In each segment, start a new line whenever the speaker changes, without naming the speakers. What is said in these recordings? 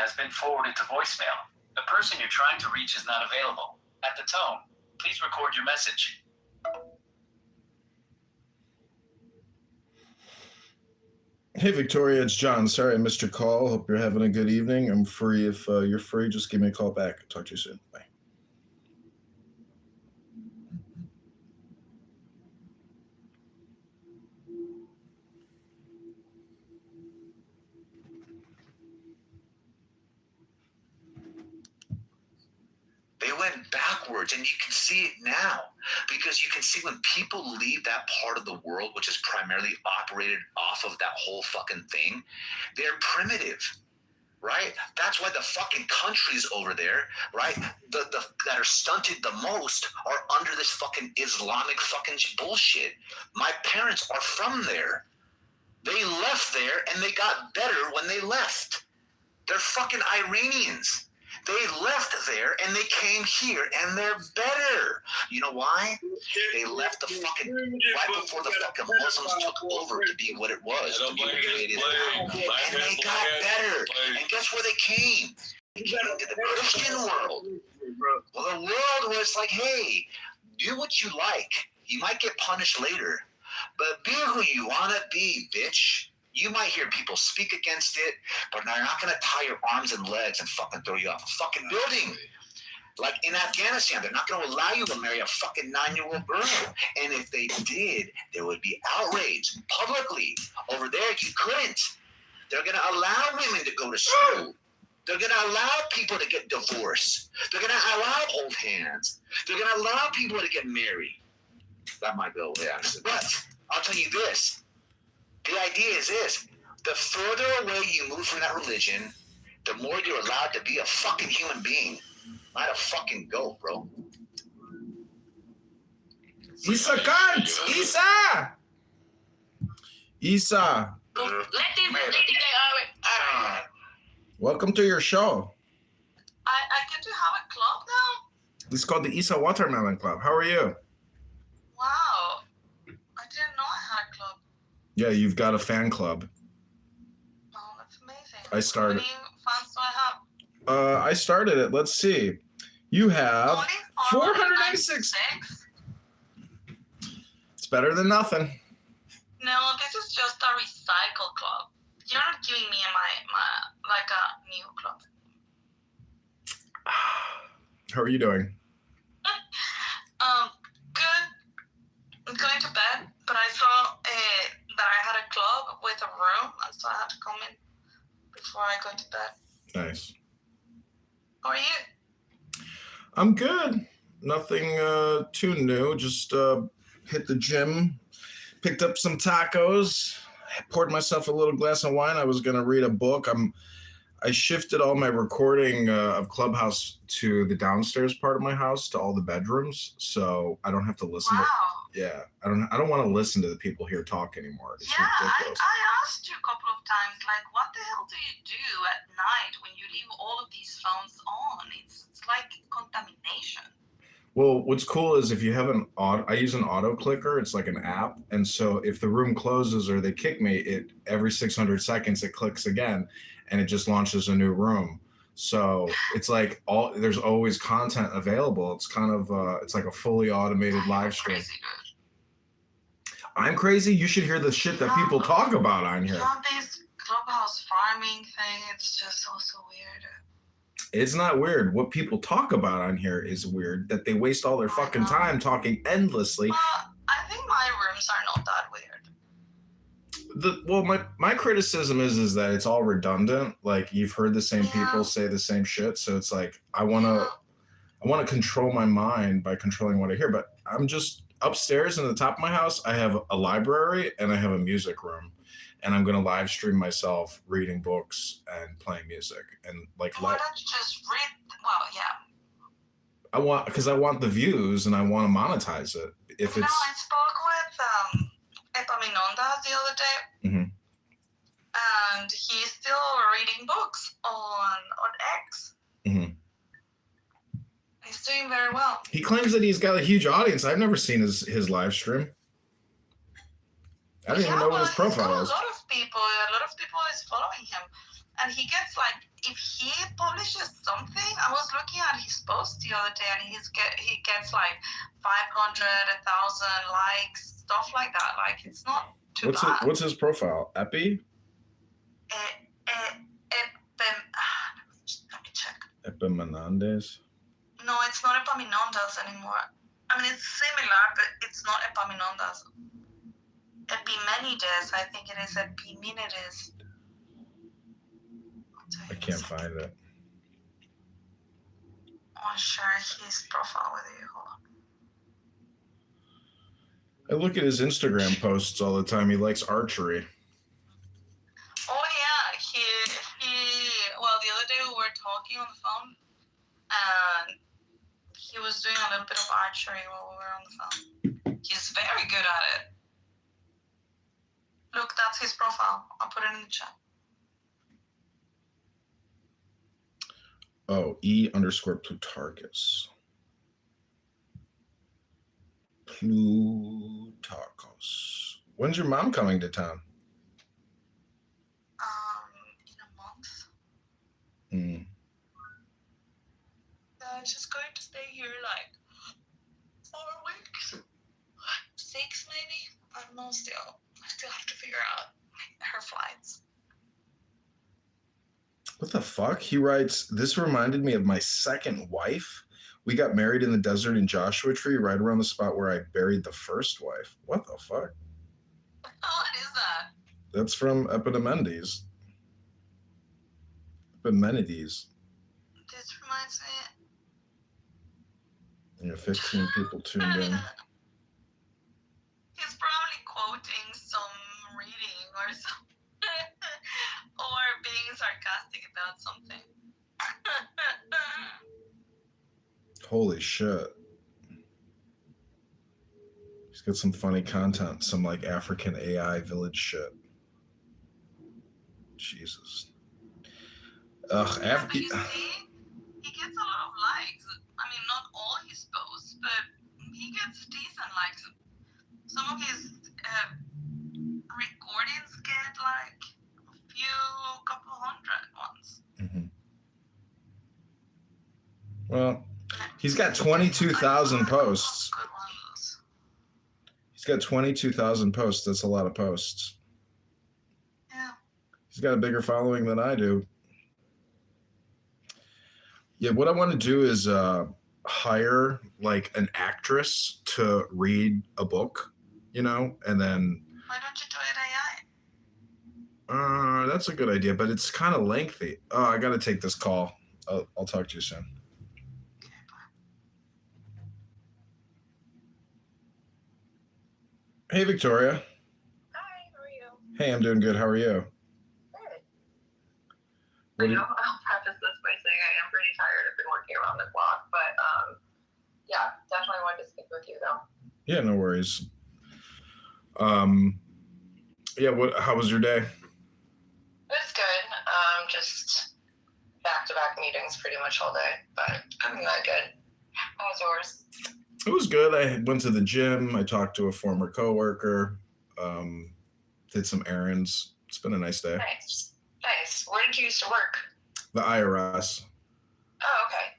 has been forwarded to voicemail. The person you're trying to reach is not available. At the tone, please record your message.
Hey, Victoria, it's John. Sorry I missed your call. Hope you're having a good evening. I'm free. If you're free, just give me a call back. Talk to you soon. Bye.
They went backwards, and you can see it now because you can see when people leave that part of the world, which is primarily operated off of that whole fucking thing, they're primitive, right? That's why the fucking countries over there, right, that are stunted the most are under this fucking Islamic fucking bullshit. My parents are from there. They left there, and they got better when they left. They're fucking Iranians. They left there and they came here and they're better. You know why? They left the fucking right before the fucking Muslims took over to be what it was, to be what it is now. And they got better. And guess where they came? They came to the Christian world. Well, the world was like, hey, do what you like. You might get punished later, but be who you want to be, bitch. You might hear people speak against it, but they're not going to tie your arms and legs and fucking throw you off a fucking building. Like in Afghanistan, they're not going to allow you to marry a fucking 9-year-old girl. And if they did, there would be outrage publicly. Over there, you couldn't. They're going to allow women to go to school. They're going to allow people to get divorced. They're going to allow hold hands. They're going to allow people to get married. That might go away, actually. But I'll tell you this. The idea is this: the further away you move from that religion, the more you're allowed to be a fucking human being, not a fucking goat, bro.
Isa cunt! Isa! Isa! Welcome to your show.
I get to have a club now?
It's called the Isa Watermelon Club. How are you?
Wow. I didn't know I had a club.
Yeah, you've got a fan club.
Oh, that's amazing.
I started.
How many fans do I have?
I started it. Let's see. You have
Only
496. It's better than nothing.
No, this is just a recycle club. You're not giving me my like a new club.
How are you doing?
Good. I'm going to bed, but I saw that I had a club with a room, and so I had to come in before I go to bed.
Nice.
How are you?
I'm good. Nothing too new. Just hit the gym, picked up some tacos, poured myself a little glass of wine. I was going to read a book. I shifted all my recording of Clubhouse to the downstairs part of my house, to all the bedrooms, so I don't have to listen.
Wow.
I don't want to listen to the people here talk anymore. It's ridiculous.
I asked you a couple of times, like, what the hell do you do at night when you leave all of these phones on? It's like contamination.
Well, what's cool is if you have I use an auto clicker. It's like an app, and so if the room closes or they kick me, every 600 seconds it clicks again, and it just launches a new room. So it's like there's always content available. It's kind of it's like a fully automated live stream.
Crazy, dude.
I'm crazy. You should hear the shit that people talk about on here.
Yeah, this Clubhouse farming thing, it's just so weird.
It's not weird. What people talk about on here is weird, that they waste all their fucking time talking endlessly.
I think my rooms are not that weird.
My criticism is that it's all redundant. Like, you've heard the same people say the same shit. So it's like, I want to control my mind by controlling what I hear, but I'm just upstairs in the top of my house. I have a library and I have a music room, and I'm going to live stream myself reading books and playing music. And like,
why don't you just read? Well, yeah.
Because I want the views and I want to monetize it.
I spoke with Epaminondas the other day, and he's still reading books on X.
Mm-hmm.
He's doing very well.
He claims that he's got a huge audience. I've never seen his live stream. I don't even know what his profile is.
A lot of people is following him, and he gets, like, if he he publishes something. I was looking at his post the other day, and he gets like 500, 1,000 likes, stuff like that. Like, it's not too bad.
What's his profile? Epi?
Let me check.
Epaminondas?
No, it's not Epaminondas anymore. I mean, it's similar, but it's not Epaminondas. Epimenides, I think it is Epimenides.
I can't find it.
I'll share his profile with you. Hold on.
I look at his Instagram posts all the time. He likes archery.
Oh yeah, well, the other day we were talking on the phone, and he was doing a little bit of archery while we were on the phone. He's very good at it. Look, that's his profile. I'll put it in the chat.
Oh, E_Plutarchus. Plutarchus. When's your mom coming to town?
In a month. She's going to stay here like 4 weeks, 6 maybe. I don't know. Still, I still have to figure out her flights.
What the fuck? He writes, this reminded me of my second wife. We got married in the desert in Joshua Tree, right around the spot where I buried the first wife. What the fuck?
What is that?
That's from Epimenides. Epimenides.
This reminds me.
Yeah, 15 people tuned in.
He's probably quoting some reading or something, or being sarcastic about something.
Holy shit. He's got some funny content, some like African AI village shit. Jesus. Ugh,
Yeah, but you see, he gets a lot of likes. I mean, not all his posts, but he gets decent likes. Some of his recordings get like a couple hundred ones.
Mm-hmm. Well, he's got 22,000 posts.
Good ones.
He's got 22,000 posts. That's a lot of posts.
Yeah.
He's got a bigger following than I do. Yeah, what I want to do is hire like an actress to read a book, and then.
Why don't you do it AI?
That's a good idea, but it's kind of lengthy. Oh, I got to take this call. I'll talk to you soon.
Okay, bye.
Hey, Victoria.
Hi, how are you?
Hey, I'm doing good. How are you?
Good.
What
I'll preface this by saying I am pretty tired. I've been working around the clock, but yeah, definitely wanted to speak with you though.
Yeah, no worries. Yeah, how was your day?
It was good. Just back-to-back meetings pretty much all day, but I'm not good. How was yours?
It was good. I went to the gym. I talked to a former coworker. Did some errands. It's been a nice day.
Nice. Where did you used to work?
The IRS.
Oh, okay.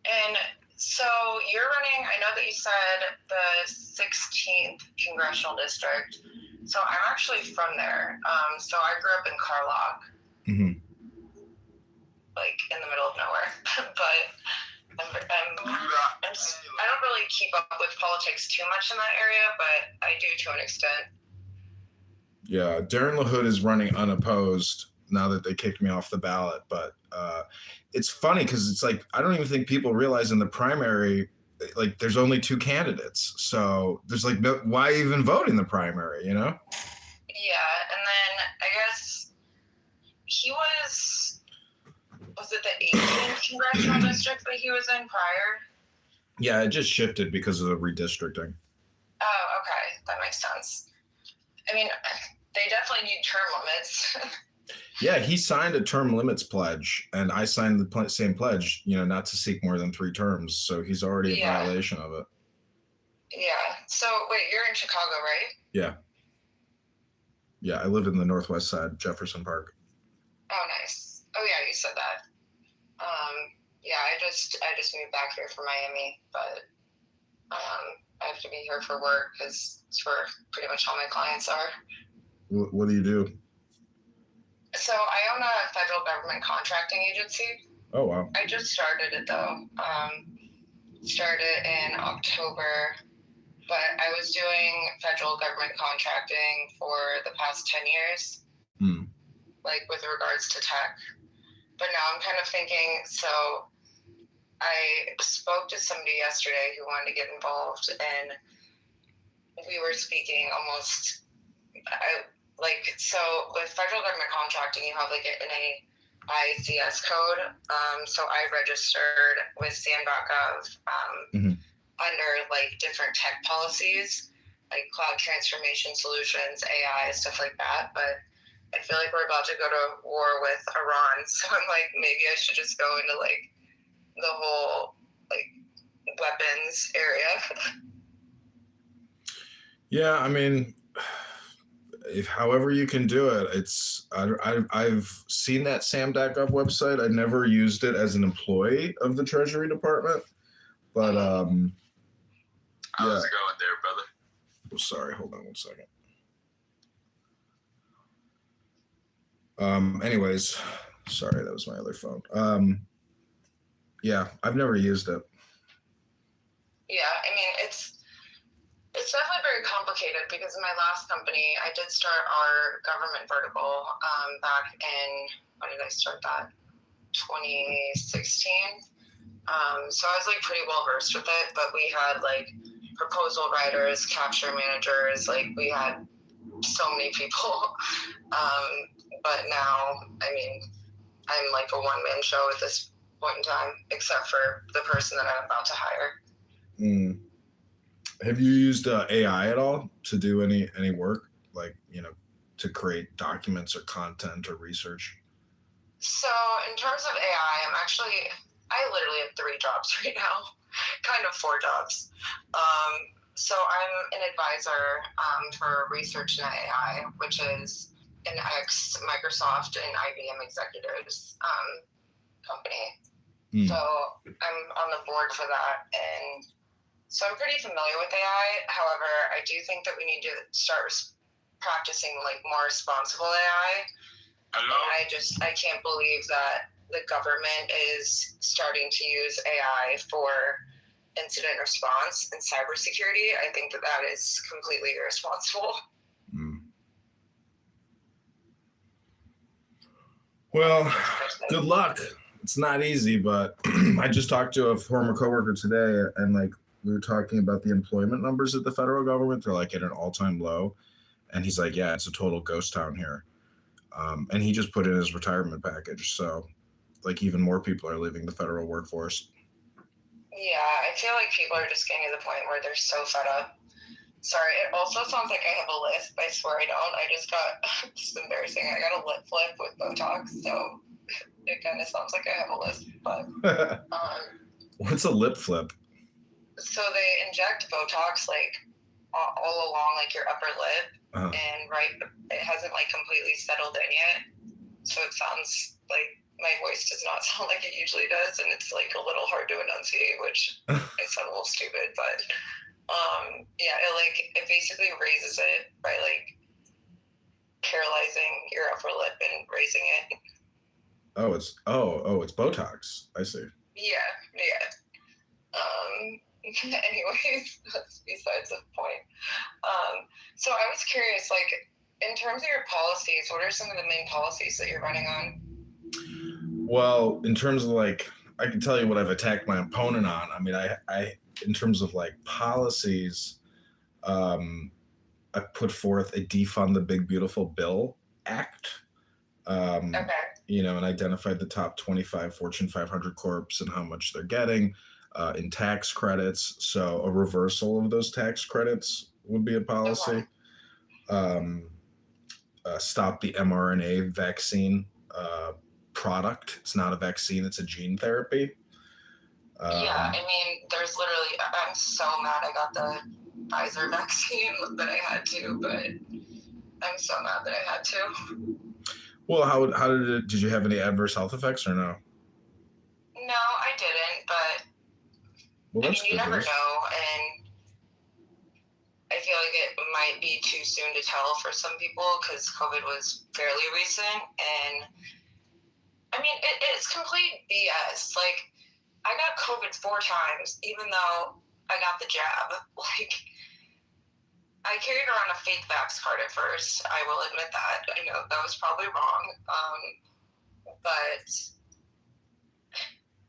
And so you're running, I know that you said the 16th Congressional District. So I'm actually from there. So I grew up in Carlock,
Mm-hmm.
like in the middle of nowhere. But I don't really keep up with politics too much in that area, but I do to an extent.
Yeah, Darren LaHood is running unopposed now that they kicked me off the ballot. But it's funny because it's like, I don't even think people realize in the primary, like there's only 2 candidates. So there's like, why even vote in the primary,
Yeah, and then I guess he was it the 18th Congressional District that he was in prior?
Yeah, it just shifted because of the redistricting.
Oh, okay. That makes sense. I mean, they definitely need term limits.
Yeah, he signed a term limits pledge, and I signed the same pledge, not to seek more than 3 terms. So he's already in violation of it.
Yeah. So, wait, you're in Chicago, right?
Yeah. Yeah, I live in the northwest side, Jefferson Park.
Oh, nice. Oh, yeah, you said that. Yeah, I just moved back here from Miami, but I have to be here for work because it's where pretty much all my clients are.
What do you do?
So I own a federal government contracting agency.
Oh, wow.
I just started it though. Started in October, but I was doing federal government contracting for the past 10 years, like with regards to tech. But now I'm kind of thinking, so I spoke to somebody yesterday who wanted to get involved, and we were speaking almost, so with federal government contracting, you have like an ICS code. So I registered with SAM.gov under like different tech policies, like cloud transformation solutions, AI, stuff like that. But I feel like we're about to go to war with Iran. So I'm like, maybe I should just go into like the whole like weapons area.
Yeah, I mean, however you can do it, I've seen that SAM.gov website. I never used it as an employee of the Treasury Department, but
How's it going there, brother?
Oh, sorry, hold on one second. Anyways, sorry, that was my other phone. Yeah, I've never used it.
Yeah, I mean, it's definitely very complicated because in my last company, I did start our government vertical back in, when did I start that? 2016. So I was like pretty well versed with it, but we had like proposal writers, capture managers, like we had so many people. But now, I mean, I'm like a one-man show at this point in time, except for the person that I'm about to hire.
Have you used AI at all to do any work, like, to create documents or content or research?
So in terms of AI, I literally have 3 jobs right now, kind of 4 jobs. So I'm an advisor for Research and AI, which is an ex-Microsoft and IBM executives company. So I'm on the board for that, and so I'm pretty familiar with AI. However, I do think that we need to start practicing like more responsible AI.
Hello?
And I can't believe that the government is starting to use AI for incident response and cybersecurity. I think that is completely irresponsible.
Well, good luck. It's not easy, but I just talked to a former coworker today, and like we were talking about the employment numbers at the federal government. They're like at an all-time low, and he's like, "Yeah, it's a total ghost town here." And he just put in his retirement package, so like even more people are leaving the federal workforce.
Yeah, I feel like people are just getting to the point where they're so fed up. Sorry, it also sounds like I have a lisp. I swear I don't. I just got, this is embarrassing. I got a lip flip with Botox, so it kind of sounds like I have a lisp. But
What's a lip flip?
So they inject Botox like all along like your upper lip, and it hasn't like completely settled in yet. So it sounds like my voice does not sound like it usually does, and it's like a little hard to enunciate, which I sound a little stupid, but yeah, it basically raises it by like paralyzing your upper lip and raising it.
Oh, it's Botox. I see.
Yeah. Anyways, that's besides the point. So I was curious, like, in terms of your policies, what are some of the main policies that you're running on?
Well, in terms of like, I can tell you what I've attacked my opponent on. I mean, I in terms of like policies, I put forth a Defund the Big Beautiful Bill Act. Okay. And identified the top 25 Fortune 500 corps and how much they're getting in tax credits. So a reversal of those tax credits would be a policy. Stop the mRNA vaccine product. It's not a vaccine, it's a gene therapy.
Yeah, I mean, there's literally, I'm so mad I got the Pfizer vaccine that I had to, but I'm so mad that I had to.
Well, how did you have any adverse health effects or no?
I
that's
mean, you
good
never
news.
know, and I feel like it might be too soon to tell for some people because COVID was fairly recent, and I mean, it's complete BS. Like, I got COVID 4 times, even though I got the jab. Like, I carried around a fake vax card at first. I will admit that. I know that was probably wrong. But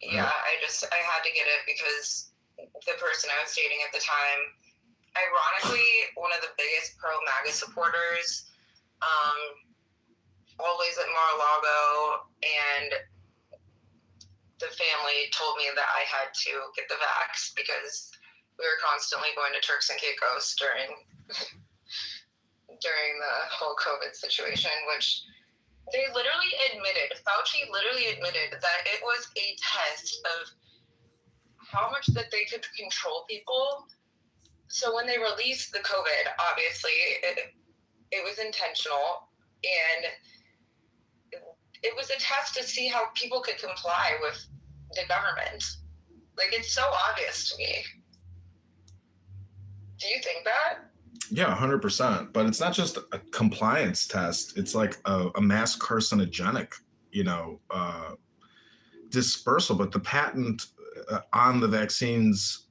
yeah, I had to get it because the person I was dating at the time, ironically, one of the biggest pro MAGA supporters, always at Mar-a-Lago, and the family told me that I had to get the vax because we were constantly going to Turks and Caicos during the whole COVID situation, which they literally admitted, Fauci literally admitted that it was a test of how much that they could control people. So when they released the COVID, obviously, it was intentional, and it was a test to see how people could comply with the government. Like, it's so obvious to me. Do you think that?
Yeah, 100%. But it's not just a compliance test. It's like a mass carcinogenic, dispersal. But the patent on the vaccines,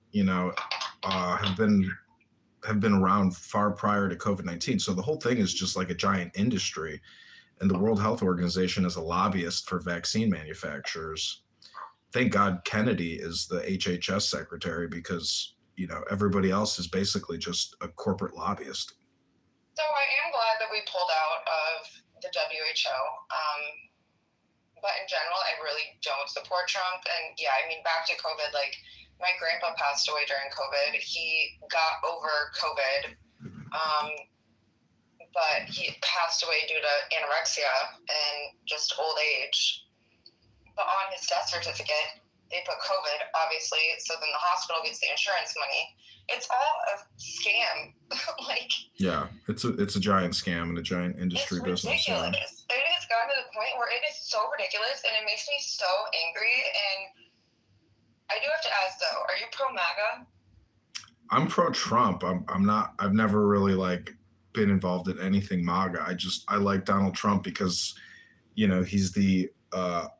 have been around far prior to COVID-19. So the whole thing is just like a giant industry. And the World Health Organization is a lobbyist for vaccine manufacturers. Thank God Kennedy is the HHS secretary because, everybody else is basically just a corporate lobbyist.
So I am glad that we pulled out of the WHO. But in general, I really don't support Trump. And yeah, I mean, back to COVID, like my grandpa passed away during COVID. He got over COVID, but he passed away due to anorexia and just old age. But on his death certificate, they put COVID, obviously, so then the hospital gets the insurance money. It's all a scam. Like,
yeah, it's a giant scam and a giant industry
it's
business.
ridiculous. It has gotten to the point where it is so ridiculous, and it makes me so angry. And I do have to ask though, are you pro MAGA?
I'm pro Trump. I'm not. I've never really been involved in anything MAGA. I like Donald Trump because, he's the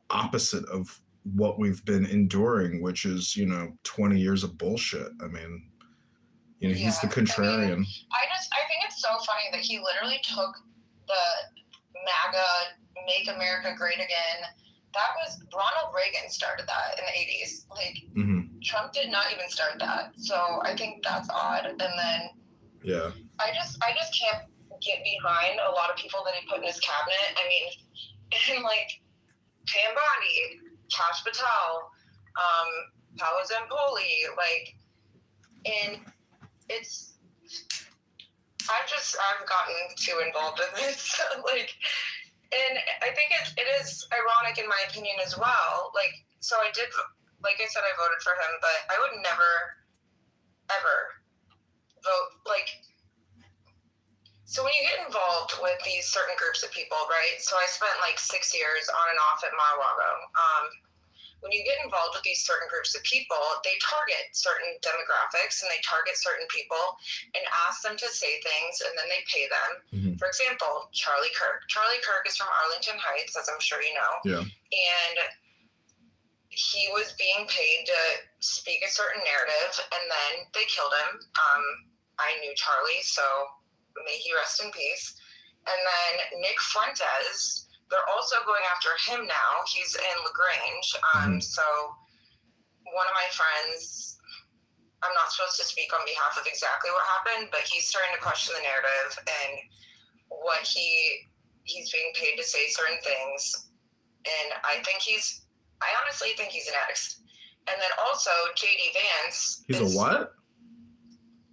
opposite of what we've been enduring, which is 20 years of bullshit. I mean, he's the contrarian.
I think it's so funny that he literally took the MAGA, Make America Great Again. That was Ronald Reagan started that in the 80s. Like, Trump did not even start that. So I think that's odd. And then
yeah,
I just can't get behind a lot of people that he put in his cabinet. I mean, and like Pam Bondi, Kash Patel, Paolo Zempoli, and I've gotten too involved in this, and I think it is ironic in my opinion as well. So I did, like I said, I voted for him, but I would never, ever vote, so when you get involved with these certain groups of people, right? So I spent 6 years on and off at Mar-a-Lago. When you get involved with these certain groups of people, they target certain demographics and they target certain people and ask them to say things, and then they pay them. For example, Charlie Kirk. Charlie Kirk is from Arlington Heights, as I'm sure you know.
Yeah.
And he was being paid to speak a certain narrative, and then they killed him. I knew Charlie, so may he rest in peace. And then Nick Fuentes, they're also going after him now. He's in LaGrange. So one of my friends, I'm not supposed to speak on behalf of exactly what happened, but he's starting to question the narrative and what he's being paid to say certain things. And I honestly think he's an addict. And then also JD Vance.
He's a what?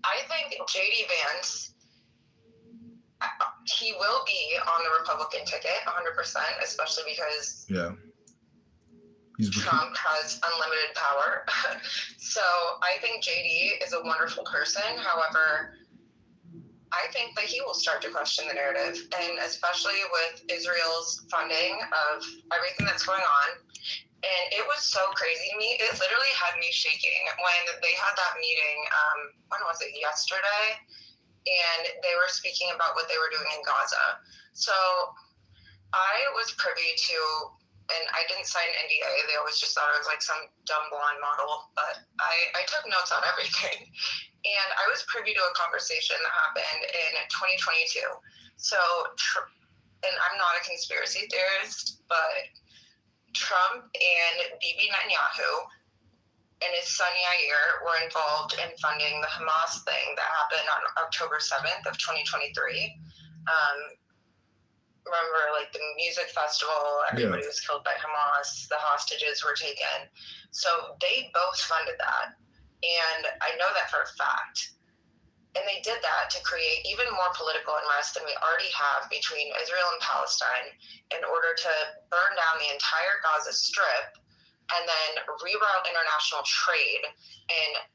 I think JD Vance, he will be on the Republican ticket 100%, especially because Trump has unlimited power. So I think JD is a wonderful person. However, I think that he will start to question the narrative, and especially with Israel's funding of everything that's going on. And it was so crazy to me. It literally had me shaking when they had that meeting. When was it? Yesterday. And they were speaking about what they were doing in Gaza. So I was privy to, and I didn't sign an NDA. They always just thought I was like some dumb blonde model, but I took notes on everything. And I was privy to a conversation that happened in 2022. So, and I'm not a conspiracy theorist, but Trump and Bibi Netanyahu and his son Yair were involved in funding the Hamas thing that happened on October 7th of 2023. Remember, like the music festival, everybody was killed by Hamas, the hostages were taken. So they both funded that. And I know that for a fact. And they did that to create even more political unrest than we already have between Israel and Palestine in order to burn down the entire Gaza Strip and then reroute international trade and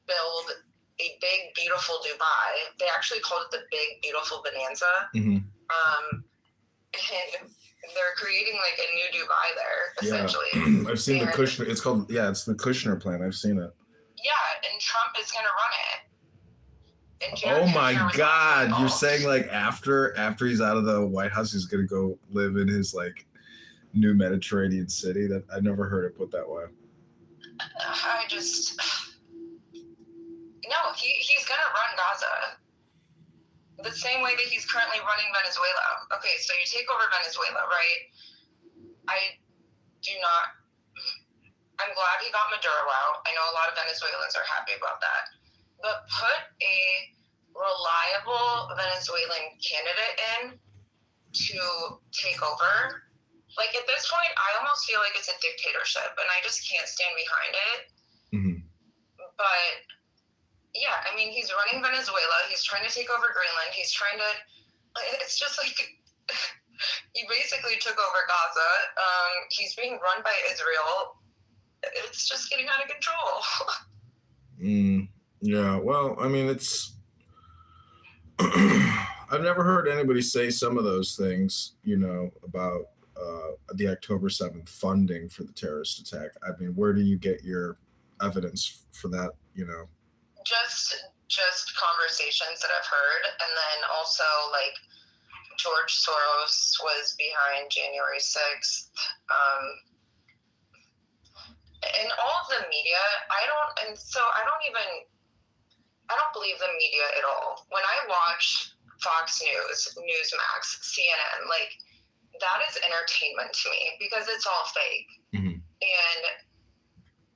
build a big, beautiful Dubai. They actually called it the Big, Beautiful Bonanza.
Mm-hmm.
And they're creating like a new Dubai there, essentially.
Yeah. I've seen the Kushner. It's called, it's the Kushner plan. I've seen it.
Yeah, and Trump is going to run it.
Oh my God! You're saying like after he's out of the White House, he's gonna go live in his like new Mediterranean city? That I never heard it put that way.
No, he's gonna run Gaza the same way that he's currently running Venezuela. Okay, so you take over Venezuela, right? I'm glad he got Maduro out. I know a lot of Venezuelans are happy about that. But put a reliable Venezuelan candidate in to take over. Like at this point, I almost feel like it's a dictatorship, and I just can't stand behind it.
Mm-hmm.
But yeah, I mean, he's running Venezuela. He's trying to take over Greenland. It's just like he basically took over Gaza. He's being run by Israel. It's just getting out of control.
Yeah, well, I mean, it's I've never heard anybody say some of those things, about the October 7th funding for the terrorist attack. I mean, where do you get your evidence for that,
Just conversations that I've heard, and then also like George Soros was behind January 6th. And all of the media, I don't believe the media at all. When I watch Fox News, Newsmax, CNN, like that is entertainment to me because it's all fake.
Mm-hmm.
And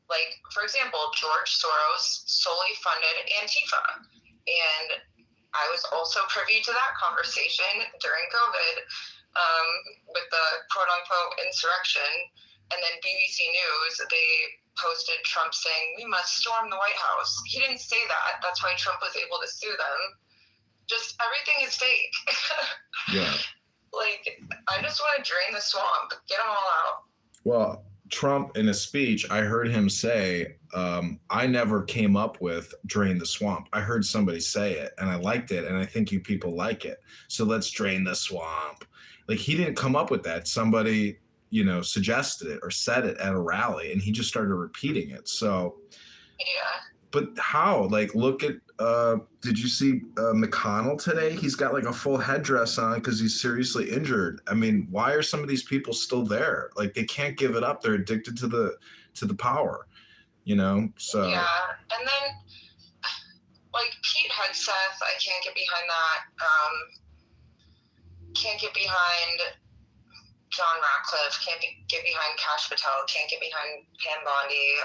like, for example, George Soros solely funded Antifa. And I was also privy to that conversation during COVID with the quote unquote insurrection. And then BBC News, they posted Trump saying, we must storm the White House. He didn't say that. That's why Trump was able to sue them. Just everything is fake.
Yeah.
Like, I just want to drain the swamp. Get them all out.
Well, Trump, in a speech, I heard him say, I never came up with drain the swamp. I heard somebody say it, and I liked it, and I think you people like it. So let's drain the swamp. Like, he didn't come up with that. Somebody suggested it or said it at a rally, and he just started repeating it. So,
yeah.
But how? Like, look at, did you see McConnell today? He's got like a full headdress on because he's seriously injured. I mean, why are some of these people still there? Like, they can't give it up. They're addicted to the power, so.
Yeah, and then, like, Pete Hegseth, I can't get behind that. Can't get behind John Ratcliffe, can't get behind Kash Patel, can't get behind Pam Bondi.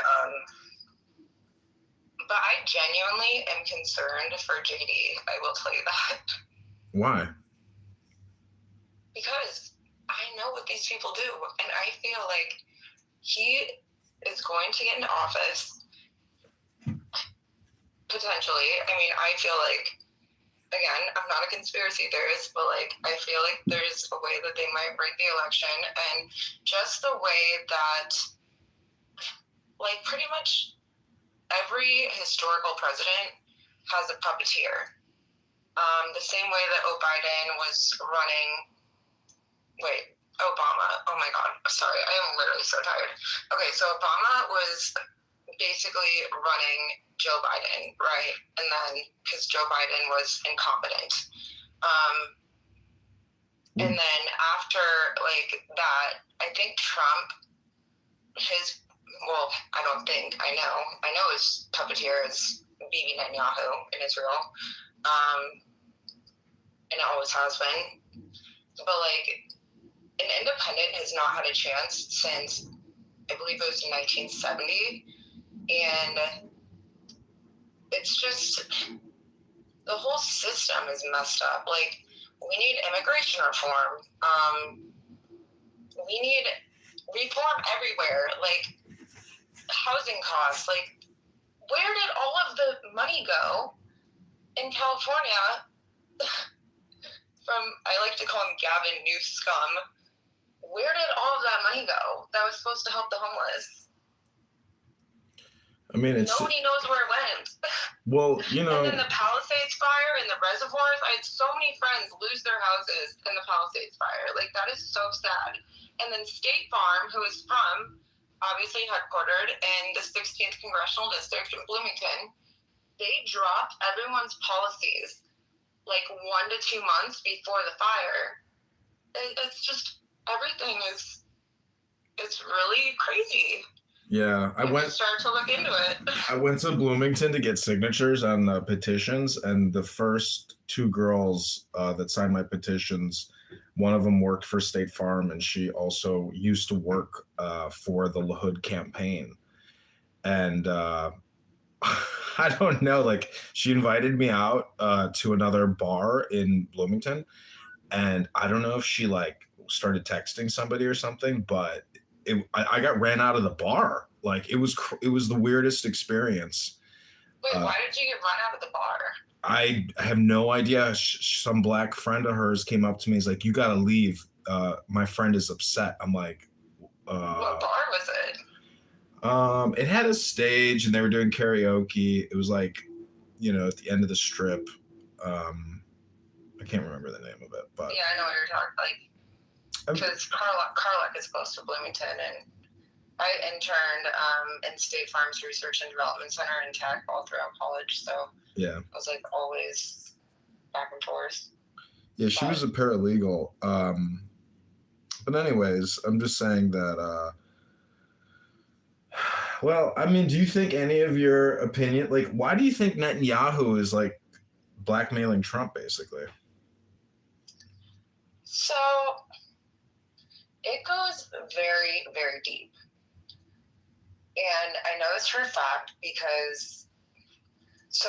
But I genuinely am concerned for JD. I will tell you that.
Why?
Because I know what these people do, and I feel like he is going to get into office, potentially. I mean, I feel like, again, I'm not a conspiracy theorist, but like, I feel like there's a way that they might break the election, and just the way that, like, pretty much every historical president has a puppeteer. The same way that Biden was running, Obama. Oh my God. Sorry, I am literally so tired. Okay, so Obama was basically running Joe Biden, right? And then because Joe Biden was incompetent. And then after like that, I think Trump, I don't think, I know his puppeteer is Bibi Netanyahu in Israel. And it always has been. But like, an independent has not had a chance since, I believe it was 1970. And it's just, the whole system is messed up. Like, we need immigration reform. We need reform everywhere. Like, housing costs. Like, where did all of the money go in California from, I like to call him Gavin Newscum? Where did all of that money go that was supposed to help the homeless?
I mean,
nobody knows where it went.
Well, you know.
And then the Palisades fire and the reservoirs, I had so many friends lose their houses in the Palisades fire. Like, that is so sad. And then State Farm, who is from, obviously headquartered in the 16th Congressional District in Bloomington, they dropped everyone's policies like 1 to 2 months before the fire. It's just, everything is, it's really crazy.
Yeah, I went.
Start to look into it.
I went to Bloomington to get signatures on petitions, and the first 2 girls that signed my petitions, one of them worked for State Farm, and she also used to work for the La Hood campaign. And I don't know, like, she invited me out to another bar in Bloomington, and I don't know if she like started texting somebody or something, but I got ran out of the bar. Like, it was the weirdest experience.
Wait, why did you get run out of the bar?
I have no idea. Some black friend of hers came up to me. He's like, "You gotta leave. My friend is upset." I'm like,
what bar was it?
It had a stage and they were doing karaoke. It was like, at the end of the strip. I can't remember the name of it, but
yeah, I know what you're talking like. Because Carlock is close to Bloomington, and I interned in State Farm's Research and Development Center in tech all throughout college, so
yeah,
I was like always back and forth.
Yeah, she was a paralegal. But anyways, I'm just saying that. Well, I mean, do you think any of your opinion, like, why do you think Netanyahu is like blackmailing Trump, basically?
So it goes very, very deep. And I know this for a fact because, so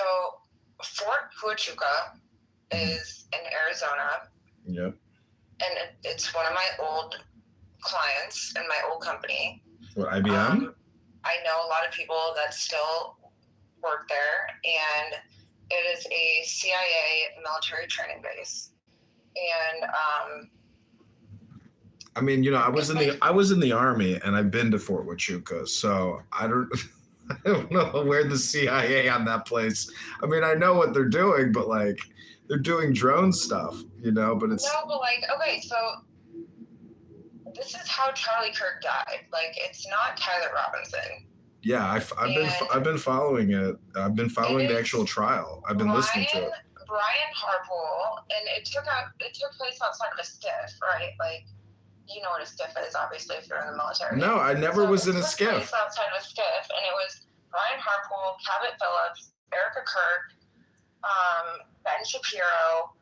Fort Huachuca is in Arizona.
Yep.
And it's one of my old clients in my old company.
What, IBM?
I know a lot of people that still work there, and it is a CIA military training base. And
I mean, I was in the Army, and I've been to Fort Huachuca, so I don't know where the CIA on that place. I mean, I know what they're doing, but like, they're doing drone stuff, but it's
no, but like, okay, so this is how Charlie Kirk died. Like, it's not Tyler Robinson.
Yeah, I've been following it. I've been following the actual trial. I've been listening to it.
Brian Harpool, and it took place outside of a STIF, right? Like, you know what a STIF is, obviously, if you're in the military.
No, I never was in a SCIF.
It took place outside of a STIF, and it was Brian Harpool, Cabot Phillips, Erica Kirk, Ben Shapiro,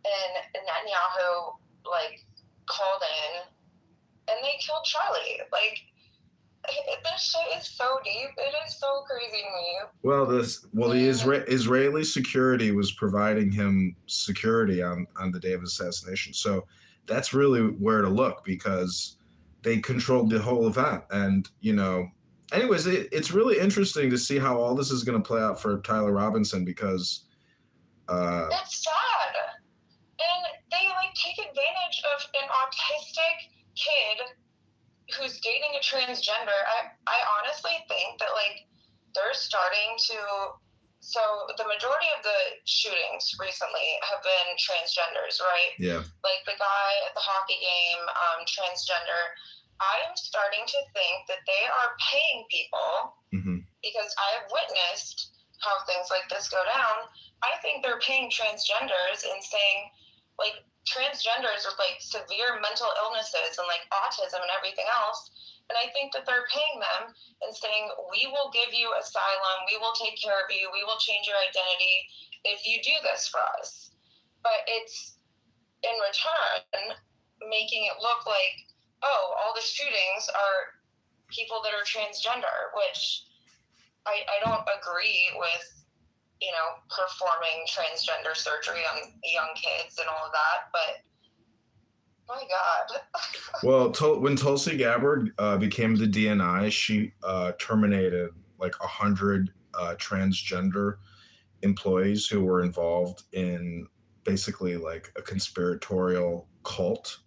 and Netanyahu, like, called in, and they killed Charlie. Like, this shit is so deep. It is so crazy to me.
Well, the Israeli security was providing him security on the day of his assassination. So that's really where to look, because they controlled the whole event. And, anyways, it's really interesting to see how all this is going to play out for Tyler Robinson, because
it's sad. And they like take advantage of an autistic kid who's dating a transgender. I honestly think that like they're starting to So the majority of the shootings recently have been transgenders, right?
Yeah.
Like the guy at the hockey game, transgender. I am starting to think that they are paying people because I have witnessed how things like this go down. I think they're paying transgenders and saying, like, transgenders with like severe mental illnesses and like autism and everything else. And I think that they're paying them and saying, we will give you asylum, we will take care of you, we will change your identity if you do this for us. But it's in return making it look like, oh, all the shootings are people that are transgender, which I don't agree with, you know, performing transgender surgery on young kids and all of that, but my God.
Well, when Tulsi Gabbard became the DNI, she terminated like 100 transgender employees who were involved in basically like a conspiratorial cult,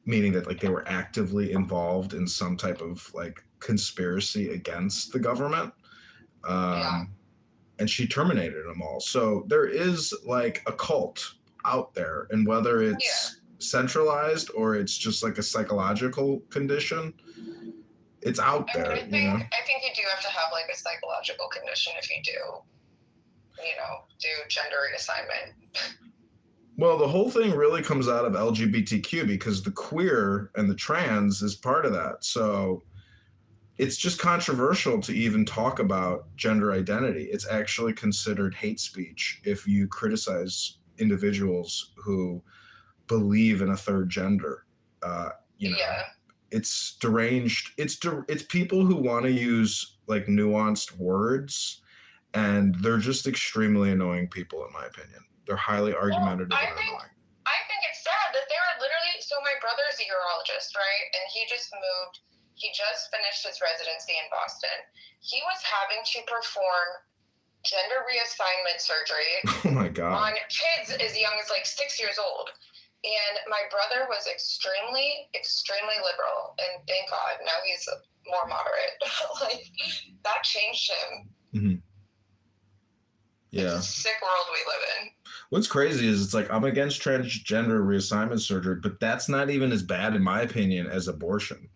meaning that like they were actively involved in some type of like conspiracy against the government. And she terminated them all. So there is like a cult out there, and whether it's centralized or it's just like a psychological condition, it's out there.
I think you do have to have like a psychological condition if you do, you know, do gender reassignment.
Well, the whole thing really comes out of LGBTQ because the queer and the trans is part of that. So it's just controversial to even talk about gender identity. It's actually considered hate speech if you criticize individuals who believe in a third gender. You know, it's deranged. It's people who want to use like nuanced words, and they're just extremely annoying people, in my opinion. They're highly argumentative and annoying.
I think it's sad that they were literally, so my brother's a urologist, right? And he just finished his residency in Boston. He was having to perform gender reassignment surgery
Oh my God.
on kids as young as like 6 years old. And my brother was extremely, extremely liberal. And thank God, now he's more moderate. Like, that changed him.
Mm-hmm. Yeah.
It's a sick world we live in.
What's crazy is it's like I'm against transgender reassignment surgery, but that's not even as bad, in my opinion, as abortion.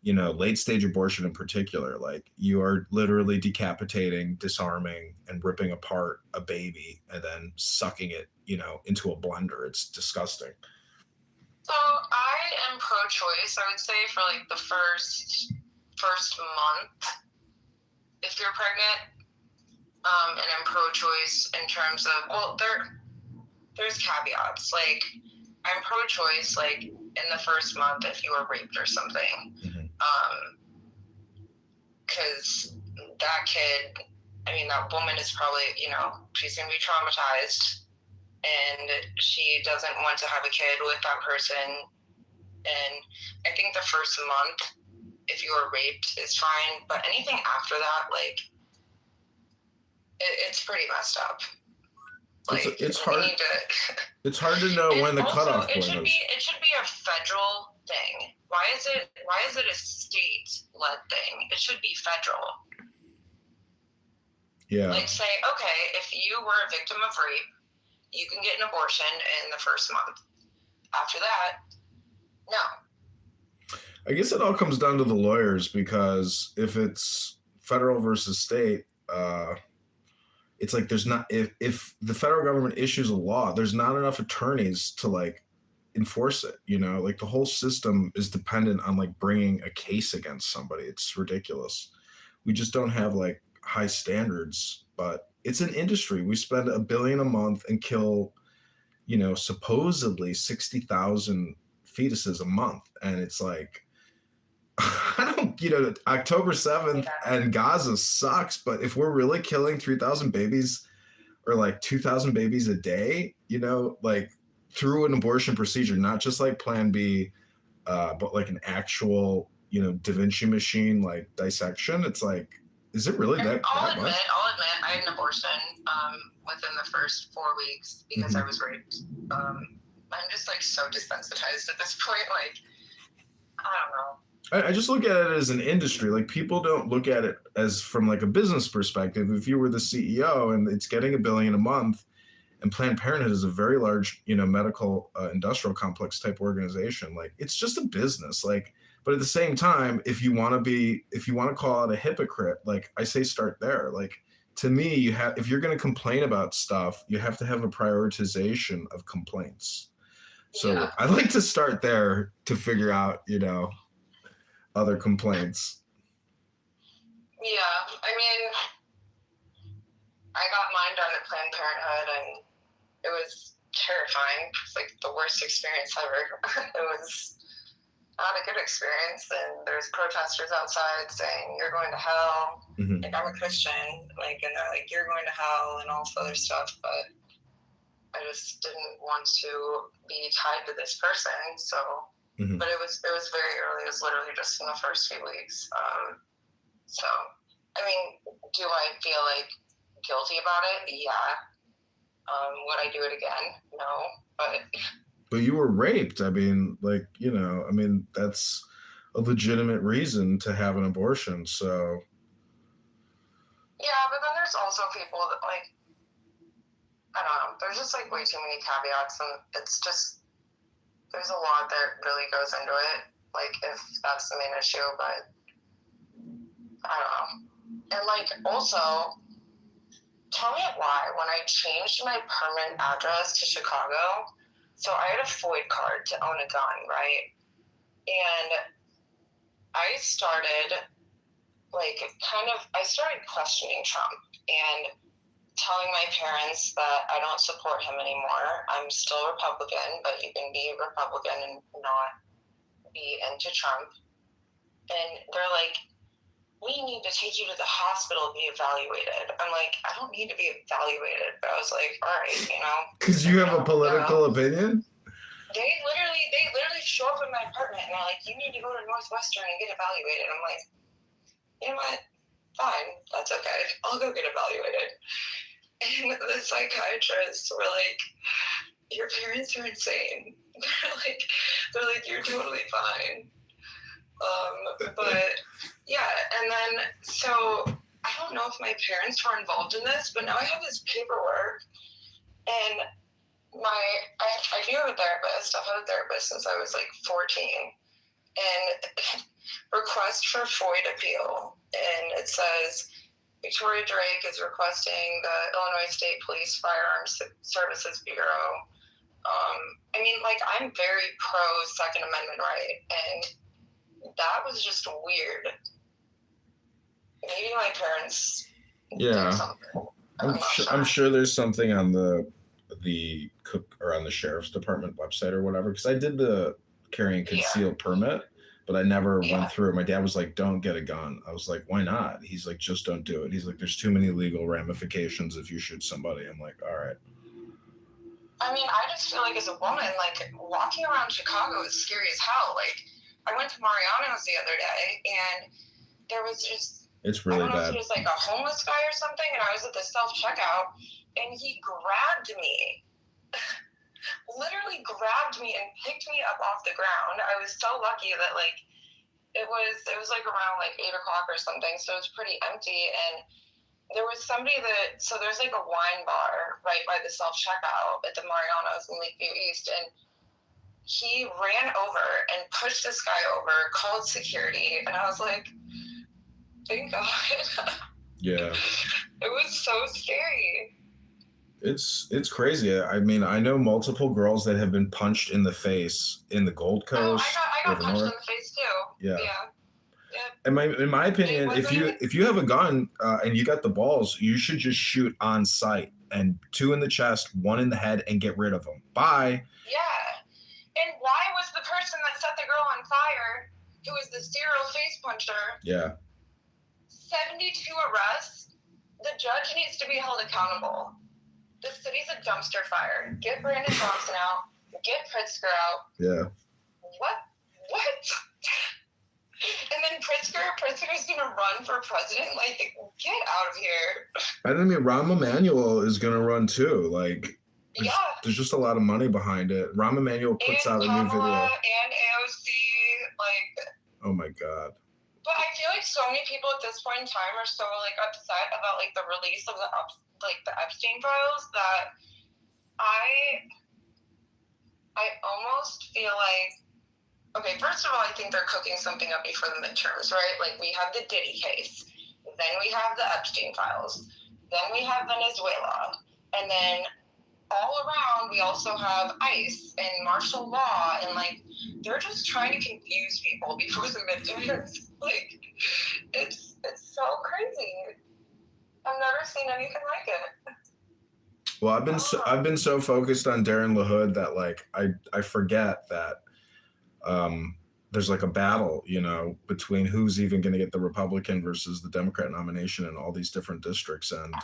You know, late stage abortion in particular, like you are literally decapitating, disarming, and ripping apart a baby and then sucking it, you know, into a blender. It's disgusting.
So I am pro-choice. I would say for like the first month, if you're pregnant, and I'm pro-choice in terms of, well, there's caveats. Like, I'm pro-choice, like, in the first month if you were raped or something. Because that kid, I mean, that woman is probably, you know, she's going to be traumatized, and she doesn't want to have a kid with that person. And I think the first month, if you were raped, is fine. But anything after that, like, it's pretty messed up. Like,
it's hard. It's hard to know when the cutoff point is.
It should be a federal thing. Why is it a state-led thing? It should be federal.
Yeah.
Like, say, okay, if you were a victim of rape, you can get an abortion in the first month. After that, no.
I guess it all comes down to the lawyers, because if it's federal versus state, it's like there's not, if the federal government issues a law, there's not enough attorneys to like enforce it, you know, like the whole system is dependent on like bringing a case against somebody. It's ridiculous. We just don't have like high standards, but it's an industry. We spend $1 billion a month and kill, you know, supposedly 60,000 fetuses a month. And it's like, I don't, you know, October 7th and Gaza sucks, but if we're really killing 3,000 babies or like 2,000 babies a day, you know, like through an abortion procedure, not just like Plan B, but like an actual, you know, Da Vinci machine, like dissection, it's like, is it really that
I'll
much?
admit, I had an abortion within the first 4 weeks because I was raped. I'm just like so desensitized at this point. Like, I don't know.
I just look at it as an industry. Like, people don't look at it as from like a business perspective. If you were the CEO and it's getting $1 billion a month, and Planned Parenthood is a very large, medical industrial complex type organization, like, it's just a business. Like, but at the same time, if you want to call it a hypocrite, like, I say start there. Like, to me, if you're going to complain about stuff, you have to have a prioritization of complaints. So
Yeah.
I'd like to start there to figure out, other complaints.
Yeah, I mean, I got mine done at Planned Parenthood, and it was terrifying. It's like the worst experience ever. It was not a good experience, and there's protesters outside saying, "You're going to hell."
Mhm.
Like, I'm a Christian, like, and they're like, "You're going to hell," and all this other stuff, but I just didn't want to be tied to this person, so...
Mhm.
But it was very early. It was literally just in the first few weeks. So, I mean, do I feel like guilty about it? Yeah. Would I do it again? No.
But you were raped. I mean, like, that's a legitimate reason to have an abortion. So
Yeah, but then there's also people that, like, I don't know. There's just like way too many caveats, and it's just, there's a lot that really goes into it, like, if that's the main issue, but I don't know. And, like, also, tell me why, when I changed my permanent address to Chicago, so I had a FOID card to own a gun, right? And I started, I started questioning Trump and telling my parents that I don't support him anymore. I'm still Republican, but you can be Republican and not be into Trump. And they're like, "We need to take you to the hospital to be evaluated." I'm like, "I don't need to be evaluated." But I was like, all right,
because you have a political opinion?
They literally show up in my apartment and they're like, "You need to go to Northwestern and get evaluated." I'm like, you know what? Fine, that's okay. I'll go get evaluated. And the psychiatrists were like, "Your parents are insane." They're like, "You're totally fine." But yeah, and then, so I don't know if my parents were involved in this, but now I have this paperwork, and I knew a therapist. I've had a therapist since I was like 14, and request for FOID appeal, and it says, "Victoria Drake is requesting the Illinois State Police Firearms Services Bureau." I mean, like, I'm very pro Second Amendment right, and that was just weird. Maybe my parents
Yeah.
did something.
I'm sure there's something on the cook or on the sheriff's department website or whatever, because I did the carry and conceal permit, but I never went through it. My dad was like, "Don't get a gun." I was like, "Why not?" He's like, "Just don't do it." He's like, "There's too many legal ramifications if you shoot somebody." I'm like, all right.
I mean, I just feel like as a woman, like, walking around Chicago is scary as hell. Like, I went to Mariano's the other day, and there was just,
it's really
I don't know
bad.
if he was like a homeless guy or something, and I was at the self-checkout, and he grabbed me, literally grabbed me and picked me up off the ground. I was so lucky that, like, it was like around like 8 o'clock or something, so it was pretty empty, and there was somebody so there's like a wine bar right by the self-checkout at the Mariano's in Lakeview East, and he ran over and pushed this guy over, called security, and I was like, thank God.
Yeah.
It was so scary.
It's crazy. I mean, I know multiple girls that have been punched in the face in the Gold Coast.
I got punched in the face too.
Yeah.
Yeah.
In my opinion, if you have a gun and you got the balls, you should just shoot on sight, and 2 in the chest, 1 in the head, and get rid of them. Bye.
Yeah. And why was the person that set the girl on fire, who was the serial face puncher, 72 arrests? The judge needs to be held accountable. The city's a dumpster fire. Get Brandon Thompson out. Get Pritzker out.
Yeah.
What? And then Pritzker's gonna run for president? Like, get out of here.
I mean, Rahm Emanuel is gonna run too. Like, there's just a lot of money behind it. Rahm Emanuel puts out a new video.
And AOC, like.
Oh my God.
But I feel like so many people at this point in time are so like upset about like the release of the Epstein files that I almost feel like, okay, first of all, I think they're cooking something up before the midterms, right? Like we have the Diddy case, then we have the Epstein files, then we have Venezuela, and then all around we also have ICE and martial law, and like they're just trying to confuse people before the midterms. Like it's so crazy. I've never seen anything like it.
Well, I've been so focused on Darren LaHood that like I forget that there's like a battle, you know, between who's even going to get the Republican versus the Democrat nomination in all these different districts. And
like,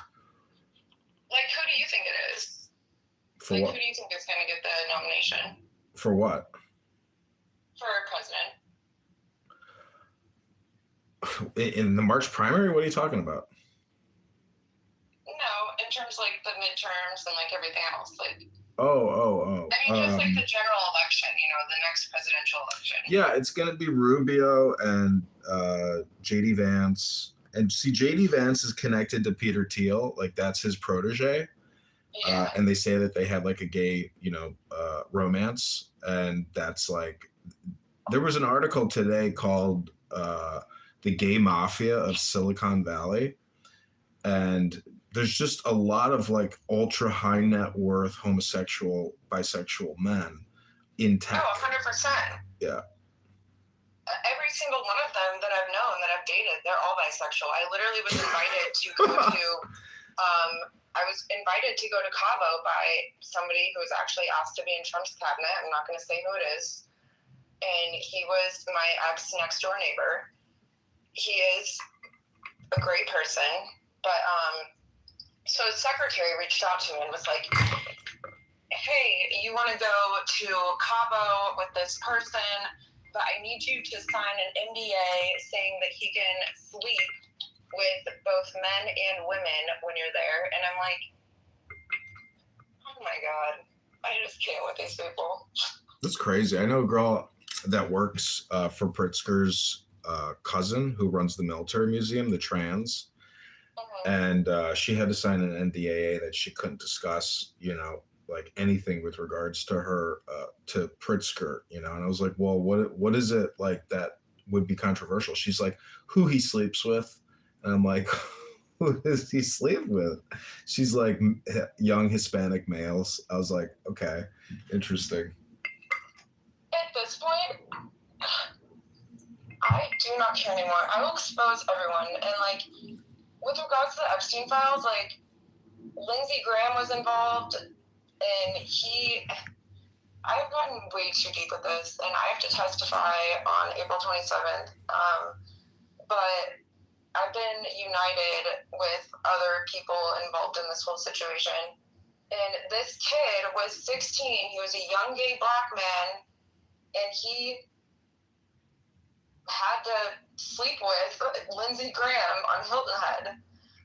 who do you think it is?
For
like,
what?
who do you think is going to get the nomination?
For what?
For president.
In the March primary? What are you talking about?
No, in terms like the midterms and like everything else. Like,
oh.
I mean, just like the general election, you know, the next presidential election.
Yeah, it's going to be Rubio and JD Vance. And see, JD Vance is connected to Peter Thiel. Like, that's his protege.
Yeah.
And they say that they had like a gay, you know, romance. And that's like, there was an article today called The Gay Mafia of Silicon Valley. And there's just a lot of like ultra high net worth homosexual, bisexual men in tech.
Oh, 100%.
Yeah.
Every single one of them that I've known, that I've dated, they're all bisexual. I literally was invited to go to, I was invited to go to Cabo by somebody who was actually asked to be in Trump's cabinet. I'm not going to say who it is. And he was my ex next door neighbor. He is a great person, but so his secretary reached out to me and was like, hey, you want to go to Cabo with this person, but I need you to sign an NDA saying that he can sleep with both men and women when you're there. And I'm like, oh my God, I just can't with these people.
That's crazy. I know a girl that works for Pritzker's cousin who runs the military museum, the trans. And she had to sign an NDAA that she couldn't discuss, you know, like anything with regards to her, to Pritzker, you know. And I was like, well, what is it like that would be controversial? She's like, who he sleeps with. And I'm like, who does he sleep with? She's like, young Hispanic males. I was like, okay, interesting.
At this point, I do not care anymore. I will expose everyone. And like, with regards to the Epstein files, like, Lindsey Graham was involved, and I've gotten way too deep with this, and I have to testify on April 27th. But I've been united with other people involved in this whole situation. And this kid was 16. He was a young gay black man, and he had to sleep with Lindsey Graham on Hilton Head.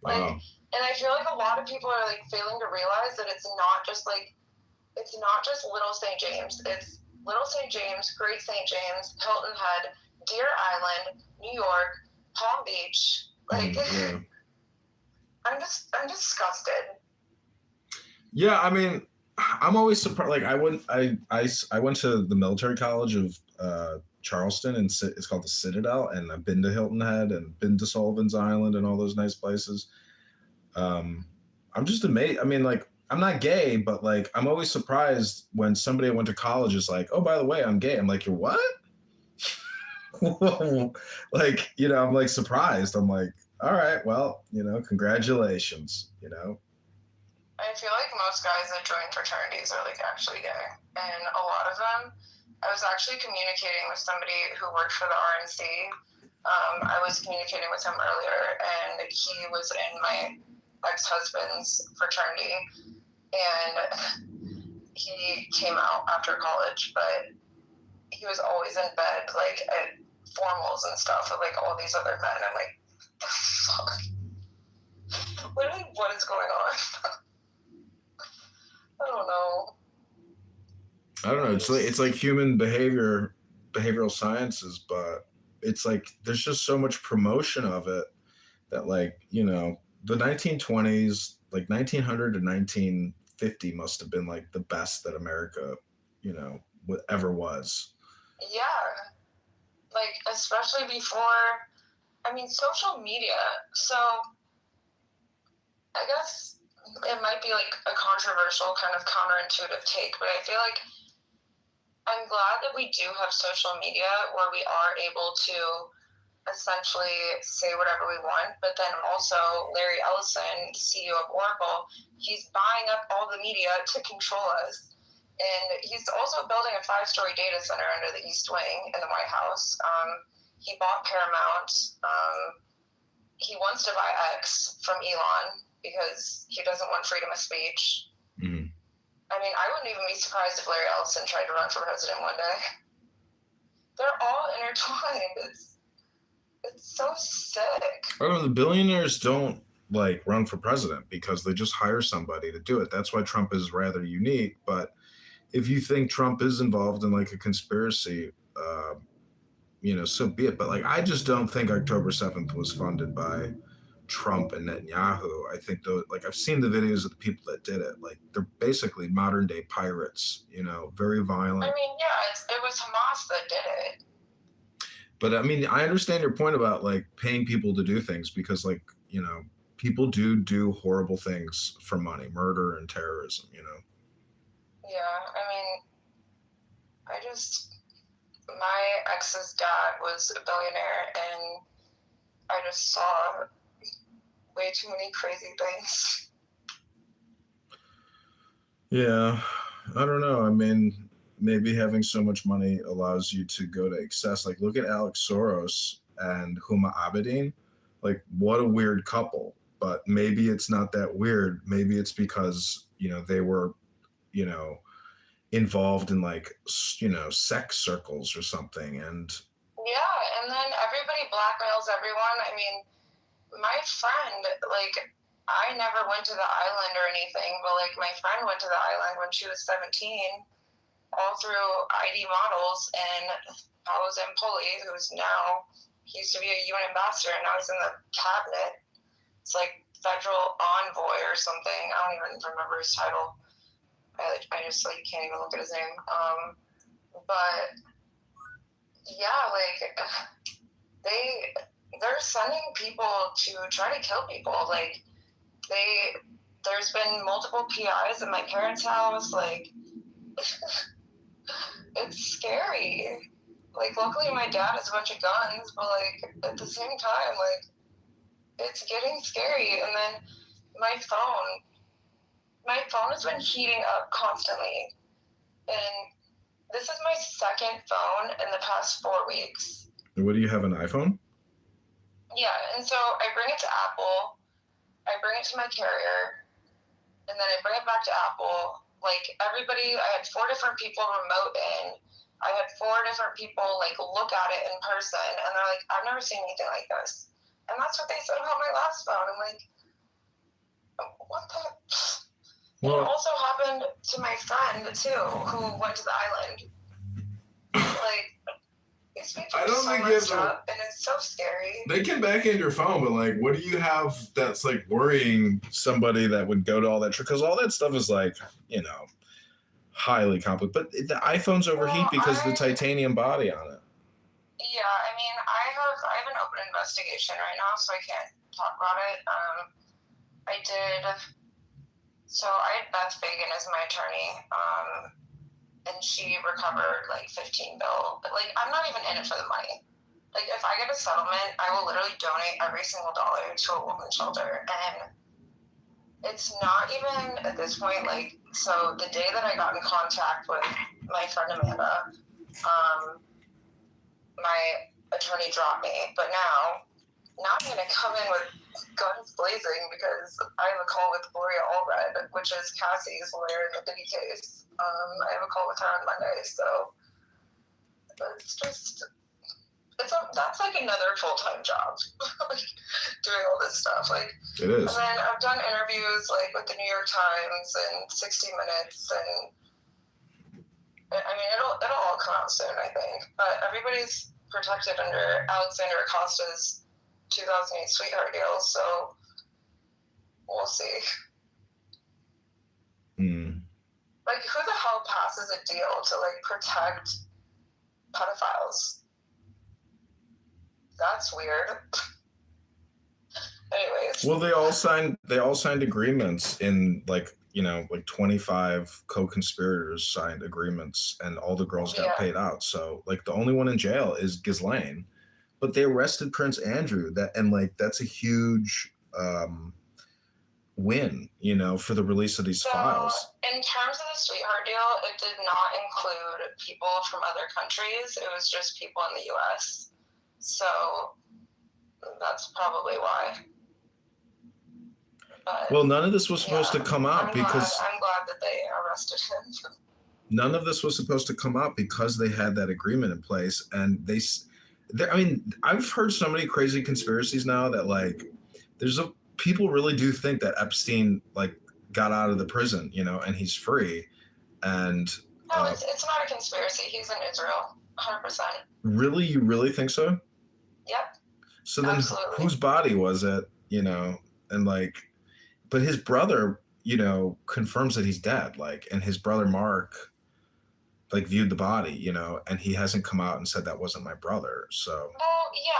Like,
Wow.
and I feel like a lot of people are like failing to realize that it's not just Little St. James. It's Little St. James, Great St. James, Hilton Head, Deer Island, New York, Palm Beach. Like,
Yeah.
I'm disgusted.
Yeah, I mean, I'm always surprised. Like, I went to the military college of Charleston, and it's called the Citadel, and I've been to Hilton Head and been to Sullivan's Island and all those nice places. I'm just amazed. I mean, like, I'm not gay, but like, I'm always surprised when somebody I went to college is like, oh, by the way, I'm gay. I'm like, you're what? Like, you know, I'm like surprised. I'm like, all right, well, you know, congratulations, you know.
I feel like most guys that join fraternities are like actually gay, and a lot of them. I was actually communicating with somebody who worked for the RNC. I was communicating with him earlier, and he was in my ex-husband's fraternity, and he came out after college, but he was always in bed, like at formals and stuff with like all these other men. I'm like, the fuck? Literally, what is going on? I don't know.
I don't know. It's like human behavioral sciences, but it's like there's just so much promotion of it that, like, you know, the 1920s, like 1900 to 1950 must have been like the best that America, you know, ever was.
Yeah, like especially before. I mean, social media. So I guess it might be like a controversial kind of counterintuitive take, but I feel like I'm glad that we do have social media where we are able to essentially say whatever we want. But then also Larry Ellison, CEO of Oracle, he's buying up all the media to control us. And he's also building a 5-story data center under the East Wing in the White House. He bought Paramount. He wants to buy X from Elon because he doesn't want freedom of speech.
Mm-hmm.
I mean, I wouldn't even be surprised if Larry Ellison tried to run for president one day. They're all intertwined. It's so sick.
Oh, the billionaires don't like run for president because they just hire somebody to do it. That's why Trump is rather unique. But if you think Trump is involved in like a conspiracy, you know, so be it. But like, I just don't think October 7th was funded by Trump and Netanyahu. I think though, like I've seen the videos of the people that did it. Like they're basically modern day pirates. You know, very violent.
I mean, yeah, it was Hamas that did it.
But I mean, I understand your point about like paying people to do things because, like, you know, people do horrible things for money, murder and terrorism, you know?
Yeah, I mean, my ex's dad was a billionaire and I just saw way too many crazy things.
Yeah, I don't know. I mean, maybe having so much money allows you to go to excess. Like, look at Alex Soros and Huma Abedin. Like, what a weird couple. But maybe it's not that weird. Maybe it's because, you know, they were, you know, involved in like, you know, sex circles or something. And
yeah, and then everybody blackmails everyone. I mean, my friend, like, I never went to the island or anything, but like my friend went to the island when she was 17, all through ID models, and Paolo Zampoli, who's now, he used to be a UN ambassador, and now he's in the cabinet. It's like federal envoy or something. I don't even remember his title. I just like can't even look at his name. But yeah, like they're sending people to try to kill people. Like there's been multiple PIs at my parents' house. Like it's scary. Like luckily my dad has a bunch of guns, but like at the same time, like it's getting scary. And then my phone has been heating up constantly. And this is my second phone in the past 4 weeks.
what do you have, an iPhone?
Yeah, and so I bring it to Apple, I bring it to my carrier, and then I bring it back to Apple. Like everybody, I had 4 different people remote in. I had 4 different people like look at it in person, and they're like, I've never seen anything like this. And that's what they said about my last phone. I'm like, what the? Well, it also happened to my friend too, who went to the island. Like these people are so messed up, and it's so scary.
They can back in your phone, but like, what do you have that's like worrying somebody that would go to all that? Because all that stuff is like, you know, highly complicated. But the iPhones overheat because of the titanium body on it.
Yeah, I mean, I have an open investigation right now, so I can't talk about it. I had Beth Fagan as my attorney, and she recovered like 15 bill. But like, I'm not even in it for the money. Like, if I get a settlement, I will literally donate every single dollar to a women's shelter. And it's not even at this point, like, so the day that I got in contact with my friend Amanda, my attorney dropped me. But now I'm going to come in with guns blazing because I have a call with Gloria Allred, which is Cassie's lawyer in the Diddy case. I have a call with her on Monday, so it's just, that's like another full-time job, like doing all this stuff. Like,
it is.
And then I've done interviews like with the New York Times and 60 Minutes, and I mean it'll all come out soon, I think. But everybody's protected under Alexander Acosta's 2008 sweetheart deal, so we'll see. Like, who the hell passes a deal to, like, protect pedophiles? That's weird. Anyways.
Well, they all signed agreements in, like, you know, like 25 co-conspirators signed agreements, and all the girls got paid out. So, like, the only one in jail is Ghislaine, but they arrested Prince Andrew. That's a huge win, you know, for the release of these files.
In terms of the sweetheart deal, it did not include people from other countries. It was just people in the U.S. So that's probably why. But,
well, none of this was supposed to come out because
I'm glad that they arrested him.
None of this was supposed to come out because they had that agreement in place, and I mean, I've heard so many crazy conspiracies now that, like, people really do think that Epstein, like, got out of the prison, you know, and he's free. And
no, it's not a conspiracy. He's in Israel, 100%.
Really, you really think so?
Yep.
So then, whose body was it? You know, and like, but his brother, you know, confirms that he's dead. Like, and his brother Mark, like, viewed the body, you know, and he hasn't come out and said that wasn't my brother. So.
Well, yeah,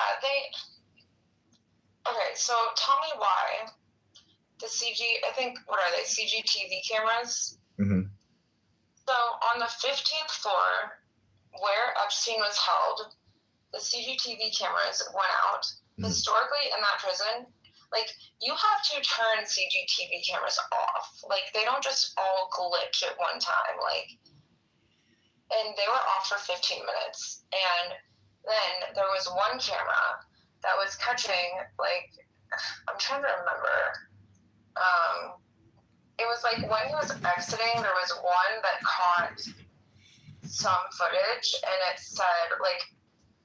Okay, so tell me why the what are they, CGTV cameras?
Mm-hmm.
So on the 15th floor, where Epstein was held, the CGTV cameras went out. Mm-hmm. Historically, in that prison, like, you have to turn CGTV cameras off. Like, they don't just all glitch at one time. Like, and they were off for 15 minutes. And then there was one camera that was catching, like, I'm trying to remember. It was like when he was exiting, there was one that caught some footage, and it said, like,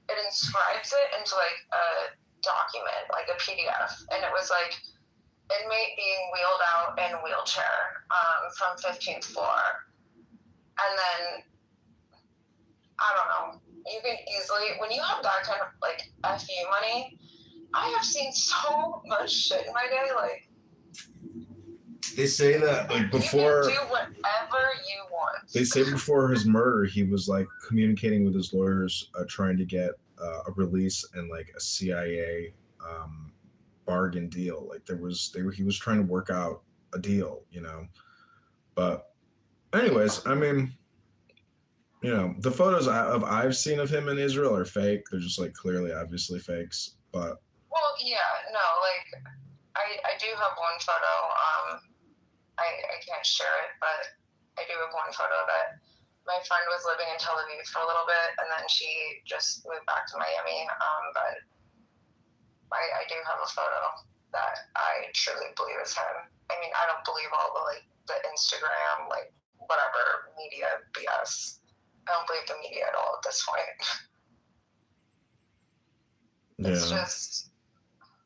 it inscribes it into, like, a document, like a PDF, and it was like inmate being wheeled out in wheelchair from 15th floor. And then, I don't know, you can easily, when you have that kind of, like, FU money, I have seen so much shit in my day. Like,
they say that, like, before,
you can do whatever you want.
They say before his murder, he was, like, communicating with his lawyers, trying to get a release and, like, a CIA bargain deal. Like, he was trying to work out a deal, you know. But anyways, I mean, you know, the photos I've seen of him in Israel are fake. They're just, like, clearly, obviously fakes. But
well, yeah, no, like, I do have one photo. I can't share it, but I do have one photo that my friend was living in Tel Aviv for a little bit, and then she just moved back to Miami. But I do have a photo that I truly believe is him. I mean, I don't believe all the, like, the Instagram, like, whatever media BS. I don't believe the media at all at this point. It's just.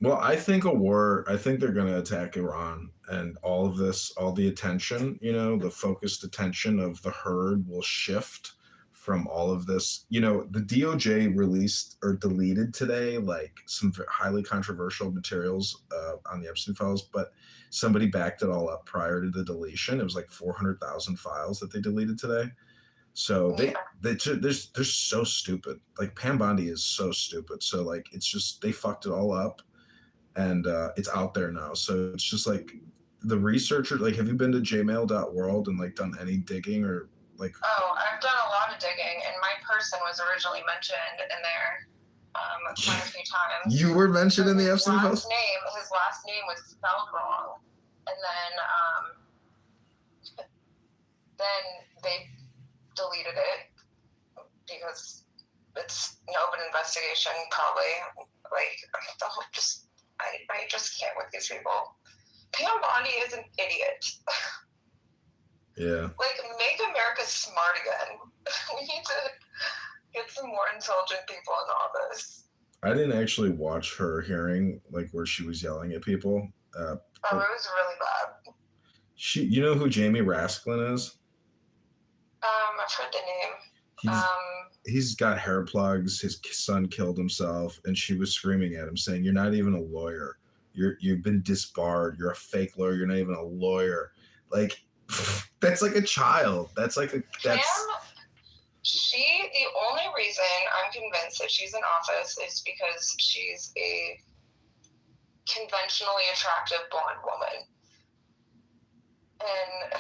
Well, I think they're going to attack Iran, and all of this, all the attention, you know, the focused attention of the herd will shift from all of this. You know, the DOJ released or deleted today, like, some highly controversial materials on the Epstein files, but somebody backed it all up prior to the deletion. It was like 400,000 files that they deleted today. So they're so stupid. Like, Pam Bondi is so stupid. So, like, it's just, they fucked it all up. And it's out there now. So it's just, like, the researcher, like, have you been to jmail.world and, like, done any digging or, like?
Oh, I've done a lot of digging, and my person was originally mentioned in there quite a few times.
You were mentioned in the Epstein files?
His last name was spelled wrong. And then they deleted it because it's an open investigation, probably. Like, the whole I just can't with these people. Pam Bondi is an idiot.
Yeah.
Like, make America smart again. We need to get some more intelligent people in office.
I didn't actually watch her hearing, like, where she was yelling at people.
It was really bad.
You know who Jamie Rasklin is?
I've heard the name.
he's got hair plugs. His son killed himself, and she was screaming at him, saying, "You're not even a lawyer. You've been disbarred. You're a fake lawyer. You're not even a lawyer." Like, that's like a child. That's like a that's.
The only reason I'm convinced that she's in office is because she's a conventionally attractive blonde woman. And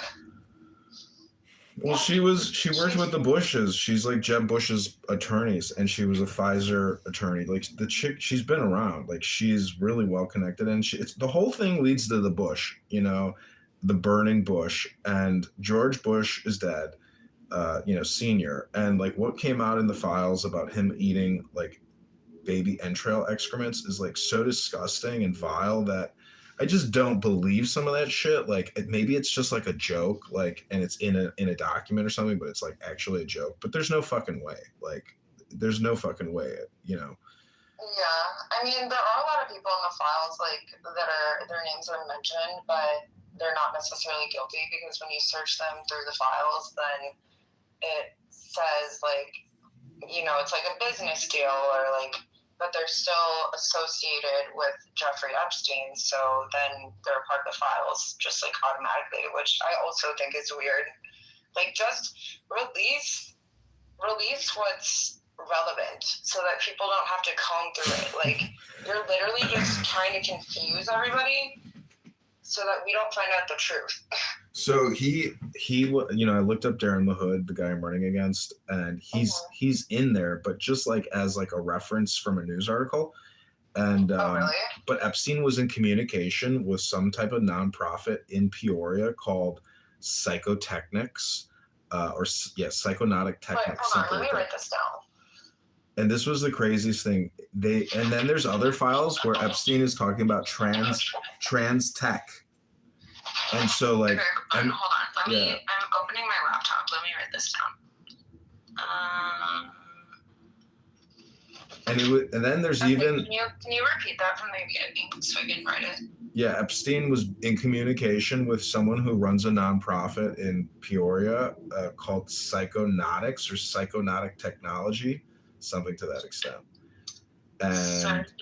Well, she worked with the Bushes. She's like Jeb Bush's attorneys, and she was a Pfizer attorney. Like the chick, she's been around. Like she's really well connected, and it's the whole thing leads to the Bush. You know, the burning Bush, and George Bush is dead. Senior, and like what came out in the files about him eating like baby entrail excrements is like so disgusting and vile that I just don't believe some of that shit. Like maybe it's just like a joke, like, and it's in a document or something, but it's like actually a joke. But there's no fucking way. Like, there's no fucking way.
Yeah, I mean, there are a lot of people in the files like that are their names are mentioned, but they're not necessarily guilty because when you search them through the files, then it says like, it's like a business deal or like, but they're still associated with Jeffrey Epstein. So then they're part of the files just like automatically, which I also think is weird. Like just release what's relevant so that people don't have to comb through it. Like you're literally just trying to confuse everybody so that we don't find out the truth.
So he, I looked up Darren LaHood, the guy I'm running against, and he's in there, but just like as like a reference from a news article. And
really?
But Epstein was in communication with some type of nonprofit in Peoria called Psychotechnics, Psychonautic Technics.
Hold on, let me write this down.
And this was the craziest thing. And then there's other files where Epstein is talking about trans tech. And so like,
hold on. I'm opening my laptop. Let me write this down.
And then there's
okay,
even.
Can you repeat that from the beginning so I can write it?
Yeah, Epstein was in communication with someone who runs a nonprofit in Peoria called Psychonautics or Psychonautic Technology, something to that extent. And
Psychonautics.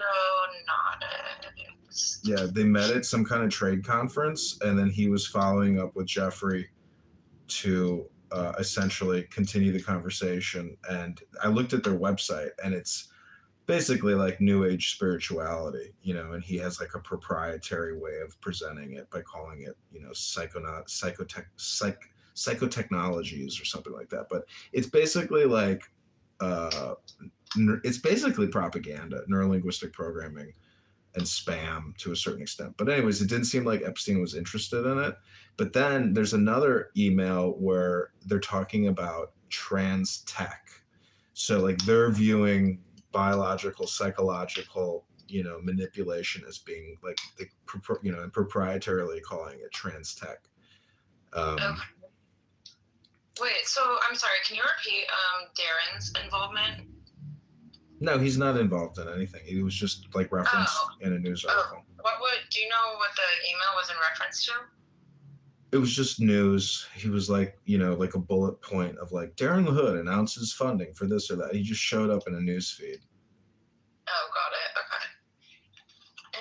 Yeah, they met at some kind of trade conference, and then he was following up with Jeffrey to essentially continue the conversation. And I looked at their website, and it's basically like new age spirituality, and he has like a proprietary way of presenting it by calling it, psychotechnologies or something like that. But it's basically like, it's basically propaganda, neurolinguistic programming, and spam to a certain extent. But anyways, it didn't seem like Epstein was interested in it. But then there's another email where they're talking about trans tech. So like they're viewing biological, psychological, manipulation as being like, and proprietarily calling it trans tech.
Okay. Wait, so I'm sorry, can you repeat Darren's involvement?
No, he's not involved in anything. He was just like referenced in a news article.
Do you know what the email was in reference to?
It was just news. He was like, like a bullet point of like, Darren LaHood announces funding for this or that. He just showed up in a news feed.
Oh, got it. Okay.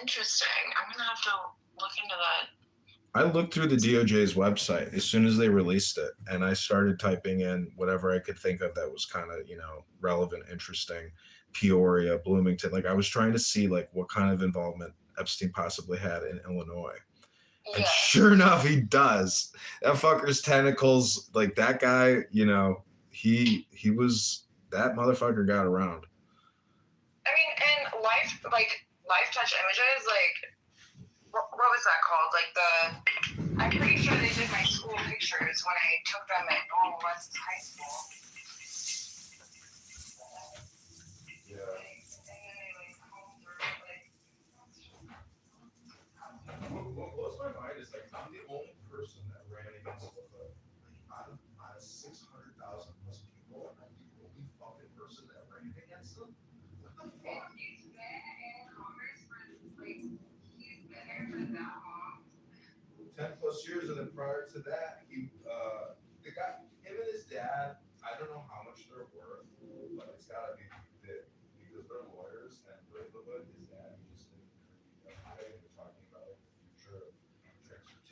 Interesting. I'm going to have to look into that.
I looked through the DOJ's website as soon as they released it, and I started typing in whatever I could think of that was kind of, relevant, interesting. Peoria, Bloomington. Like I was trying to see like what kind of involvement Epstein possibly had in Illinois. Yeah. And sure enough, he does. That fucker's tentacles, like that guy, he was, that motherfucker got around.
I mean, and life touch images, like, what was that called? Like I'm pretty sure they did my school pictures when I took them at Normal West High School.
Yeah. What blows my mind is like I'm the only person that ran against out of 600,000 plus people, and I'm the only fucking person that ran against them. What the fuck?
He's been in Congress for he's been there for that long.
10 plus years, and then prior to that, him and his dad, I don't know how much they're worth,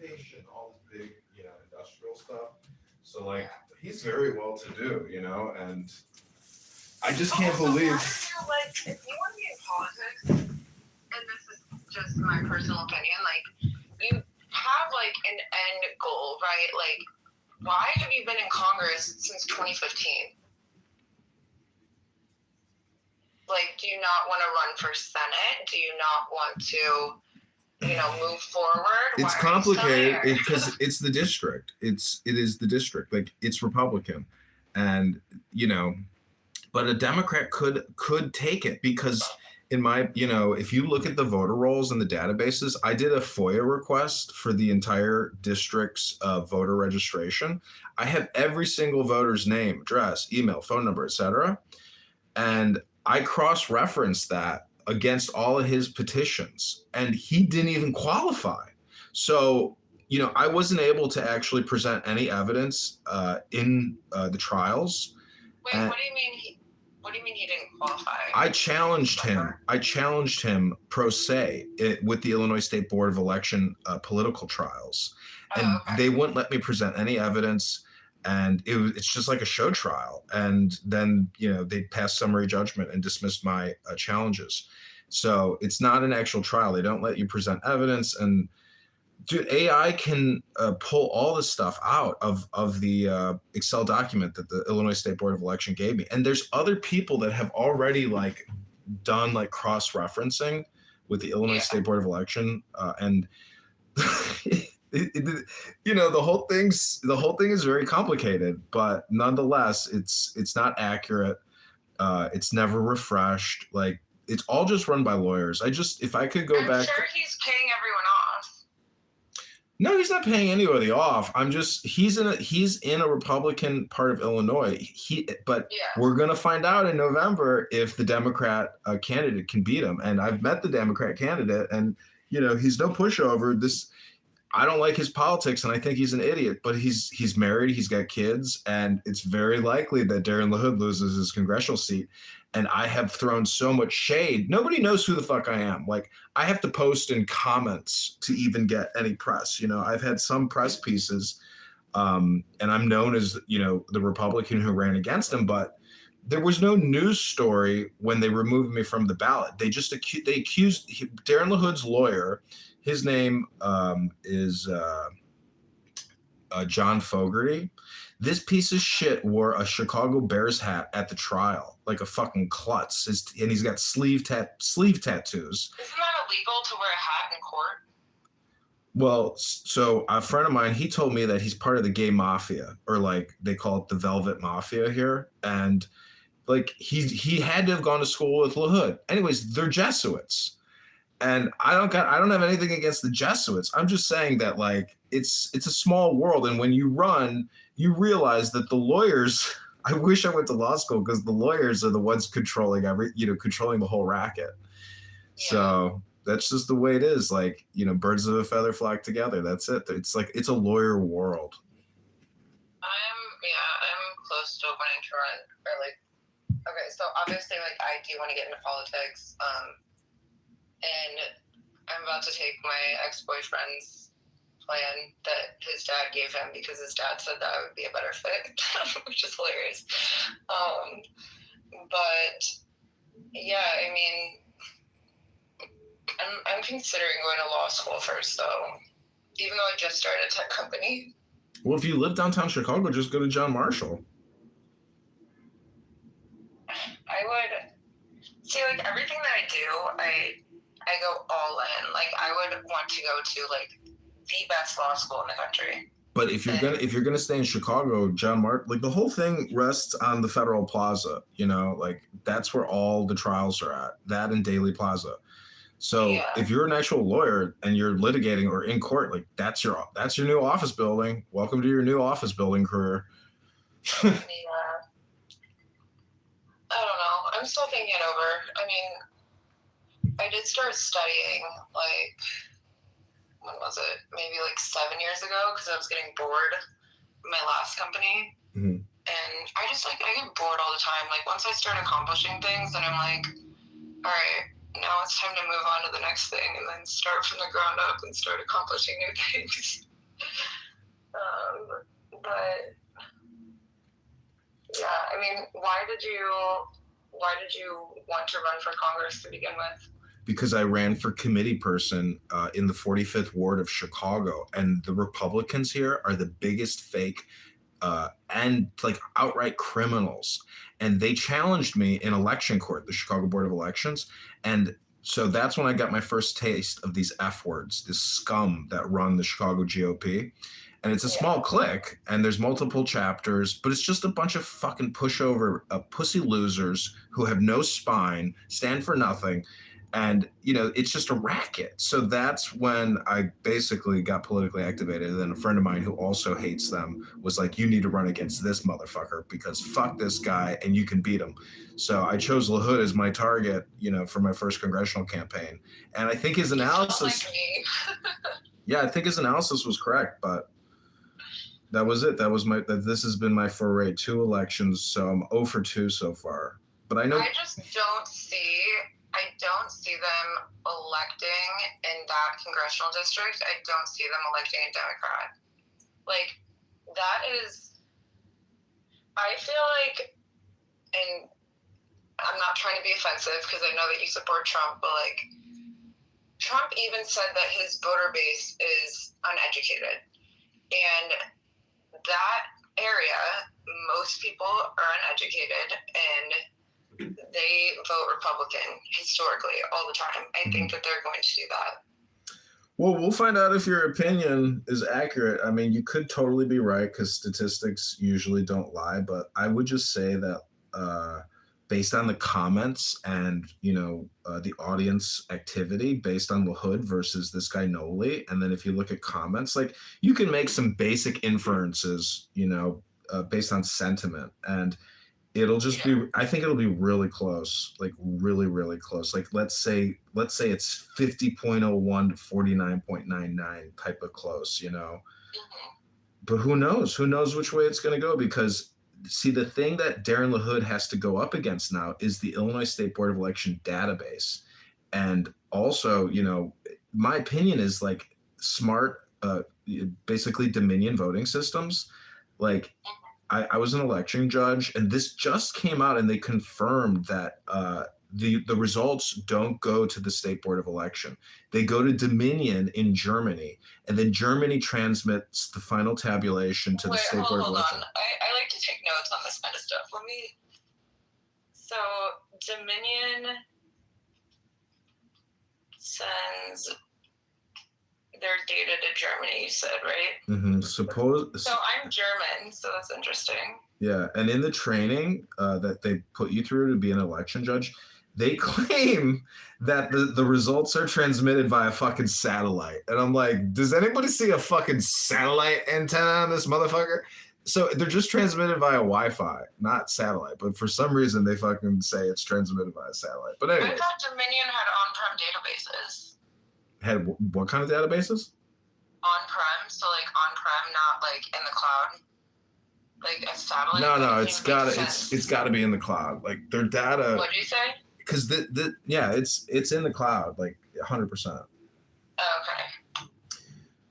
transportation, all this big, industrial stuff. So like he's very well to do, and I just can't believe.
Like, if you want to be in politics, and this is just my personal opinion, like, you have like an end goal, right? Like, why have you been in Congress since 2015? Like, do you not want to run for Senate? Do you not want to, move forward?
It's complicated because it's the district. It is the district. Like it's Republican, and but a Democrat could take it because in my if you look at the voter rolls and the databases, I did a FOIA request for the entire district's voter registration. I have every single voter's name, address, email, phone number, etc. And I cross-referenced that against all of his petitions, and he didn't even qualify. So, I wasn't able to actually present any evidence in the trials.
Wait, what do you mean? What do you mean he didn't qualify?
I challenged him pro se with the Illinois State Board of Election political trials, and they wouldn't let me present any evidence. And it's just like a show trial. And then, they passed summary judgment and dismissed my challenges. So it's not an actual trial. They don't let you present evidence. And dude, AI can pull all this stuff out of the Excel document that the Illinois State Board of Election gave me. And there's other people that have already done cross-referencing with the Illinois State Board of Election. And the whole thing is very complicated, but nonetheless, it's not accurate. It's never refreshed. Like it's all just run by lawyers. If I could go back.
I'm sure he's paying everyone off.
No, he's not paying anybody off. He's in a Republican part of Illinois. We're gonna find out in November if the Democrat candidate can beat him. And I've met the Democrat candidate, and he's no pushover. I don't like his politics, and I think he's an idiot. But he's married, he's got kids, and it's very likely that Darren LaHood loses his congressional seat. And I have thrown so much shade. Nobody knows who the fuck I am. Like I have to post in comments to even get any press. I've had some press pieces, and I'm known as the Republican who ran against him. But there was no news story when they removed me from the ballot. They just accused Darren LaHood's lawyer. His name is John Fogerty. This piece of shit wore a Chicago Bears hat at the trial, like a fucking klutz. And he's got sleeve tattoos.
Isn't that illegal to wear a hat in court?
Well, so a friend of mine, he told me that he's part of the gay mafia, or like they call it the Velvet Mafia here. And like he had to have gone to school with LaHood. Anyways, they're Jesuits. And I don't have anything against the Jesuits. I'm just saying that like it's a small world, and when you run, you realize that the lawyers. I wish I went to law school because the lawyers are the ones controlling controlling the whole racket. Yeah. So that's just the way it is. Like birds of a feather flock together. That's it. It's like it's a lawyer world.
I'm close to wanting to run. Or like, okay, so obviously like I do want to get into politics. And I'm about to take my ex-boyfriend's plan that his dad gave him because his dad said that would be a better fit, which is hilarious. But yeah, I mean, I'm considering going to law school first, though, even though I just started a tech company.
Well, if you live downtown Chicago, just go to John Marshall.
I would see, like, everything that I do, I go all in. Like I would want to go to like the best law school in the country.
But if you're gonna stay in Chicago, like the whole thing rests on the Federal Plaza. Like that's where all the trials are at. That and Daley Plaza. So if you're an actual lawyer and you're litigating or in court, like that's your new office building. Welcome to your new office building career.
I don't know. I'm still thinking it over. I mean, I did start studying, like, when was it? Maybe like 7 years ago, because I was getting bored in my last company.
Mm-hmm.
And I get bored all the time. Like, once I start accomplishing things, then I'm like, all right, now it's time to move on to the next thing and then start from the ground up and start accomplishing new things. But yeah, I mean, why did you want to run for Congress to begin with?
Because I ran for committee person in the 45th ward of Chicago, and the Republicans here are the biggest fake and like outright criminals. And they challenged me in election court, the Chicago Board of Elections. And so that's when I got my first taste of these F words, this scum that run the Chicago GOP. And it's a small clique, and there's multiple chapters, but it's just a bunch of fucking pushover, pussy losers who have no spine, stand for nothing. And, you know, it's just a racket. So that's when I basically got politically activated. And then a friend of mine who also hates them was like, you need to run against this motherfucker because fuck this guy and you can beat him. So I chose LaHood as my target, you know, for my first congressional campaign. And I think his analysis, I think his analysis was correct, but that was it. This has been my foray, 2 elections. So I'm 0 for 2 so far. But I know.
I don't see them electing in that congressional district. I don't see them electing a Democrat. Like, that is, I feel like, and I'm not trying to be offensive because I know that you support Trump, but like, Trump even said that his voter base is uneducated. And that area, most people are uneducated and they vote Republican historically all the time. I think that they're going to do that.
Well, we'll find out if your opinion is accurate. I mean, you could totally be right because statistics usually don't lie, but I would just say that based on the comments and, you know, the audience activity based on LaHood versus this guy Noli, and then if you look at comments, like you can make some basic inferences, you know, based on sentiment, and it'll just be, I think it'll be really close, like really, really close. Like let's say it's 50.01 to 49.99 type of close, you know. But who knows? Who knows which way it's going to go? Because see, the thing that Darren LaHood has to go up against now is the Illinois State Board of Election database. And also, you know, my opinion is like smart, basically Dominion voting systems. Like I was an election judge, and this just came out, and they confirmed that the results don't go to the State Board of Election. They go to Dominion in Germany, and then Germany transmits the final tabulation to the State Board of Election.
Hold on. I like to take notes on this kind of stuff. So Dominion sends their data to Germany, you said, right?
Mm-hmm.
So I'm German, so that's interesting.
Yeah, and in the training that they put you through to be an election judge, they claim that the results are transmitted via fucking satellite. And I'm like, does anybody see a fucking satellite antenna on this motherfucker? So they're just transmitted via Wi-Fi, not satellite. But for some reason, they fucking say it's transmitted via satellite. But anyway.
I thought Dominion had on-prem databases.
Had what kind of databases?
On-prem, so like on-prem, not like in the cloud. Like a satellite.
No, it's gotta be in the cloud. Like their data.
What did you say?
Because it's in the cloud, like 100%.
Okay.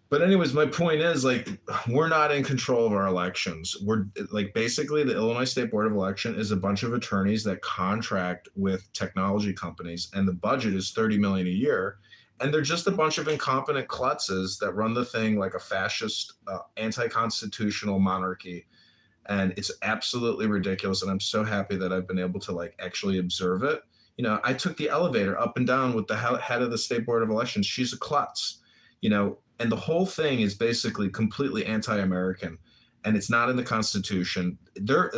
But anyways, my point is, like, we're not in control of our elections. We're like, basically the Illinois State Board of Election is a bunch of attorneys that contract with technology companies, and the budget is $30 million a year. And they're just a bunch of incompetent klutzes that run the thing like a fascist, anti-constitutional monarchy. And it's absolutely ridiculous. And I'm so happy that I've been able to like actually observe it. You know, I took the elevator up and down with the head of the State Board of Elections. She's a klutz, you know, and the whole thing is basically completely anti-American. And it's not in the Constitution. Their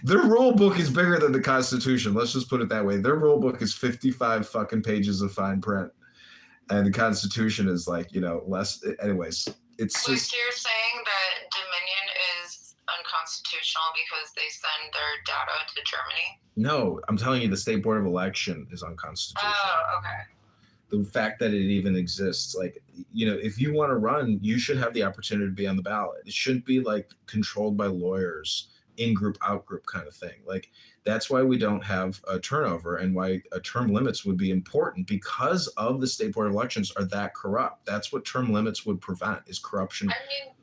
rule book is bigger than the Constitution. Let's just put it that way. Their rule book is 55 fucking pages of fine print. And the Constitution is like, you know, less. Anyways, it's
Wait,
just.
so you're saying that Dominion is unconstitutional because they send their data to Germany?
No, I'm telling you, the State Board of Election is unconstitutional.
Oh, okay.
The fact that it even exists, like, you know, if you want to run, you should have the opportunity to be on the ballot. It shouldn't be like controlled by lawyers, in-group, out-group kind of thing. Like, that's why we don't have a turnover and why term limits would be important, because of the State Board of Elections are that corrupt. That's what term limits would prevent, is corruption.
I mean,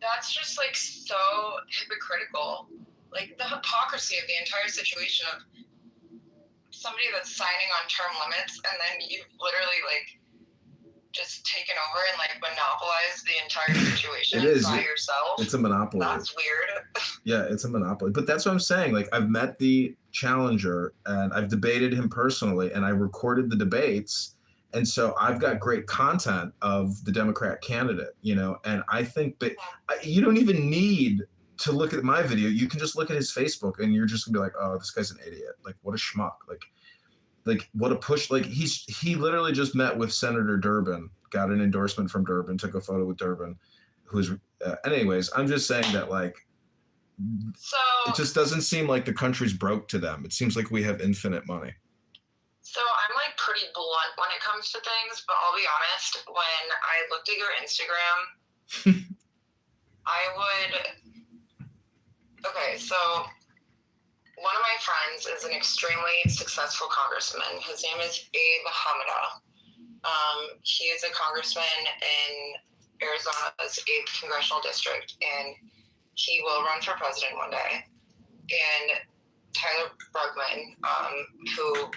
That's just like so hypocritical. Like the hypocrisy of the entire situation of somebody that's signing on term limits, and then you've literally like just taken over and like monopolized the entire situation
It is.
by yourself.
It's a monopoly.
That's weird.
Yeah, it's a monopoly. But that's what I'm saying. Like, I've met the challenger and I've debated him personally, and I recorded the debates. And so I've got great content of the Democrat candidate, you know, and I think that you don't even need to look at my video. You can just look at his Facebook and you're just gonna be like, oh, this guy's an idiot. Like, what a schmuck. Like what a push. Like he literally just met with Senator Durbin, got an endorsement from Durbin, took a photo with Durbin, who's anyways, I'm just saying that like,
So
it just doesn't seem like the country's broke to them. It seems like we have infinite money.
So I'm like pretty blunt when it comes to things, but I'll be honest, when I looked at your Instagram, okay, so one of my friends is an extremely successful congressman. His name is Abe Hamida. He is a congressman in Arizona's 8th congressional district, and he will run for president one day. And Tyler Brugman, who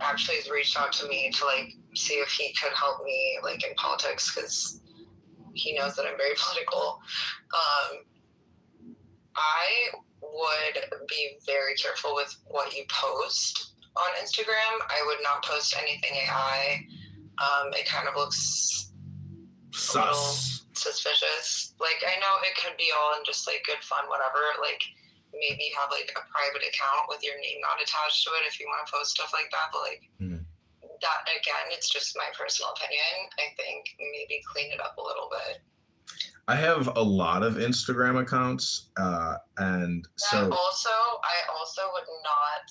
actually has reached out to me to like see if he could help me like in politics, because he knows that I'm very political. I would be very careful with what you post on Instagram. I would not post anything AI. It kind of looks a little suspicious. Like, I know it could be all in just like good fun, whatever. Like, maybe have like a private account with your name not attached to it if you want to post stuff like that. But like that, again, it's just my personal opinion. I think maybe clean it up a little bit.
I have a lot of Instagram accounts, and so
I also would not,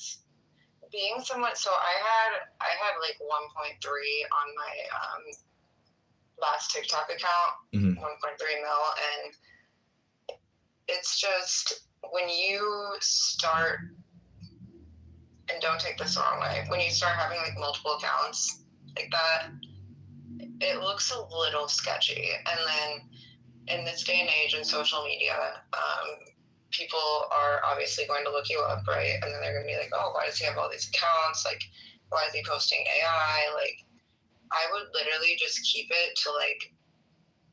being somewhat, so I had like 1.3 on my last TikTok account, 1.3 mil, and it's just when you start, and don't take this the wrong way, when you start having like multiple accounts like that, it looks a little sketchy. And then in this day and age in social media, people are obviously going to look you up, right? And then they're going to be like, oh, why does he have all these accounts? Like, why is he posting AI? Like, I would literally just keep it to like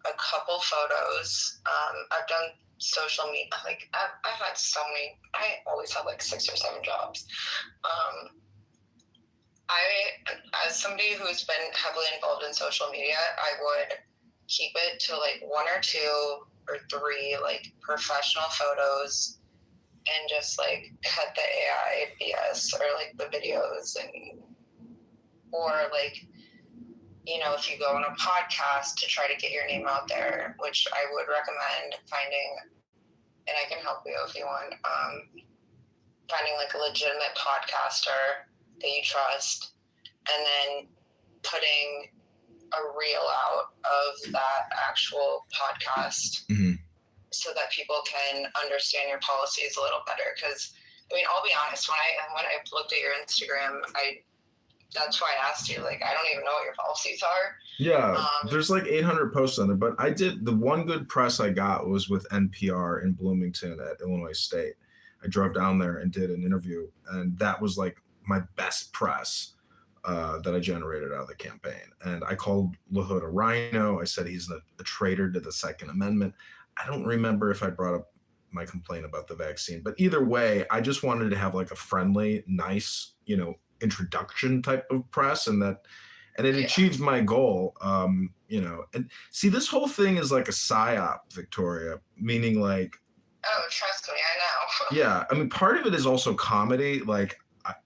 a couple photos. I've done social media, like I've had so many, I always have like 6 or 7 jobs. As somebody who's been heavily involved in social media, I would keep it to like 1 or 2 or 3 like professional photos, and just like cut the AI BS or like the videos, and or like, you know, if you go on a podcast to try to get your name out there, which I would recommend finding, and I can help you if you want, finding like a legitimate podcaster that you trust, and then putting a reel out of that actual podcast so that people can understand your policies a little better. Because, I mean, I'll be honest, when I looked at your Instagram, that's why I asked you, like, I don't even know what your policies are.
Yeah, there's like 800 posts on there, but I did, the one good press I got was with NPR in Bloomington at Illinois State. I drove down there and did an interview, and that was like my best press that I generated out of the campaign. And I called LaHood a rhino. I said he's a traitor to the Second Amendment. I don't remember if I brought up my complaint about the vaccine, but either way, I just wanted to have like a friendly, nice, you know, introduction type of press, and it achieved my goal. You know, and see, this whole thing is like a psyop, Victoria, meaning like,
oh, trust me, I know.
Yeah, I mean, part of it is also comedy. Like,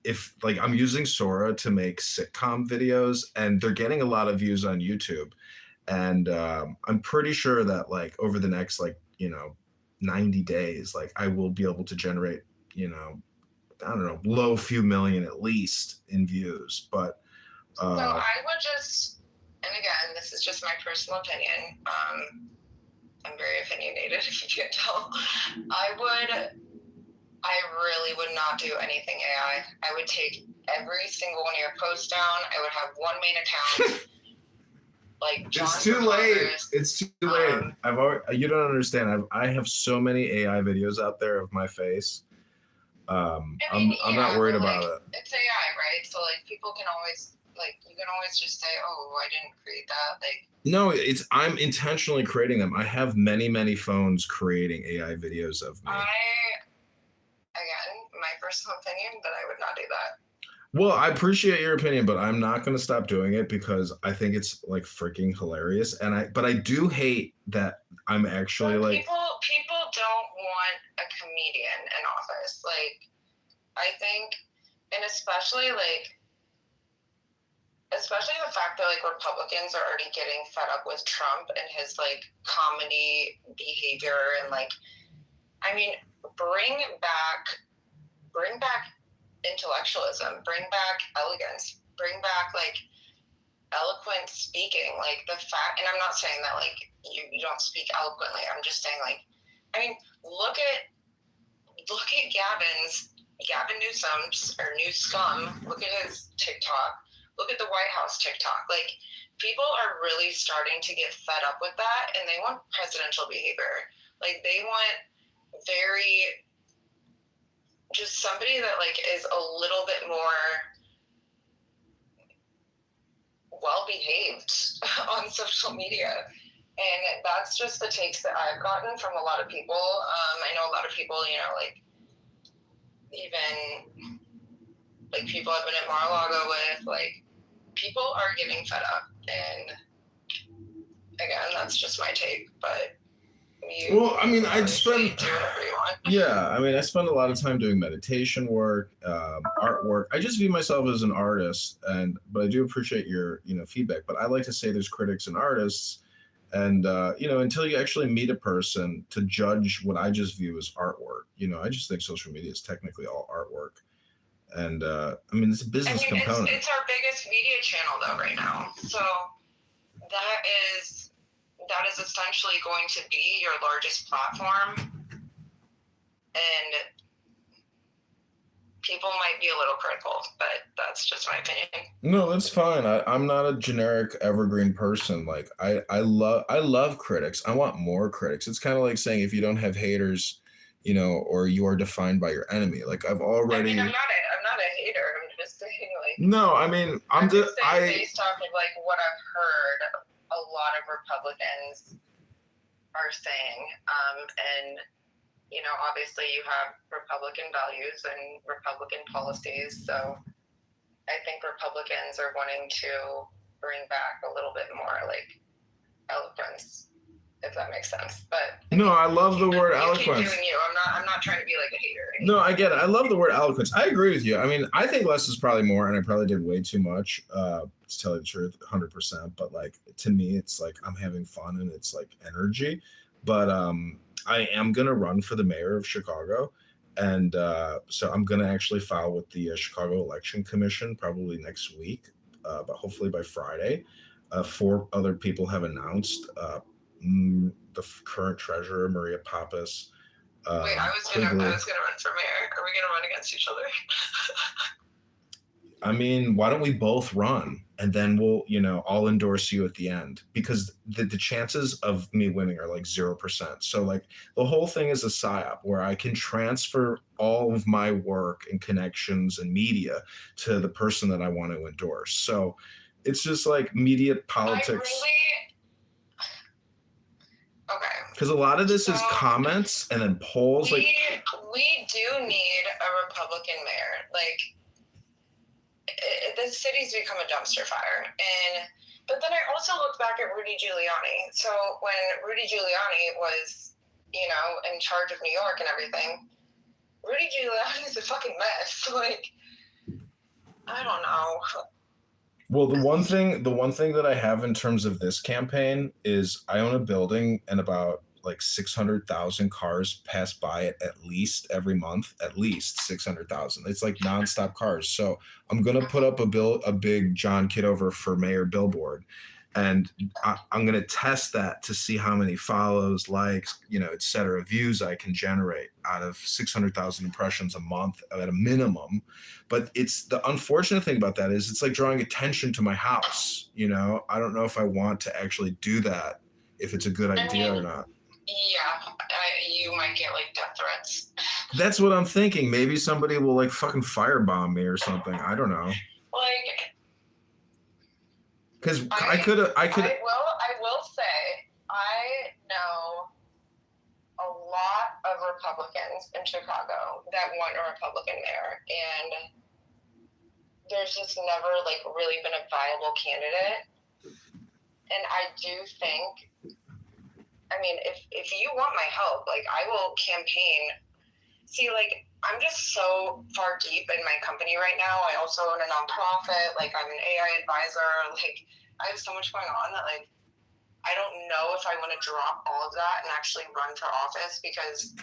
if like I'm using Sora to make sitcom videos, and they're getting a lot of views on YouTube, and I'm pretty sure that like over the next like, you know, 90 days, like I will be able to generate, you know, I don't know, low few million at least in views. But
so I would just, and again, this is just my personal opinion. I'm very opinionated, if you can't tell. I really would not do anything AI. I would take every single one of your posts down. I would have one main account. like John
It's too
for
late.
Congress.
It's too late. I've already, you don't understand. I have so many AI videos out there of my face. I'm not worried
but,
about
like,
it.
it's AI, right? So like people can always you can always just say, oh, I didn't create that. Like,
No, I'm intentionally creating them. I have many phones creating AI videos of me.
Again, my personal opinion, but I would not do that.
Well, I appreciate your opinion, but I'm not going to stop doing it because I think it's like freaking hilarious. But I do hate that I'm actually
But
like,
people don't want a comedian in office. Like, I think, and especially the fact that like Republicans are already getting fed up with Trump and his like comedy behavior and like, I mean, bring back intellectualism, bring back elegance, bring back like eloquent speaking. Like the fact, and I'm not saying that like you don't speak eloquently. I'm just saying like, I mean, look at Gavin Newsom's or Newsome. Look at his TikTok. Look at the White House TikTok. Like, people are really starting to get fed up with that, and they want presidential behavior. Like, they want just somebody that like is a little bit more well behaved on social media. And that's just the takes that I've gotten from a lot of people. I know a lot of people, like even like people I've been at Mar-a-Lago with, like people are getting fed up. And again, that's just my take. But
well, I mean, I'd spend,
do whatever you want.
yeah, I mean, I spend a lot of time doing meditation work, artwork. I just view myself as an artist, but I do appreciate your, feedback. But I like to say there's critics and artists, and until you actually meet a person to judge what I just view as artwork, I just think social media is technically all artwork, and I mean, it's a business component.
It's our biggest media channel though right now, so that is essentially going to be your largest platform, and people might be a little critical, but that's just my opinion.
No, that's fine. I'm not a generic evergreen person. Like I love critics. I want more critics. It's kind of like saying if you don't have haters, or you are defined by your enemy. Like I've already.
I mean, I'm not a hater. I'm just saying like.
No, I mean
I'm just saying based off of like what I've heard, a lot of Republicans are saying, and obviously you have Republican values and Republican policies, so I think Republicans are wanting to bring back a little bit more like eloquence, if that makes sense. But
no, I love the word eloquence.
Keep doing you. I'm not trying to be like a hater.
No, I get it. I love the word eloquence. I agree with you. I mean, I think less is probably more, and I probably did way too much, to tell you the truth, 100%. But like to me, it's like I'm having fun and it's like energy. But I am gonna run for the mayor of Chicago, and so I'm gonna actually file with the Chicago Election Commission probably next week, but hopefully by Friday. 4 other people have announced. The current treasurer, Maria Pappas.
Wait, I was gonna run for mayor. Are we gonna run against each other?
I mean, why don't we both run and then we'll, I'll endorse you at the end, because the chances of me winning are like 0%. So like the whole thing is a psyop where I can transfer all of my work and connections and media to the person that I want to endorse. So it's just like media politics.
Okay.
Because a lot of this is comments and then polls.
We do need a Republican mayor. Like, the city's become a dumpster fire. But then I also look back at Rudy Giuliani. So when Rudy Giuliani was, in charge of New York and everything, Rudy Giuliani is a fucking mess. Like, I don't know.
Well, the one thing that I have in terms of this campaign is I own a building and about like 600,000 cars pass by it at least every month, at least 600,000. It's like nonstop cars. So I'm going to put up a big John Kitover for mayor billboard, and I'm going to test that to see how many follows, likes, et cetera, views I can generate out of 600,000 impressions a month at a minimum. But it's the unfortunate thing about that is it's like drawing attention to my house. You know, I don't know if I want to actually do that, if it's a good idea or not.
Yeah, you might get like death threats.
That's what I'm thinking. Maybe somebody will like fucking firebomb me or something. I don't know.
Like,
Because I
I
could.
will say, I know a lot of Republicans in Chicago that want a Republican mayor, and there's just never like really been a viable candidate. And I do think, I mean, if you want my help, like I will campaign. See, like I'm just so far deep in my company right now. I also own a nonprofit. Like I'm an AI advisor. Like I have so much going on that like I don't know if I want to drop all of that and actually run for office, because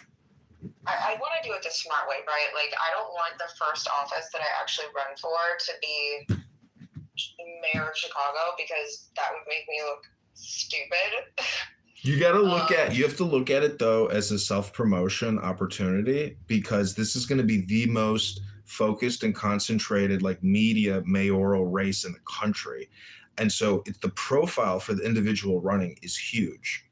I want to do it the smart way, right? Like I don't want the first office that I actually run for to be mayor of Chicago, because that would make me look stupid.
You got to look at, you have to look at it though as a self-promotion opportunity, because this is going to be the most focused and concentrated like media mayoral race in the country. And so it's the profile for the individual running is huge.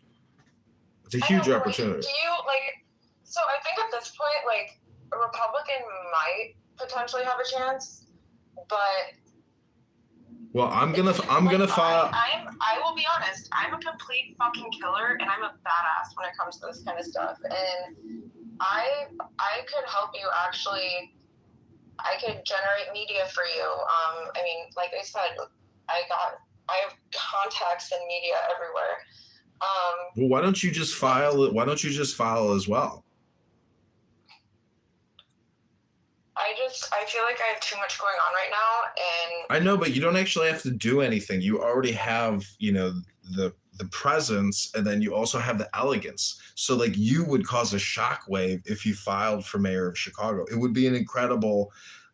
It's a huge opportunity.
Do you like, so I think at this point, like a Republican might potentially have a chance, but
well, I'm gonna file.
I will be honest. I'm a complete fucking killer, and I'm a badass when it comes to this kind of stuff. And I could help you actually. I could generate media for you. I mean, like I said, I have contacts in media everywhere.
Well, why don't you just file it? Why don't you just file as well?
I feel like I have too much going on right now, and
I know, but you don't actually have to do anything. You already have, you know, the presence, and then you also have the elegance. So like you would cause a shockwave if you filed for mayor of Chicago. It would be an incredible.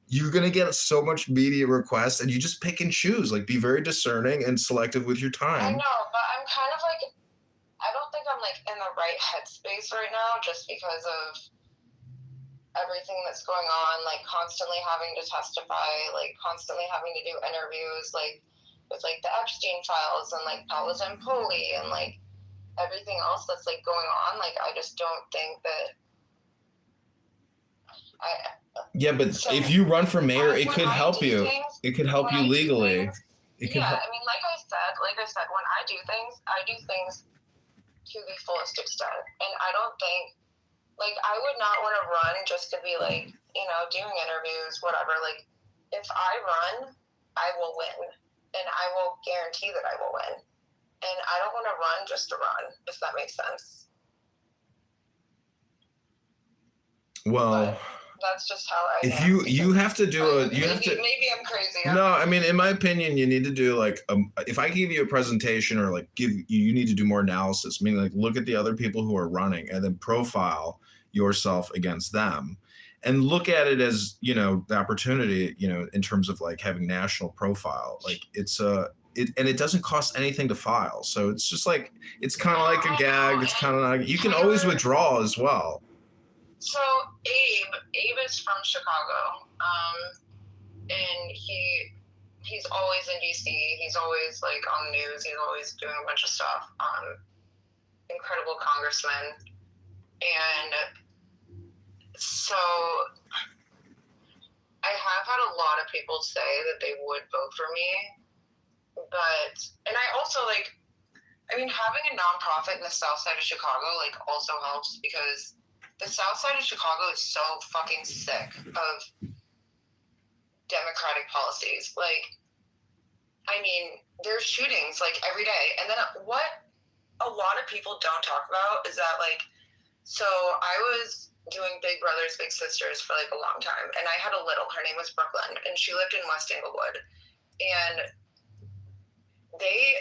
You're gonna get so much media requests, and you just pick and choose. Like, be very discerning and selective with your time.
I know, but I'm kind of like, I don't think I'm like in the right headspace right now, just because of everything that's going on, like constantly having to testify, like constantly having to do interviews, like with like the Epstein files and like Paula's and Poli and like everything else that's like going on. Like I just don't think that
Yeah, but so if you run for mayor, it could help you. It could help you legally.
Yeah, I mean, like I said, when I do things to the fullest extent, and I don't think. Like, I would not want to run just to be, like, you know, doing interviews, whatever. Like, if I run, I will win. And I will guarantee that I will win. And I don't want to run just to run, if that makes sense.
Well,
but that's just how I
if
am.
you have to do it,
maybe I'm crazy.
No, I mean, in my opinion, you need to do like if I give you a presentation or like you need to do more analysis, meaning like look at the other people who are running and then profile yourself against them and look at it as, you know, the opportunity, you know, in terms of like having national profile. Like it's and it doesn't cost anything to file. So it's just like, it's kind of like a gag. It's kind of like, you can always withdraw as well.
So Abe is from Chicago. And he's always in DC. He's always like on the news. He's always doing a bunch of stuff. Incredible congressman. And so I have had a lot of people say that they would vote for me, and I also like, I mean, having a nonprofit in the South Side of Chicago like also helps, because the South Side of Chicago is so fucking sick of Democratic policies. Like, I mean, there's shootings like every day, and then what a lot of people don't talk about is that like, so I was doing Big Brothers Big Sisters for like a long time, and I had a little, her name was Brooklyn, and she lived in West Englewood, and they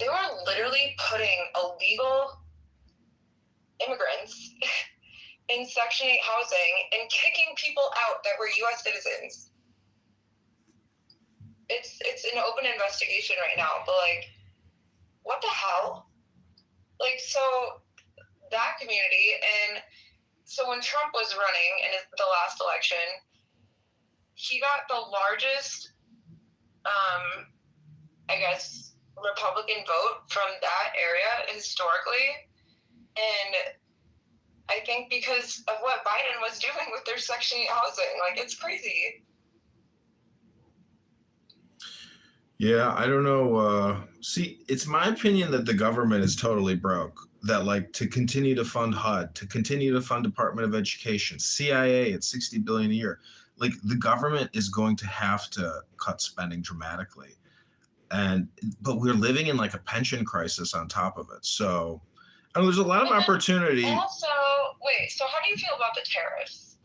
were literally putting illegal immigrants in Section 8 housing and kicking people out that were U.S. citizens. It's an open investigation right now, but like, what the hell? Like, so that community, and so when Trump was running in the last election, he got the largest guess, Republican vote from that area historically. And I think because of what Biden was doing with their Section 8 housing, like, it's crazy.
Yeah, I don't know. See, it's my opinion that the government is totally broke. That, like, to continue to fund HUD, to continue to fund Department of Education, CIA at $60 billion a year, like, the government is going to have to cut spending dramatically. But we're living in like a pension crisis on top of it. So, and there's a lot of opportunity.
Also, wait, so how do you feel about the tariffs?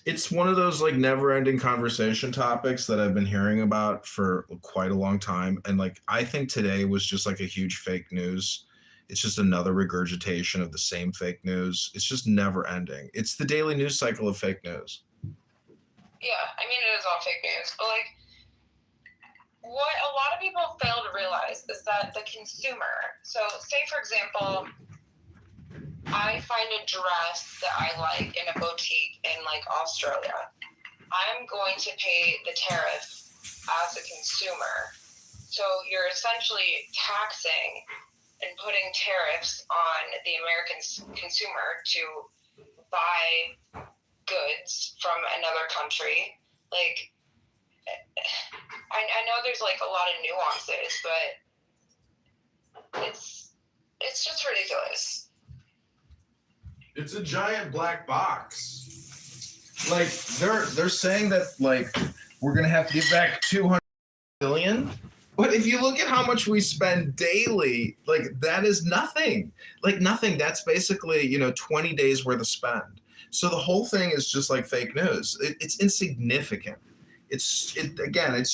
It's one of those like never-ending conversation topics that I've been hearing about for quite a long time. And like, I think today was just like a huge fake news. It's just another regurgitation of the same fake news. It's just never ending. It's the daily news cycle of fake news.
Yeah, I mean, it is all fake news, but like, what a lot of people fail to realize is that the consumer, so say for example, I find a dress that I like in a boutique in like Australia. I'm going to pay the tariff as a consumer. So you're essentially taxing and putting tariffs on the American consumer to buy goods from another country. Like, I know there's like a lot of nuances, but it's just ridiculous.
It's a giant black box. Like they're saying that like we're gonna have to give back 200 billion. But if you look at how much we spend daily, like that is nothing. Like nothing. That's basically 20 days worth of spend. So the whole thing is just like fake news. It's insignificant. It's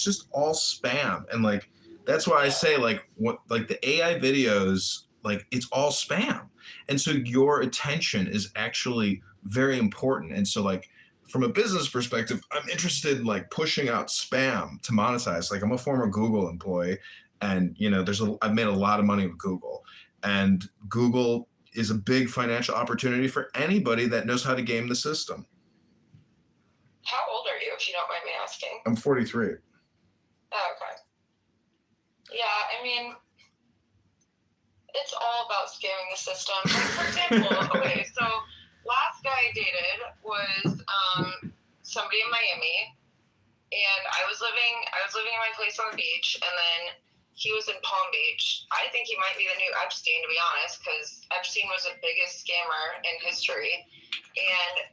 just all spam, and like that's why I say like the AI videos, like it's all spam, and so your attention is actually very important. And so like from a business perspective, I'm interested in like pushing out spam to monetize. Like I'm a former Google employee, and I've made a lot of money with Google, and Google is a big financial opportunity for anybody that knows how to game the system.
How old are you, if you don't mind me asking?
I'm 43.
Oh, okay. Yeah, I mean, it's all about scamming the system. Like, for example, okay, so last guy I dated was somebody in Miami, and I was living in my place on the beach, and then he was in Palm Beach. I think he might be the new Epstein, to be honest, because Epstein was the biggest scammer in history. And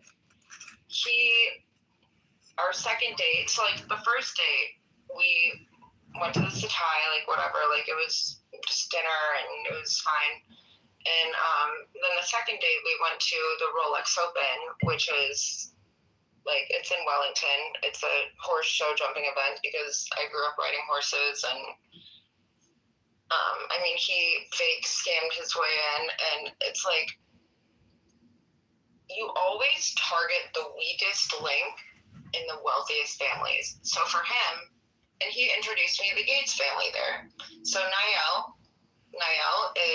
our second date, so like the first date, we went to the Satai, like whatever, like it was just dinner and it was fine. And then the second date, we went to the Rolex Open, which is like, it's in Wellington. It's a horse show jumping event because I grew up riding horses, and I mean, he fake scammed his way in, and it's like, you always target the weakest link in the wealthiest families. So for him, and he introduced me to the Gates family there. So Niall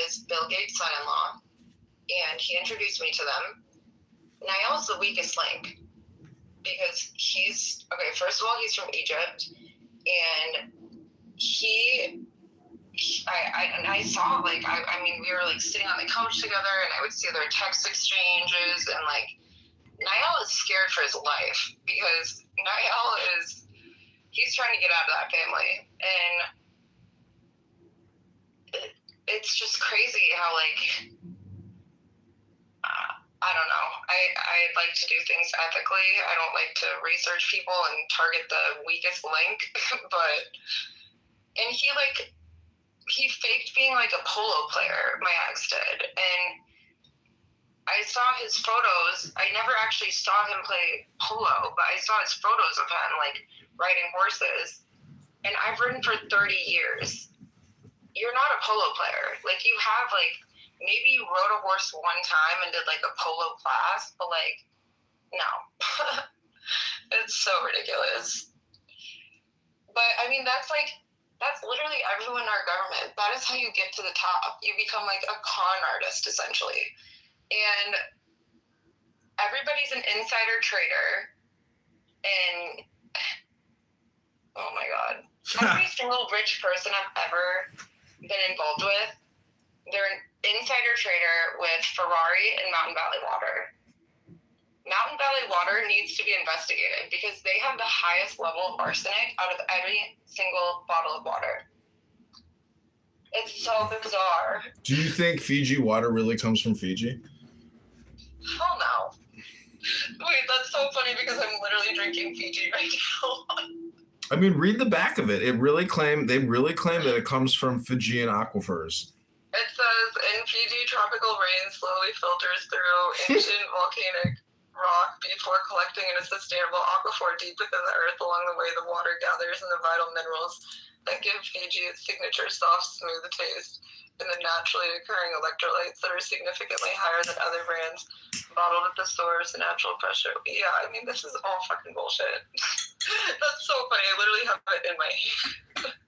is Bill Gates' son-in-law, and he introduced me to them. Niall's the weakest link because first of all, he's from Egypt, and I saw, like, I mean, we were like sitting on the couch together, and I would see their text exchanges, and like, Niall is scared for his life because Niall he's trying to get out of that family. And it's just crazy how, like, I don't know. I like to do things ethically. I don't like to research people and target the weakest link. And he faked being like a polo player, my ex did. And I saw his photos. I never actually saw him play polo, but I saw his photos of him like riding horses. And I've ridden for 30 years. You're not a polo player. Like, you have like, maybe you rode a horse one time and did like a polo class, but like, no. It's so ridiculous. But I mean, that's literally everyone in our government. That is how you get to the top. You become like a con artist, essentially. And everybody's an insider trader. And oh my God. Every single rich person I've ever been involved with, they're an insider trader with Ferrari and Mountain Valley Water. Mountain Valley Water needs to be investigated because they have the highest level of arsenic out of every single bottle of water. It's so bizarre.
Do you think Fiji water really comes from Fiji?
Hell no. Wait, that's so funny because I'm literally drinking Fiji right now.
I mean, read the back of it. They really claim that it comes from Fijian aquifers.
It says, in Fiji, tropical rain slowly filters through ancient volcanic rock before collecting in a sustainable aquifer deep within the earth. Along the way, the water gathers in the vital minerals that give Fiji its signature soft, smooth taste and the naturally occurring electrolytes that are significantly higher than other brands bottled at the source and natural pressure. Yeah, I mean, this is all fucking bullshit. That's so funny. I literally have it in my hand.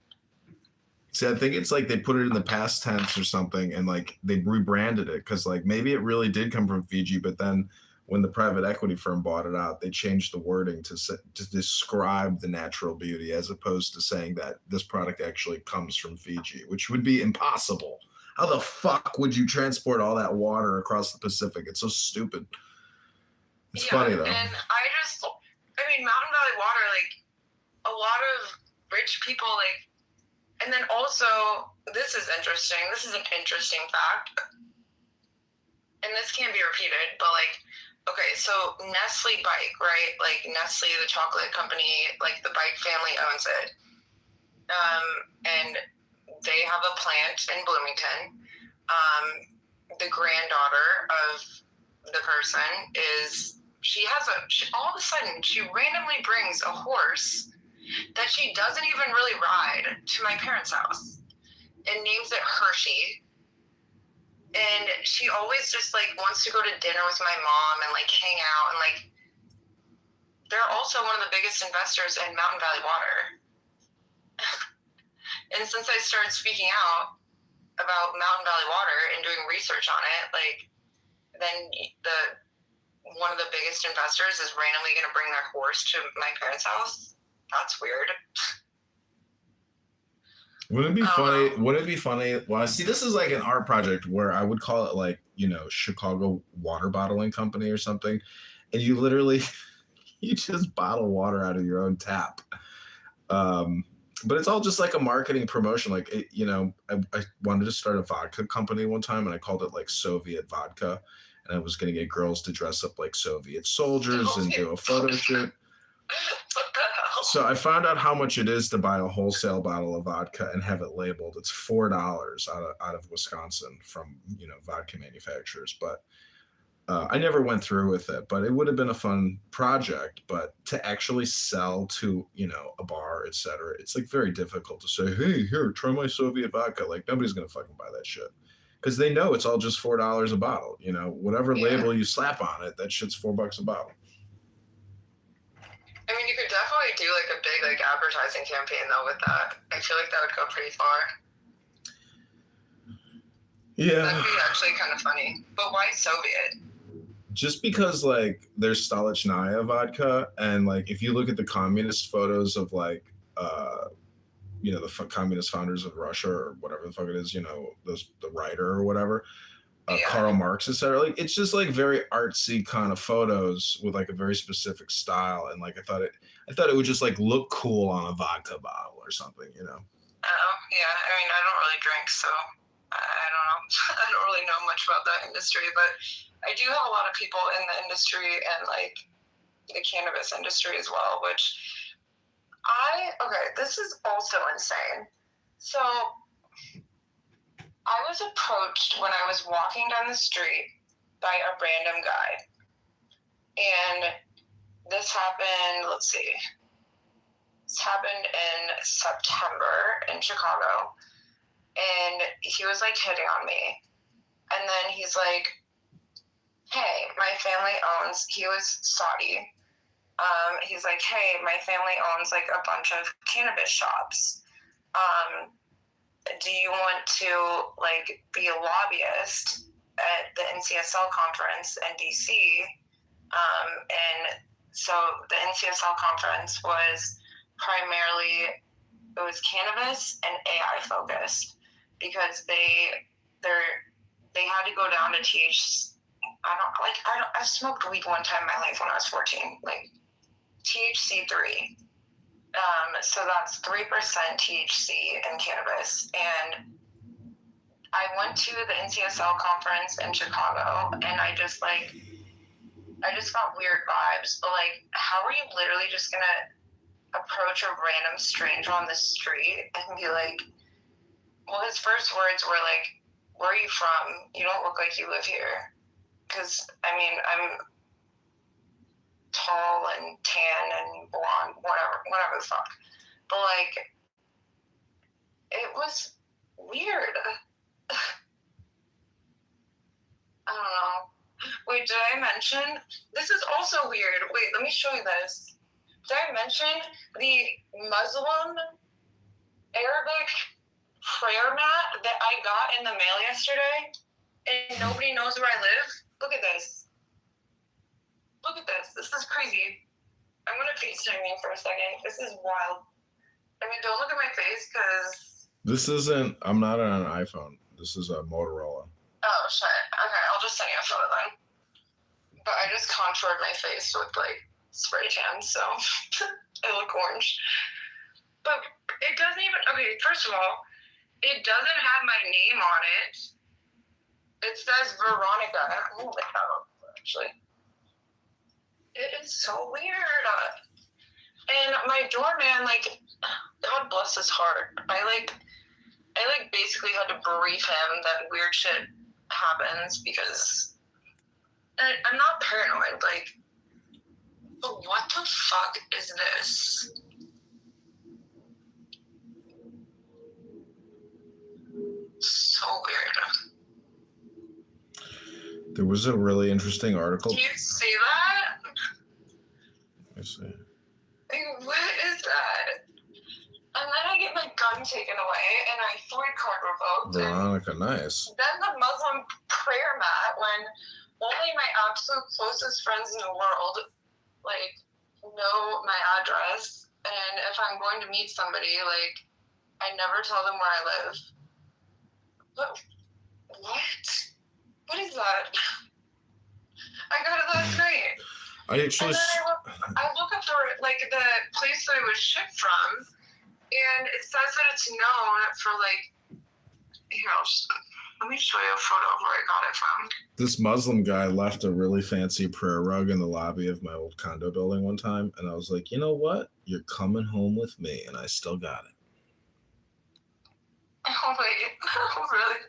See, I think it's like they put it in the past tense or something, and like they rebranded it because like maybe it really did come from Fiji, but then when the private equity firm bought it out, they changed the wording to describe the natural beauty as opposed to saying that this product actually comes from Fiji, which would be impossible. How the fuck would you transport all that water across the Pacific? It's so stupid. It's funny though.
And I mean, Mountain Valley Water, like a lot of rich people, like, and then also, this is interesting. This is an interesting fact. And this can't be repeated, but like, okay, so Nestle Bike, right? Like Nestle, the chocolate company, like the Bike family owns it. And they have a plant in Bloomington. The granddaughter of the person all of a sudden, she randomly brings a horse that she doesn't even really ride to my parents' house and names it Hershey. And she always just like wants to go to dinner with my mom and like hang out, and like they're also one of the biggest investors in Mountain Valley Water. And since I started speaking out about Mountain Valley Water and doing research on it, like then one of the biggest investors is randomly going to bring their horse to my parents' house. That's weird.
Wouldn't it be funny? Well, see, this is like an art project where I would call it like, Chicago Water Bottling Company or something. And you literally, you just bottle water out of your own tap. But it's all just like a marketing promotion. Like, I wanted to start a vodka company one time and I called it like Soviet vodka. And I was going to get girls to dress up like Soviet soldiers and do a photo shoot.
What the hell?
So I found out how much it is to buy a wholesale bottle of vodka and have it labeled. It's $4 out of Wisconsin from vodka manufacturers. But I never went through with it. But it would have been a fun project. But to actually sell to a bar, etc., it's like very difficult to say, hey, here, try my Soviet vodka. Like nobody's gonna fucking buy that shit because they know it's all just $4 a bottle. Whatever label you slap on it, that shit's $4 a bottle.
I mean, you could definitely do like a big like advertising campaign though with that. I feel like that would go pretty far.
Yeah.
That'd be actually kind of funny. But why Soviet?
Just because like there's Stolichnaya vodka, and like if you look at the communist photos of like the communist founders of Russia or whatever the fuck it is, the writer or whatever, Karl Marx, etc. Like it's just like very artsy kind of photos with like a very specific style, and like I thought it would just like look cool on a vodka bottle or something,
Oh yeah, I mean I don't really drink, so I don't know. I don't really know much about that industry, but I do have a lot of people in the industry and like the cannabis industry as well, which this is also insane. So I was approached when I was walking down the street by a random guy. And this happened, this happened in September in Chicago. And he was like hitting on me. And then he's like, hey, my family owns, he was Saudi. He's like, hey, my family owns like a bunch of cannabis shops. Do you want to like be a lobbyist at the NCSL conference in DC? And so the NCSL conference was primarily it was cannabis and AI focused because they had to go down to I smoked weed one time in my life when I was 14, like THC 3. So that's 3% THC in cannabis. And I went to the NCSL conference in Chicago, and I just got weird vibes. But like, how are you literally just gonna approach a random stranger on the street and be like, well, his first words were like, where are you from? You don't look like you live here. Because, I mean, I'm tall and tan and blonde, whatever the fuck. But, like, it was weird. I don't know. Wait, did I mention? This is also weird. Wait, let me show you this. Did I mention the Muslim Arabic prayer mat that I got in the mail yesterday? And nobody knows where I live? Look at this. Look at this. This is crazy. I'm going to FaceTime you for a second. This is wild. I mean, don't look at my face because...
This isn't, I'm not on an iPhone. This is a Motorola.
Oh, shit. Okay, I'll just send you a photo then. But I just contoured my face with, like, spray tan, so I look orange. But it doesn't even... Okay, first of all, it doesn't have my name on it. It says Veronica. Oh, my God, actually. It is so weird. And my doorman, like, God bless his heart. I basically had to brief him that weird shit happens because I'm not paranoid, like, but what the fuck is this? So weird.
There was a really interesting article.
Do you see that?
I see.
Like, what is that? And then I get my gun taken away and my FOID card revoked.
Veronica, nice.
Then the Muslim prayer mat when only my absolute closest friends in the world, like, know my address. And if I'm going to meet somebody, like, I never tell them where I live. But what? What is that? I got it last night.
I actually...
And then I look up the place that it was shipped from, and it says that it's known for, like, let me show you a photo of where I got it from.
This Muslim guy left a really fancy prayer rug in the lobby of my old condo building one time, and I was like, you know what? You're coming home with me, and I still got it.
Oh, wait. Oh, really?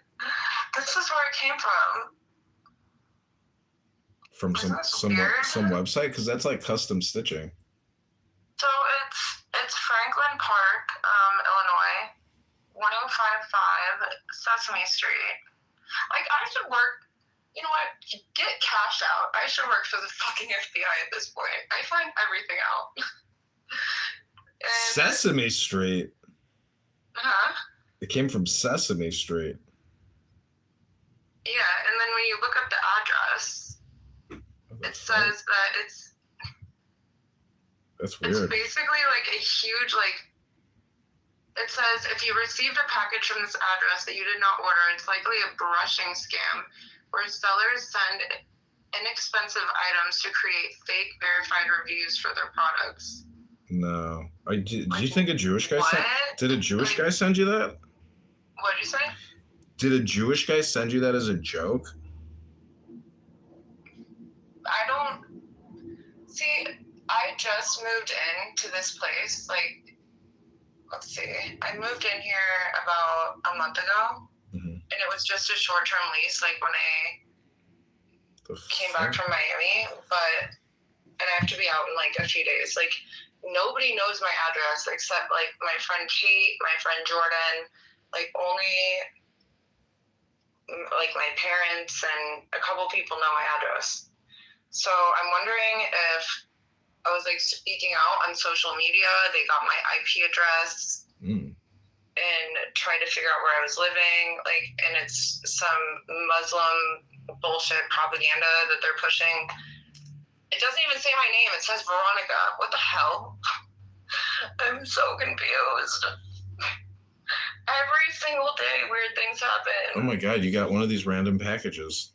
This is where it came from.
From some website? Because that's like custom stitching.
So it's Franklin Park, Illinois, 1055 Sesame Street. Like, I should work, you know what, get cash out. I should work for the fucking FBI at this point. I find everything out.
Sesame Street?
Huh?
It came from Sesame Street.
Yeah, and then when you look up the address, it says that
That's weird.
it's basically like a huge, like, it says if you received a package from this address that you did not order, it's likely a brushing scam where sellers send inexpensive items to create fake verified reviews for their products.
No. Do you think a Jewish guy did a Jewish guy send you that?
What did you say?
Did a Jewish guy send you that as a joke?
I don't see. I just moved into this place. Like, let's see. I moved in here about a month ago, and it was just a short-term lease. Like when I came back from Miami, and I have to be out in like a few days. Like nobody knows my address except like my friend Kate, my friend Jordan. Like only like my parents and a couple people know my address. So I'm wondering if I was like speaking out on social media, they got my IP address and tried to figure out where I was living. Like, and it's some Muslim bullshit propaganda that they're pushing. It doesn't even say my name. It says Veronica. What the hell? I'm so confused. single day, weird things happen.
Oh my God, you got one of these random packages.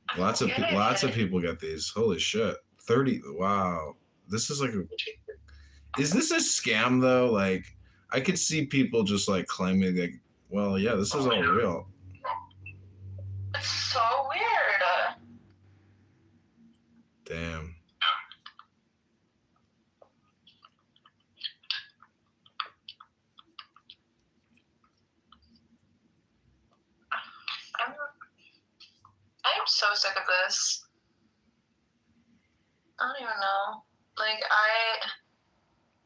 I
Lots of
don't get
lots of
it.
people get these. Holy shit. 30. Wow. This is like a. Is this a scam though? Like, I could see people just like claiming like, well, yeah, this is all real.
It's so weird.
Damn.
I'm so sick of this. I don't even know. Like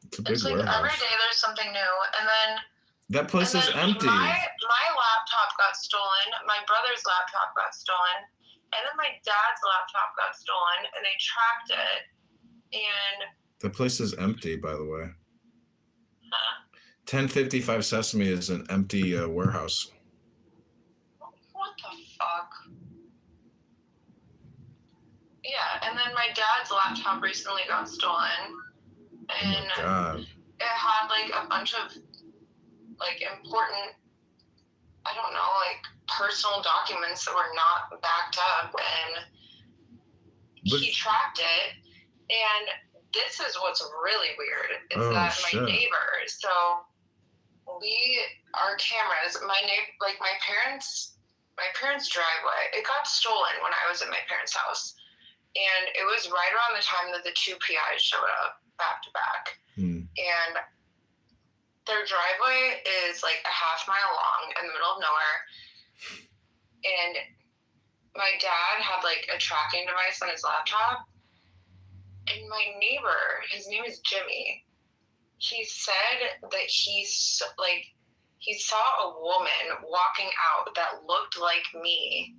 It's a big
it's like
warehouse.
every day there's something new, and then
That place is empty.
My laptop got stolen. My brother's laptop got stolen, and then my dad's laptop got stolen, and they tracked it. And
The place is empty, by the way. 1055 Sesame is an empty warehouse.
what the fuck? Yeah, and then my dad's laptop recently got stolen, and
Oh my God.
it had like a bunch of like important, I don't know, like personal documents that were not backed up, and he tracked it. And this is what's really weird is that my neighbor, so our cameras, my parents' driveway, it got stolen when I was at my parents' house. And it was right around the time that the two PIs showed up back to back. And their driveway is like a half mile long in the middle of nowhere. And my dad had like a tracking device on his laptop. And my neighbor, his name is Jimmy, he said that he saw a woman walking out that looked like me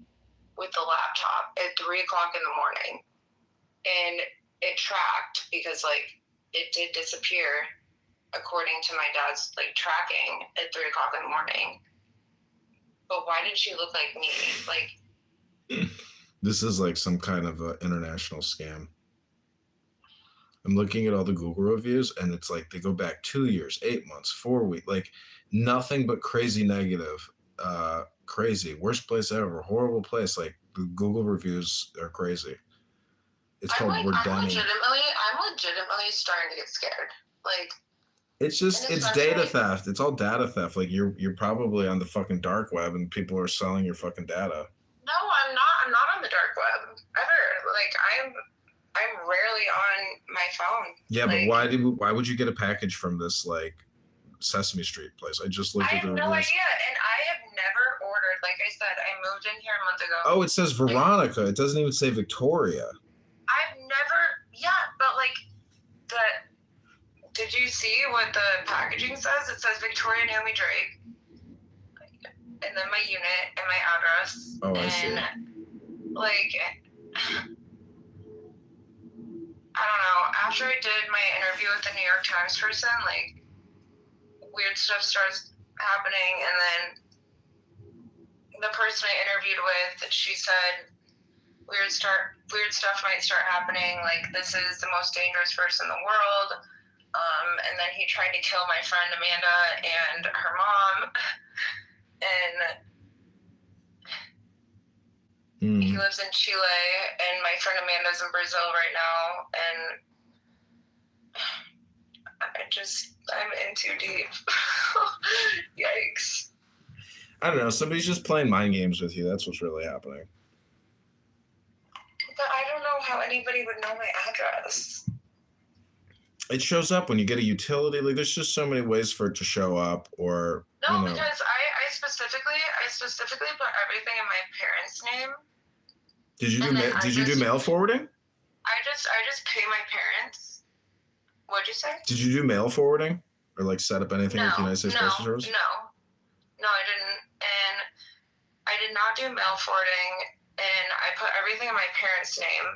with the laptop at 3:00 in the morning. And it tracked because like it did disappear according to my dad's like tracking at 3:00 in the morning. But why did she look like me? Like,
this is like some kind of international scam. I'm looking at all the Google reviews, and it's like they go back 2 years, 8 months, 4 weeks, like nothing but crazy negative. Crazy, worst place ever, horrible place. Like the Google reviews are crazy. It's called
I'm
Denny.
I'm legitimately starting to get scared. Like,
it's data theft. It's all data theft. Like you're probably on the fucking dark web, and people are selling your fucking data.
No, I'm not. I'm not on the dark web ever. Like I'm rarely on my phone.
Yeah, like, but why would you get a package from this like Sesame Street place? I just looked at the reviews.
I have no idea, and I have never ordered. Like I said, I moved in here a month ago.
Oh, it says Veronica. It doesn't even say Victoria.
I've never. Yeah, but like did you see what the packaging says? It says Victoria Naomi Drake, and then my unit and my address.
Oh, I see.
Like, I don't know. After I did my interview with the New York Times person, like, weird stuff starts happening, and then the person I interviewed with, she said weird stuff might start happening, like this is the most dangerous person in the world. And then he tried to kill my friend Amanda and her mom, and he lives in Chile, and my friend Amanda's in Brazil right now, and I'm in too deep. Yikes.
I don't know. Somebody's just playing mind games with you. That's what's really happening.
But I don't know how anybody would know my address.
It shows up when you get a utility. Like, there's just so many ways for it to show up, or
no, because I specifically put everything in my parents' name.
Did you do mail forwarding?
I just pay my parents. What'd you say?
Did you do mail forwarding or like set up anything with the United States Postal Service?
No, I didn't, and I did not do mail forwarding, and I put everything in my parents' name,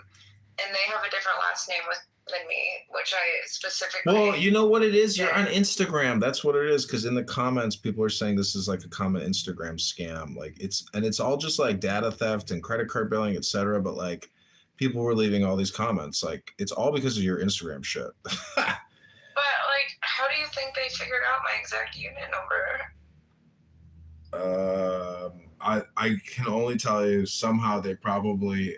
and they have a different last name than me, which I specifically.
Well, you know what it is? You're on Instagram. That's what it is. Because in the comments, people are saying this is like a common Instagram scam. Like it's all just like data theft and credit card billing, etc. But like people were leaving all these comments. Like it's all because of your Instagram shit.
But like, how do you think they figured out my exact unit number?
I can only tell you somehow they probably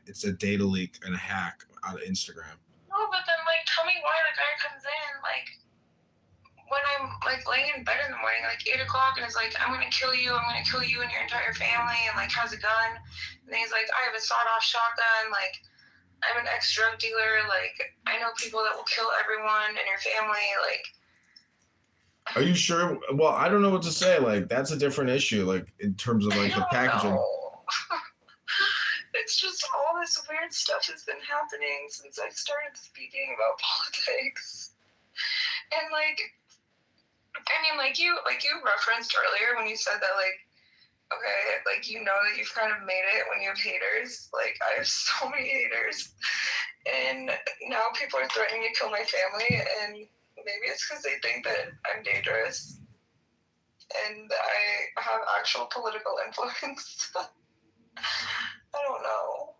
it's a data leak and a hack out of Instagram.
No, but then like tell me why the guy comes in like when I'm like laying in bed in the morning, like 8 o'clock, and is like, I'm gonna kill you and your entire family, and like has a gun, and then he's like, I have a sawed-off shotgun, like I'm an ex-drug dealer, like I know people that will kill everyone in your family, like.
Are you sure? Well, I don't know what to say. Like that's a different issue. Like in terms of like the packaging.
It's just all this weird stuff has been happening since I started speaking about politics, and like. I mean, like you referenced earlier when you said that, like, okay, like you know that you've kind of made it when you have haters. Like I have so many haters, and now people are threatening to kill my family, and maybe it's because they think that I'm dangerous and I have actual political influence. I don't know.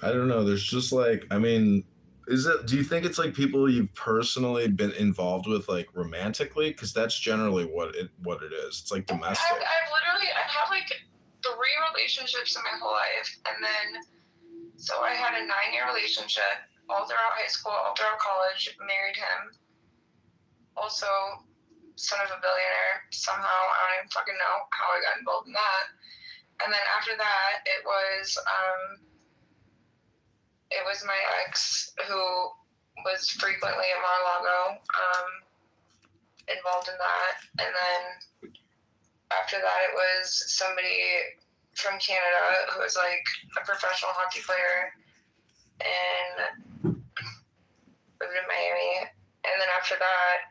I don't know. There's just like, I mean, do you think it's like people you've personally been involved with, like romantically? Because that's generally what it is. It's like domestic.
I've had like 3 relationships in my whole life, and then so I had a 9-year relationship all throughout high school, all throughout college. Married him. Also, son of a billionaire. Somehow I don't even fucking know how I got involved in that. And then after that, it was my ex who was frequently at Mar-a-Lago, involved in that. And then after that, it was somebody from Canada who was like a professional hockey player and lived in Miami. And then after that,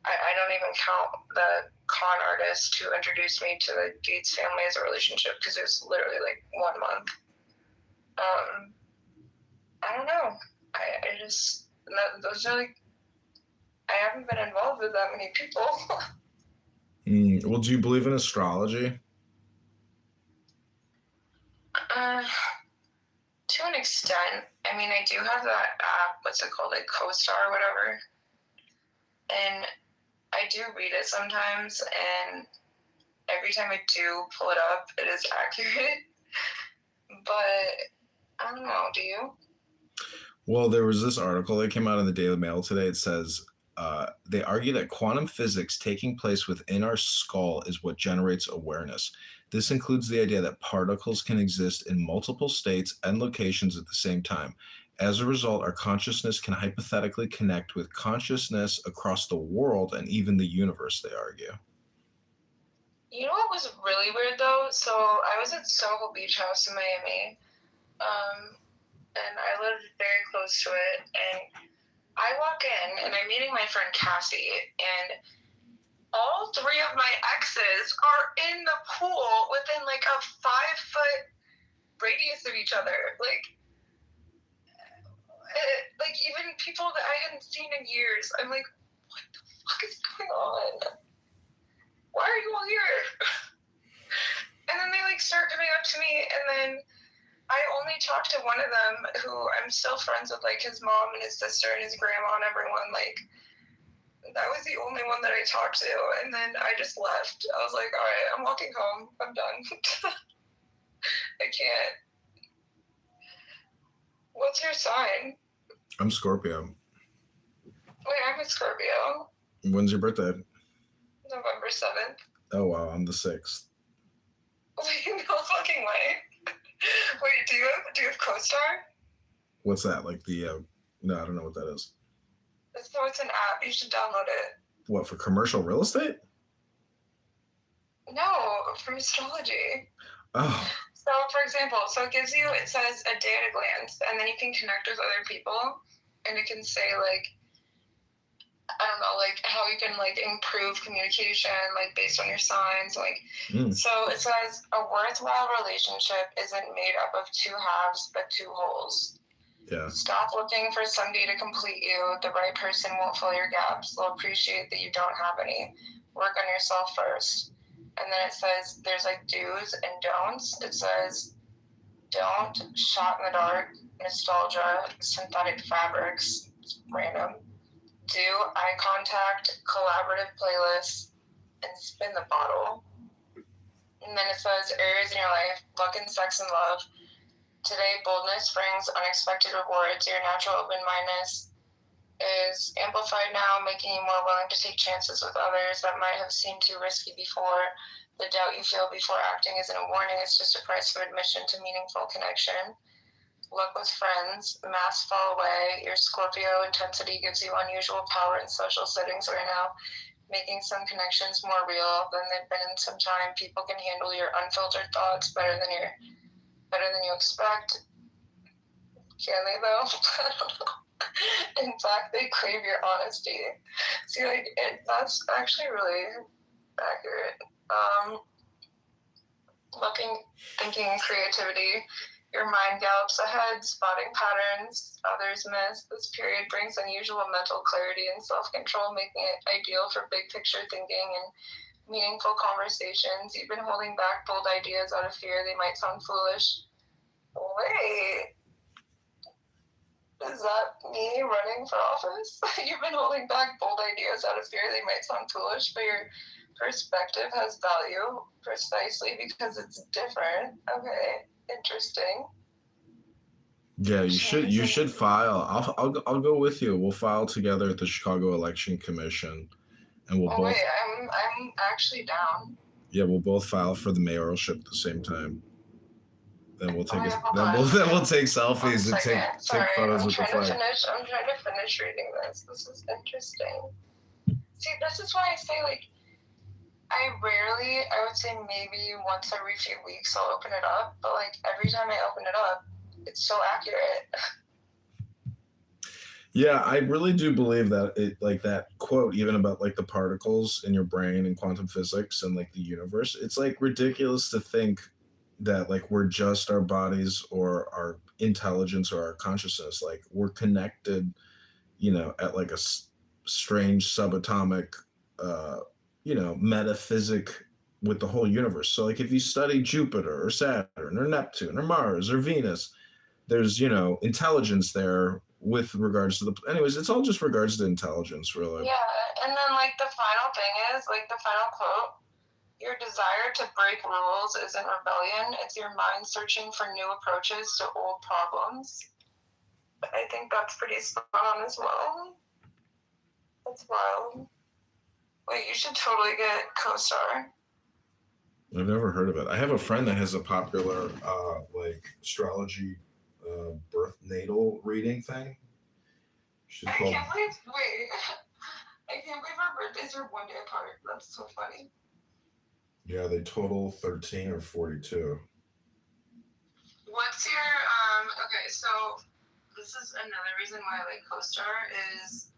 I don't even count the con artist who introduced me to the Gates family as a relationship because it was literally like 1 month. I don't know. I just, those are like, I haven't been involved with that many people.
Well, do you believe in astrology?
To an extent. I mean, I do have that app, what's it called, like CoStar or whatever. And I do read it sometimes, and every time I do pull it up, it is accurate. But I don't know, do you?
Well, there was this article that came out in the Daily Mail today. It says they argue that quantum physics taking place within our skull is what generates awareness. This includes the idea that particles can exist in multiple states and locations at the same time. As a result, our consciousness can hypothetically connect with consciousness across the world and even the universe, they argue.
You know what was really weird, though? So I was at Soho Beach House in Miami, and I lived very close to it, and I walk in, and I'm meeting my friend Cassie, and all 3 of my exes are in the pool within like a 5-foot radius of each other. Like even people that I hadn't seen in years. I'm like, what the fuck is going on? Why are you all here? And then they like start coming up to me, and then I only talked to one of them who I'm still friends with, like his mom and his sister and his grandma and everyone. Like that was the only one that I talked to, and then I just left. I was like, all right, I'm walking home. I'm done. I can't. What's your sign?
I'm Scorpio.
Wait, I'm a Scorpio.
When's your birthday?
November 7th.
Oh, wow, I'm the 6th.
Wait, no fucking way. Wait, do you have CoStar?
What's that? Like the, no, I don't know what that is.
So it's an app. You should download it.
What, for commercial real estate?
No, from astrology.
Oh.
So, for example, it says a day at a glance, and then you can connect with other people, and it can say, like, I don't know, like, how you can, like, improve communication, like, based on your signs, like, So it says, a worthwhile relationship isn't made up of 2 halves, but 2 wholes.
Yeah.
Stop looking for somebody to complete you. The right person won't fill your gaps. They'll appreciate that you don't have any. Work on yourself first. And then it says there's like do's and don'ts. It says don't, shot in the dark, nostalgia, synthetic fabrics, it's random. Do, eye contact, collaborative playlists, and and spin the bottle. And then it says, areas in your life, luck and sex and love. Today, boldness brings unexpected rewards. Your natural open-mindedness is amplified now, making you more willing to take chances with others that might have seemed too risky before. The doubt you feel before acting isn't a warning, it's just a price of admission to meaningful connection. Luck with friends, masks fall away. Your Scorpio intensity gives you unusual power in social settings right now, making some connections more real than they've been in some time. People can handle your unfiltered thoughts better than you expect. Can they though? I don't know. In fact, they crave your honesty. See, like, that's actually really accurate. Thinking creativity. Your mind gallops ahead, spotting patterns others miss. This period brings unusual mental clarity and self-control, making it ideal for big picture thinking and meaningful conversations. You've been holding back bold ideas out of fear they might sound foolish. Wait. Is that me running for office? You've been holding back bold ideas out of fear they might sound foolish, but your perspective has value precisely because it's different. Okay, interesting.
Yeah, you should file. I'll go with you. We'll file together at the Chicago Election Commission, and we'll both.
Wait, I'm actually down.
Yeah, we'll both file for the mayoralship at the same time. Then we'll take
then
we'll take selfies and take photos with the flag.
I'm trying to finish reading this. This is interesting. See, this is why I say, like, I would say maybe once every few weeks I'll open it up, but like every time I open it up, it's so accurate.
Yeah, I really do believe that it, like that quote, even about like the particles in your brain and quantum physics and like the universe, it's like ridiculous to think that like we're just our bodies or our intelligence or our consciousness. Like we're connected, at like a strange subatomic, metaphysic with the whole universe. So like if you study Jupiter or Saturn or Neptune or Mars or Venus, there's, intelligence there with regards to anyways, it's all just regards to intelligence, really.
Yeah, and then like the final thing is, like the final quote, your desire to break rules isn't rebellion, it's your mind searching for new approaches to old problems. I think that's pretty spot on as well. That's wild. Wait, you should totally get CoStar.
I've never heard of it. I have a friend that has a popular like astrology birth natal reading thing.
I can't believe our birthdays are one day apart. That's so funny.
Yeah, they total 13 or 42.
What's your okay, so this is another reason why I like CoStar is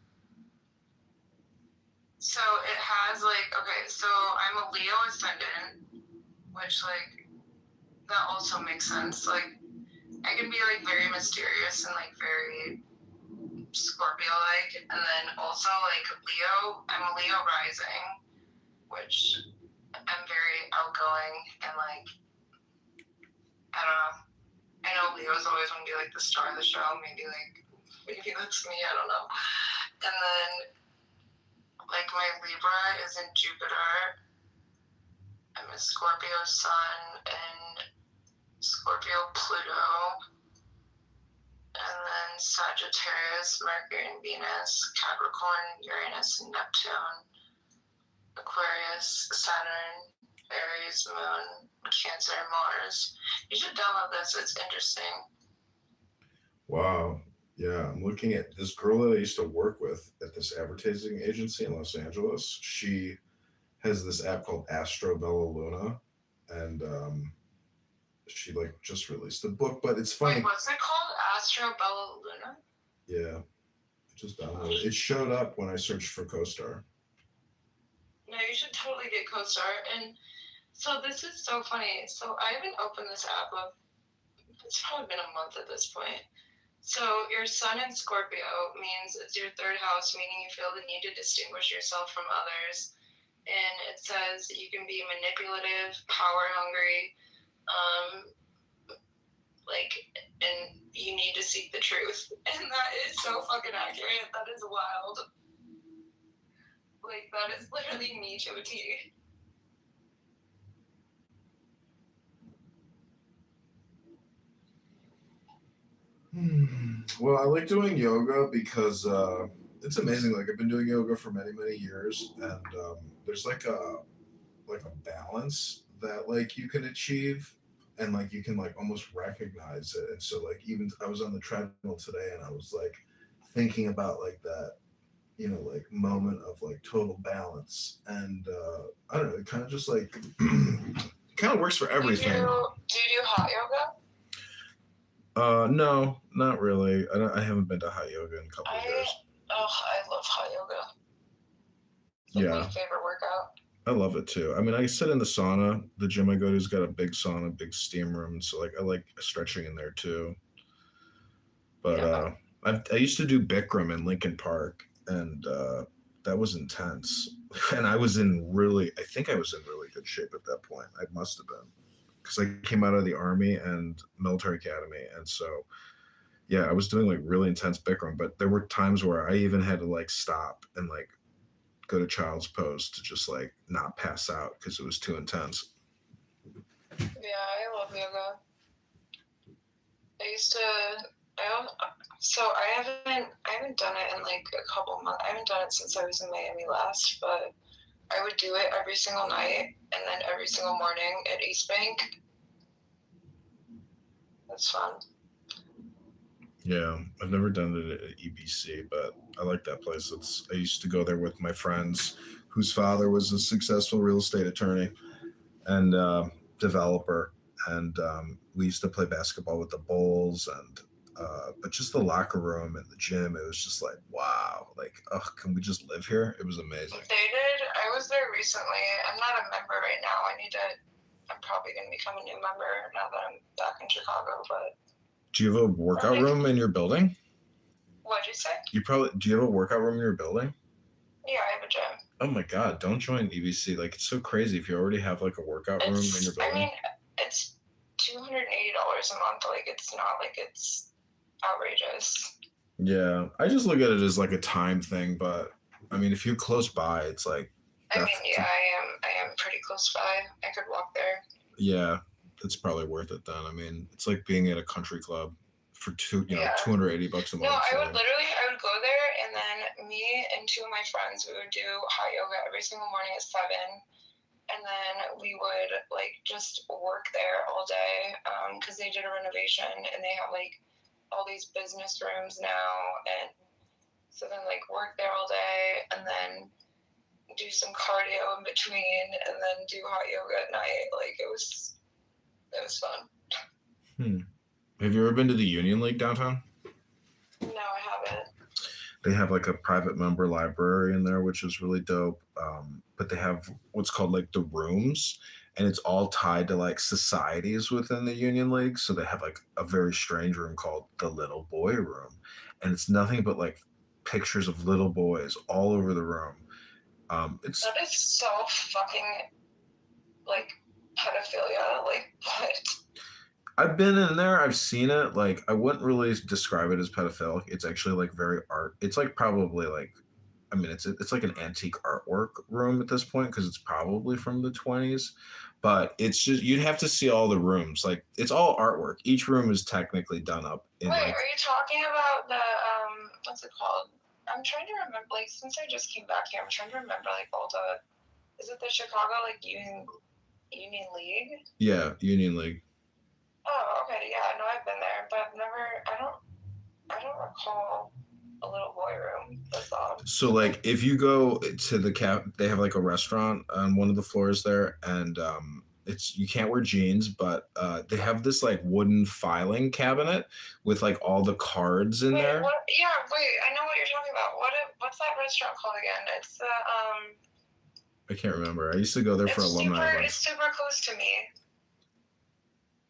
so it has like, okay, so I'm a Leo ascendant, which like that also makes sense. Like I can be like very mysterious and like very Scorpio-like, and then also like I'm a Leo rising, which I'm very outgoing and like, I don't know. I know Leo's always want to be like the star of the show. Maybe that's me. I don't know. And then like my Libra is in Jupiter. I'm a Scorpio Sun and Scorpio Pluto. And then Sagittarius, Mercury and Venus, Capricorn, Uranus and Neptune, Aquarius, Saturn, Aries, Moon, Cancer, Mars. You should download this. It's interesting.
Wow. Yeah, I'm looking at this girl that I used to work with at this advertising agency in Los Angeles. She has this app called Astro Bella Luna, and she like just released a book, but it's funny.
Wait, what's it called? Astro Bella Luna?
Yeah, I just downloaded it. It showed up when I searched for CoStar.
No, you should totally get CoStar. And so this is so funny. So I haven't opened this app it's probably been a month at this point. So your sun in Scorpio means it's your third house, meaning you feel the need to distinguish yourself from others. And it says you can be manipulative, power hungry, and you need to seek the truth. And that is so fucking accurate. That is wild. Like, that is literally me to a T.
Well, I like doing yoga because it's amazing. Like I've been doing yoga for many, many years, and there's like a balance that like you can achieve, and like you can like almost recognize it. And so like even I was on the treadmill today, and I was like thinking about like that, you know, like moment of like total balance, and I don't know, it kind of just like kind of works for everything.
Do you do hot yoga?
No, not really. I haven't been to hot yoga in a couple of years.
I love hot yoga. It's like
Yeah,
my favorite workout.
I love it too. I mean, I sit in the sauna. The gym I go to's got a big sauna, big steam room, so like I like stretching in there too. But
Yeah.
I used to do Bikram in Lincoln Park, and that was intense. And I was in really, I think I was in really good shape at that point. I must have been, because I came out of the army and military academy, and so yeah, I was doing like really intense Bikram. But there were times where I even had to like stop and like go to child's pose to just like not pass out because it was too intense.
Yeah, I love yoga. I used to. I haven't done it in like a couple months. I haven't done it since I was in Miami last, but I would do it every single night and then every single morning at East Bank. It's fun.
Yeah, I've never done it at EBC, but I like that place. I used to go there with my friends whose father was a successful real estate attorney and developer, and we used to play basketball with the Bulls, and but just the locker room and the gym, it was just like wow, like oh, can we just live here? It was amazing.
They did. I was there recently. I'm not a member right now. I'm probably going to become a new member now that I'm back in Chicago, but.
Do you have a workout room in your building?
What'd you say?
Do you have a workout room in your building?
Yeah, I have a gym.
Oh my god, don't join EBC. Like it's so crazy if you already have like a workout room in your building.
I mean, it's $280 a month. Like it's not like it's outrageous.
Yeah, I just look at it as like a time thing, but I mean, if you're close by, it's like.
I mean, yeah, I am pretty close by. I could walk there.
Yeah, it's probably worth it then. I mean, it's like being at a country club for $280 a month.
No, I would go there, and then me and two of my friends, we would do hot yoga every single morning at 7, and then we would like just work there all day because they did a renovation and they have like all these business rooms now, and so then like work there all day and then do some cardio in between and then do hot yoga at night. Like it was fun.
Have you ever been to the Union League downtown?
No, I haven't.
They have like a private member library in there, which is really dope. But they have what's called like the rooms, and it's all tied to like societies within the Union League. So they have like a very strange room called the Little Boy Room, and it's nothing but like pictures of little boys all over the room.
That is so fucking like pedophilia. Like what?
I've been in there. I've seen it. Like I wouldn't really describe it as pedophilic. It's actually like very art. It's like probably like, I mean, it's like an antique artwork room at this point because it's probably from the 20s. But it's just you'd have to see all the rooms. Like it's all artwork. Each room is technically done up in.
Wait,
like,
are you talking about the what's it called? I'm trying to remember. Like since I just came back here, I'm trying to remember like all the. Is it the Chicago like Union League?
Yeah, Union League.
Oh, okay, yeah, no, I've been there, but I've never. I don't recall a little boy room. That's odd.
So like if you go to the they have like a restaurant on one of the floors there, and it's you can't wear jeans, but they have this like wooden filing cabinet with like all the cards in there.
What? Yeah, wait, I know what you're talking about. What's that restaurant called again? It's the
I can't remember. I used to go there for alumni events.
It's super close to me.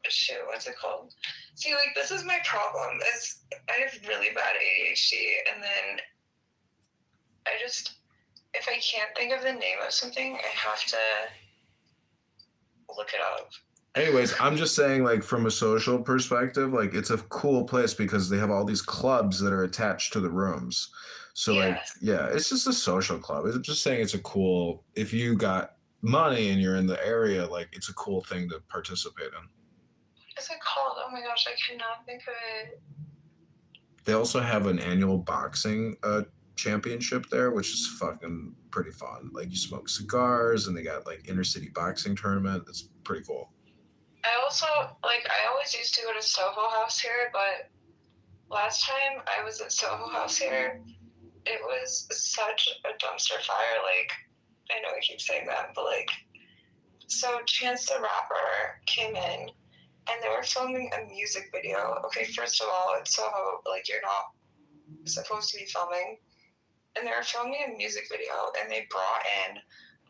Shoot, what's it called? See, like this is my problem. Is I have really bad ADHD, and then if I can't think of the name of something, I have to look it up.
Anyways, I'm just saying, like from a social perspective, like it's a cool place because they have all these clubs that are attached to the rooms. So like, yeah, it's just a social club. It's just saying it's a cool. If you got money and you're in the area, like it's a cool thing to participate in.
What's it called? Oh my gosh, I cannot think of it.
They also have an annual boxing championship there, which is fucking pretty fun. Like you smoke cigars, and they got like inter-city boxing tournament. It's pretty cool.
I also I always used to go to Soho House here, but last time I was at Soho House here, it was such a dumpster fire. Like, I know I keep saying that, but like, so Chance the Rapper came in and they were filming a music video. Okay, first of all, at Soho, like, you're not supposed to be filming. And they were filming a music video and they brought in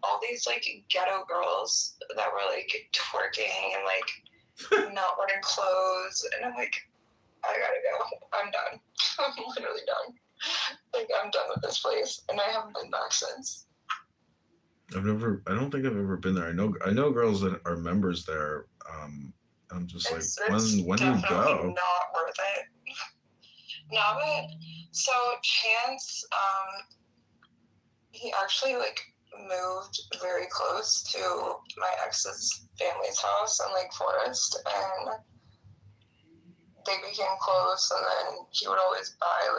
all these like ghetto girls that were like twerking and like not wearing clothes. And I'm like, I gotta go. I'm done. I'm literally done. Like, I'm done with this place, and I haven't been back since.
I don't think I've ever been there. I know girls that are members there. I'm just
It's
when do you go?
Not worth it. Not it. So Chance, he actually like moved very close to my ex's family's house in Lake Forest, and they became close. And then he would always buy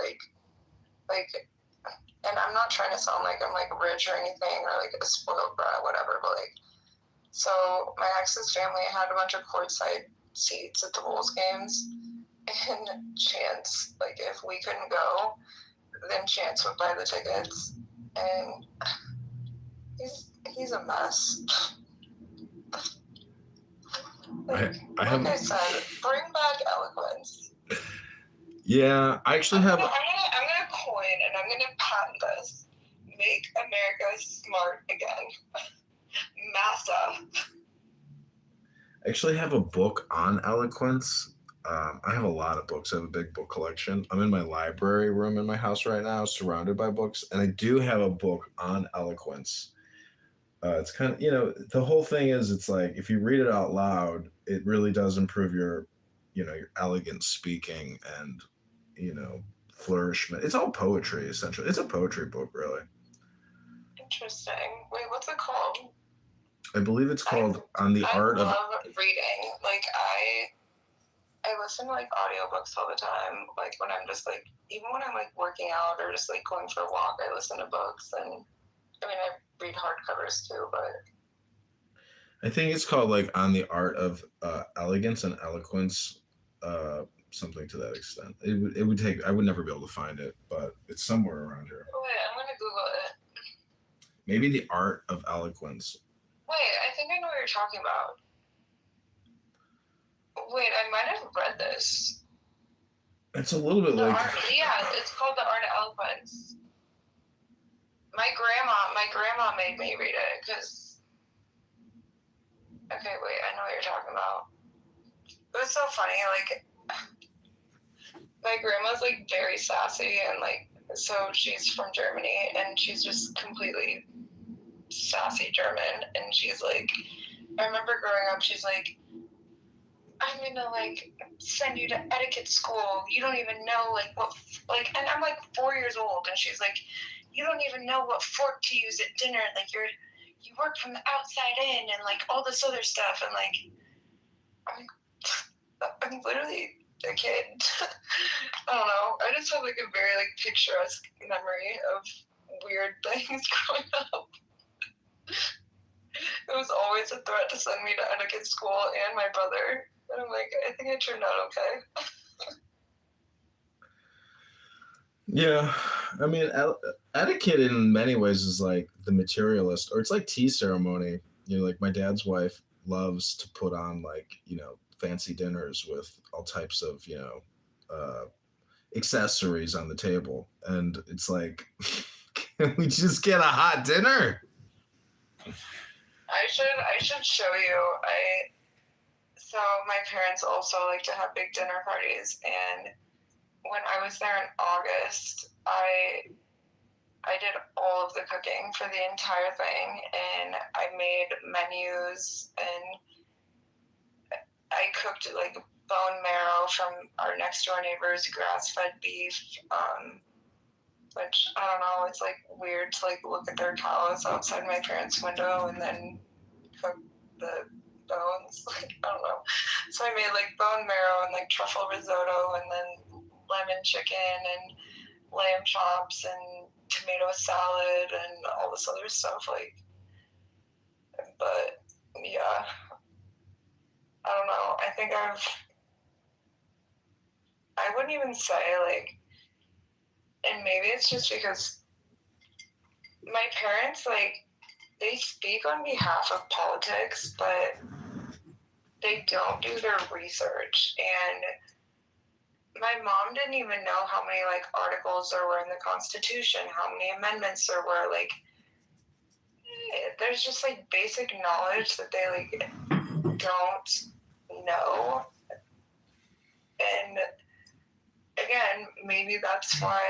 like, and I'm not trying to sound like I'm like rich or anything or like a spoiled brat, whatever, but like, so my ex's family had a bunch of courtside seats at the Bulls games, and Chance, like, if we couldn't go, then Chance would buy the tickets, and he's a mess. Like I said, bring back eloquence.
Yeah, I actually have.
I'm gonna coin and I'm gonna patent this. Make America smart again. Massa.
I actually have a book on eloquence. I have a lot of books. I have a big book collection. I'm in my library room in my house right now, surrounded by books, and I do have a book on eloquence. It's kind of, the whole thing is, it's like if you read it out loud, it really does improve your elegant speaking and, flourishment. It's all poetry, essentially. It's a poetry book, really.
Interesting. Wait, what's it called?
I believe it's called On the Art of...
I love reading. Like, I listen to, like, audiobooks all the time. Like, when I'm just, like, even when I'm, like, working out or just, like, going for a walk, I listen to books. And, I mean, I read hardcovers, too, but...
I think it's called, like, On the Art of Elegance and Eloquence, something to that extent. It would take... I would never be able to find it, but it's somewhere around here.
Wait, I'm going to Google it.
Maybe The Art of Eloquence.
Wait, I think I know what you're talking about. Wait, I might have read this.
It's a little bit
it's called The Art of Eloquence. My grandma made me read it because... Okay, wait, I know what you're talking about. It was so funny, like... My grandma's, like, very sassy, and, like, so she's from Germany, and she's just completely sassy German, and she's, like... I remember growing up, she's, like... I'm gonna, like, send you to etiquette school. You don't even know, like, what... Like, and I'm, like, 4 years old, and she's, like... You don't even know what fork to use at dinner. Like, you work from the outside in, and, like, all this other stuff, and, like... I'm literally... a kid. I don't know. I just have like a very like picturesque memory of weird things growing up. It was always a threat to send me to etiquette school and my brother. And I'm like, I think I turned out okay.
Yeah, I mean, etiquette in many ways is like the materialist, or it's like tea ceremony. Like my dad's wife loves to put on like, fancy dinners with all types of, accessories on the table. And it's like, can we just get a hot dinner?
I should show you. So my parents also like to have big dinner parties, and when I was there in August, I did all of the cooking for the entire thing, and I made menus, and I cooked like bone marrow from our next door neighbor's grass-fed beef, which I don't know, it's like weird to like look at their cows outside my parents' window and then cook the bones. Like, I don't know. So I made like bone marrow and like truffle risotto, and then lemon chicken and lamb chops and tomato salad and all this other stuff. Like, but yeah, I don't know. I think I wouldn't even say like, and maybe it's just because my parents, like, they speak on behalf of politics, but they don't do their research. And my mom didn't even know how many like articles there were in the Constitution, how many amendments there were. Like, there's just like basic knowledge that they like don't know. And again, maybe that's why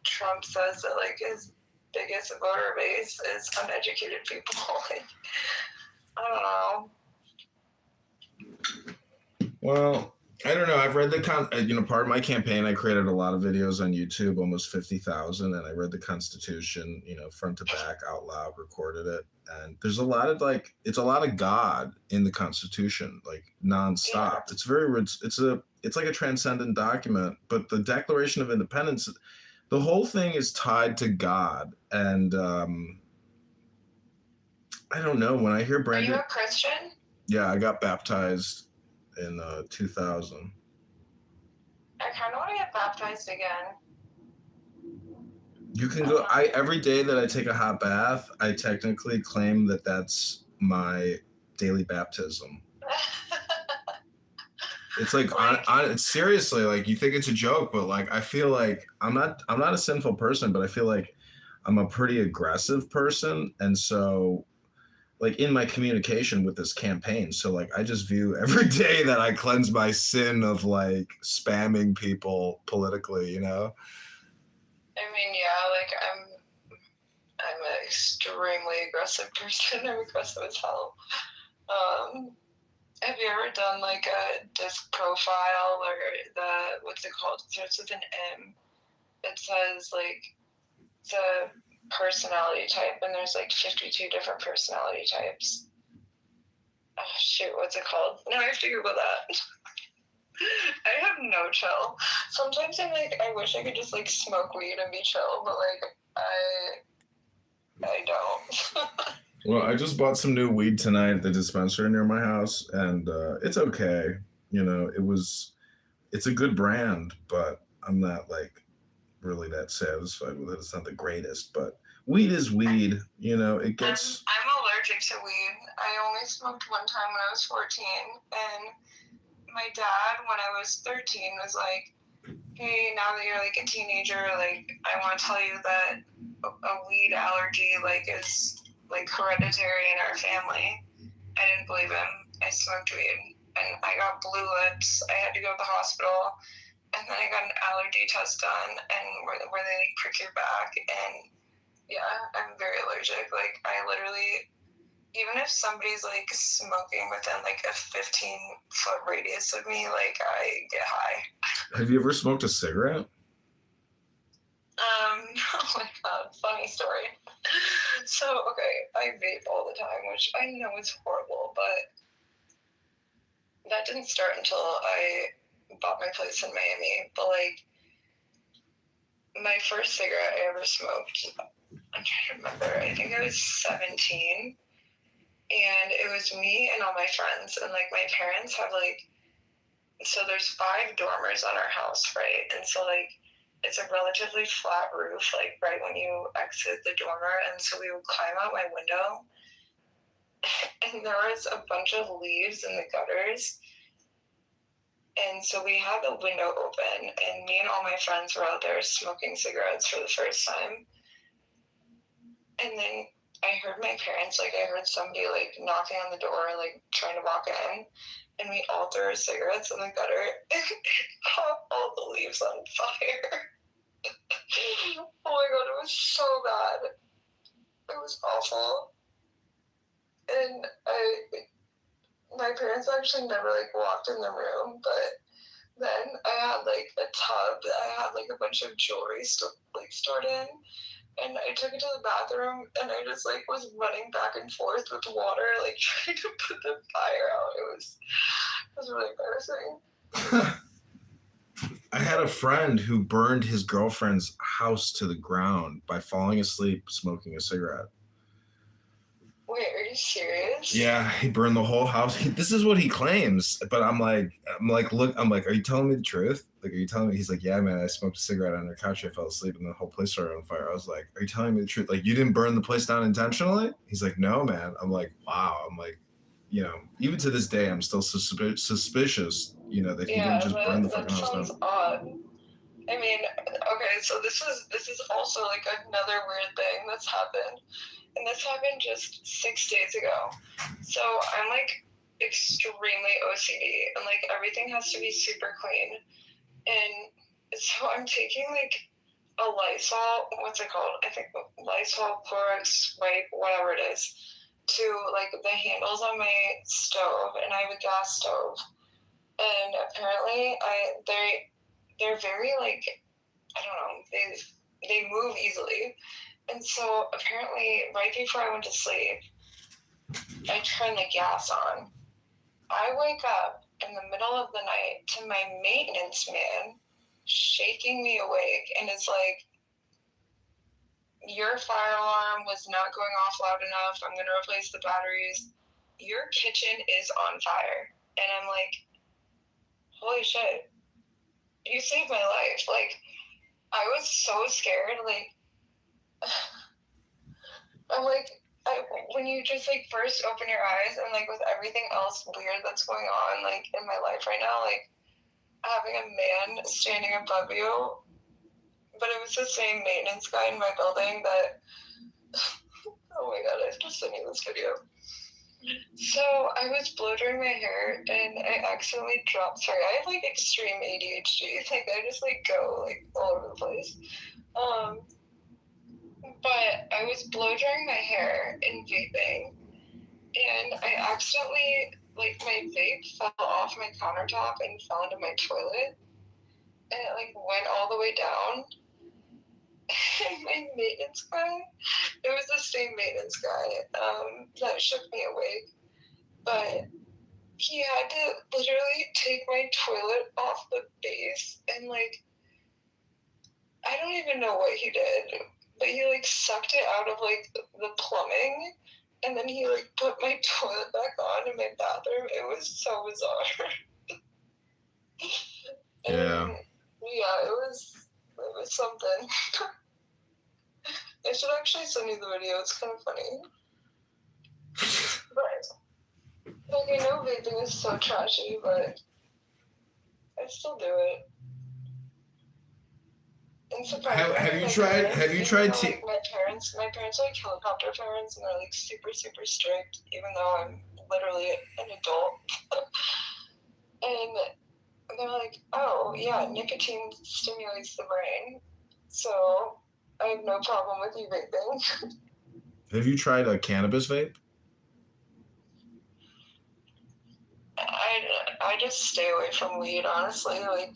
Trump says that like his biggest voter base is uneducated people. Like, I don't know.
Well, I don't know. I've read part of my campaign, I created a lot of videos on YouTube, almost 50,000, and I read the Constitution, front to back, out loud, recorded it. And there's a lot of it's a lot of God in the Constitution, like nonstop. Yeah. It's it's like a transcendent document, but the Declaration of Independence, the whole thing is tied to God. And I don't know, when I hear Brandon.
Are you a Christian?
Yeah, I got baptized in 2000.
I kind of want to get baptized again.
You can go. Every day that I take a hot bath, I technically claim that that's my daily baptism. It's like it's seriously, like, you think it's a joke, but like I feel like I'm not a sinful person, but I feel like I'm a pretty aggressive person, and so like in my communication with this campaign. So like I just view every day that I cleanse my sin of like spamming people politically,
I mean, yeah, like I'm an extremely aggressive person. I'm aggressive as hell. Have you ever done like a disc profile or what's it called? It starts with an M. It says like the personality type, and there's like 52 different personality types. Oh shoot, what's it called? No, I have to Google that. I have no chill. Sometimes I'm like, I wish I could just like smoke weed and be chill, but like I don't.
Well, I just bought some new weed tonight at the dispensary near my house, and it's okay. It's a good brand, but I'm not like really that satisfied with it. It's not the greatest, but weed is weed. It gets.
I'm allergic to weed. I only smoked one time when I was 14, and my dad, when I was 13, was like, "Hey, now that you're like a teenager, like I want to tell you that a weed allergy like is like hereditary in our family." I didn't believe him. I smoked weed, and I got blue lips. I had to go to the hospital. And then I got an allergy test done, and where they like prick your back, and yeah, I'm very allergic. Like I literally, even if somebody's like smoking within like a 15-foot radius of me, like I get high.
Have you ever smoked a cigarette?
Oh my god, funny story. So okay, I vape all the time, which I know is horrible, but that didn't start until I bought my place in Miami. But like my first cigarette I ever smoked, I'm trying to remember, I think I was 17, and it was me and all my friends, and like my parents have like, so there's 5 dormers on our house, right? And so like it's a relatively flat roof, like right when you exit the dormer, and so we would climb out my window, and there was a bunch of leaves in the gutters. And so we had the window open, and me and all my friends were out there smoking cigarettes for the first time. And then I heard my parents, like I heard somebody like knocking on the door, like trying to walk in, and we all threw our cigarettes in the gutter and caught all the leaves on fire. Oh my god, it was so bad. It was awful. And my parents actually never like walked in the room, but then I had like a tub that I had like a bunch of jewelry stored in, and I took it to the bathroom, and I just like was running back and forth with water, like trying to put the fire out. It was really embarrassing.
I had a friend who burned his girlfriend's house to the ground by falling asleep smoking a cigarette.
Wait, are you serious?
Yeah, he burned the whole house. This is what he claims, but I'm like, look, I'm like, are you telling me the truth? Like, are you telling me? He's like, yeah, man, I smoked a cigarette on the couch. I fell asleep, and the whole place started on fire. I was like, are you telling me the truth? Like, you didn't burn the place down intentionally? He's like, no, man. I'm like, wow. I'm like, you know, even to this day, I'm still suspicious. You know that he didn't just burn the
that
fucking house
sounds
down.
odd. I mean, okay, so this is also like another weird thing that's happened. And this happened just 6 days ago. So I'm like extremely OCD and like everything has to be super clean. And so I'm taking like a Lysol, what's it called? I think Lysol, Clorox, wipe, whatever it is, to like the handles on my stove, and I have a gas stove. And apparently they're very like, I don't know, they move easily. And so apparently right before I went to sleep, I turned the gas on. I wake up in the middle of the night to my maintenance man shaking me awake and is like, your fire alarm was not going off loud enough. I'm going to replace the batteries. Your kitchen is on fire. And I'm like, holy shit, you saved my life. Like, I was so scared. Like, I'm like, when you just like first open your eyes and like with everything else weird that's going on like in my life right now, like having a man standing above you, but it was the same maintenance guy in my building that, oh my god, I have to send you this video. So I was blow drying my hair and I accidentally dropped, sorry, I have like extreme ADHD, like I just like go like all over the place. But I was blow drying my hair and vaping, and I accidentally, like, my vape fell off my countertop and fell into my toilet, and it like went all the way down. And my maintenance guy, it was the same maintenance guy that shook me awake, but he had to literally take my toilet off the base and like, I don't even know what he did, but he like sucked it out of like the plumbing, and then he like put my toilet back on in my bathroom. It was so bizarre.
Yeah.
Yeah, it was something. I should actually send you the video. It's kind of funny. But like, I know vaping is so trashy, but I still do it.
Have you tried? Have you tried?
Like my parents are like helicopter parents, and they're like super strict, even though I'm literally an adult. And they're like, oh yeah, nicotine stimulates the brain, so I have no problem with you vaping.
Have you tried a cannabis vape?
I just stay away from weed, honestly. Like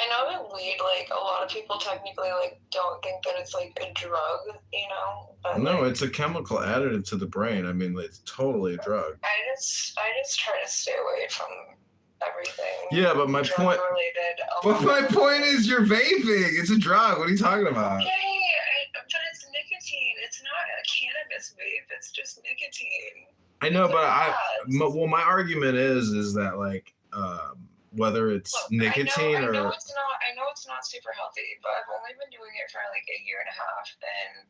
I know that weed, like, a lot of people technically, like, don't think that it's, like, a drug, you know? But,
No,
like,
it's a chemical additive to the brain. I mean, it's totally a drug.
I just try to stay away from everything.
Yeah, but my point.
Related.
But my point is, you're vaping. It's a drug. What are you talking about?
Okay, but it's nicotine. It's not a cannabis vape. It's just nicotine.
I know, but well, my argument is that like, whether it's nicotine
I
or
know it's not super healthy, but I've only been doing it for like a year and a half, and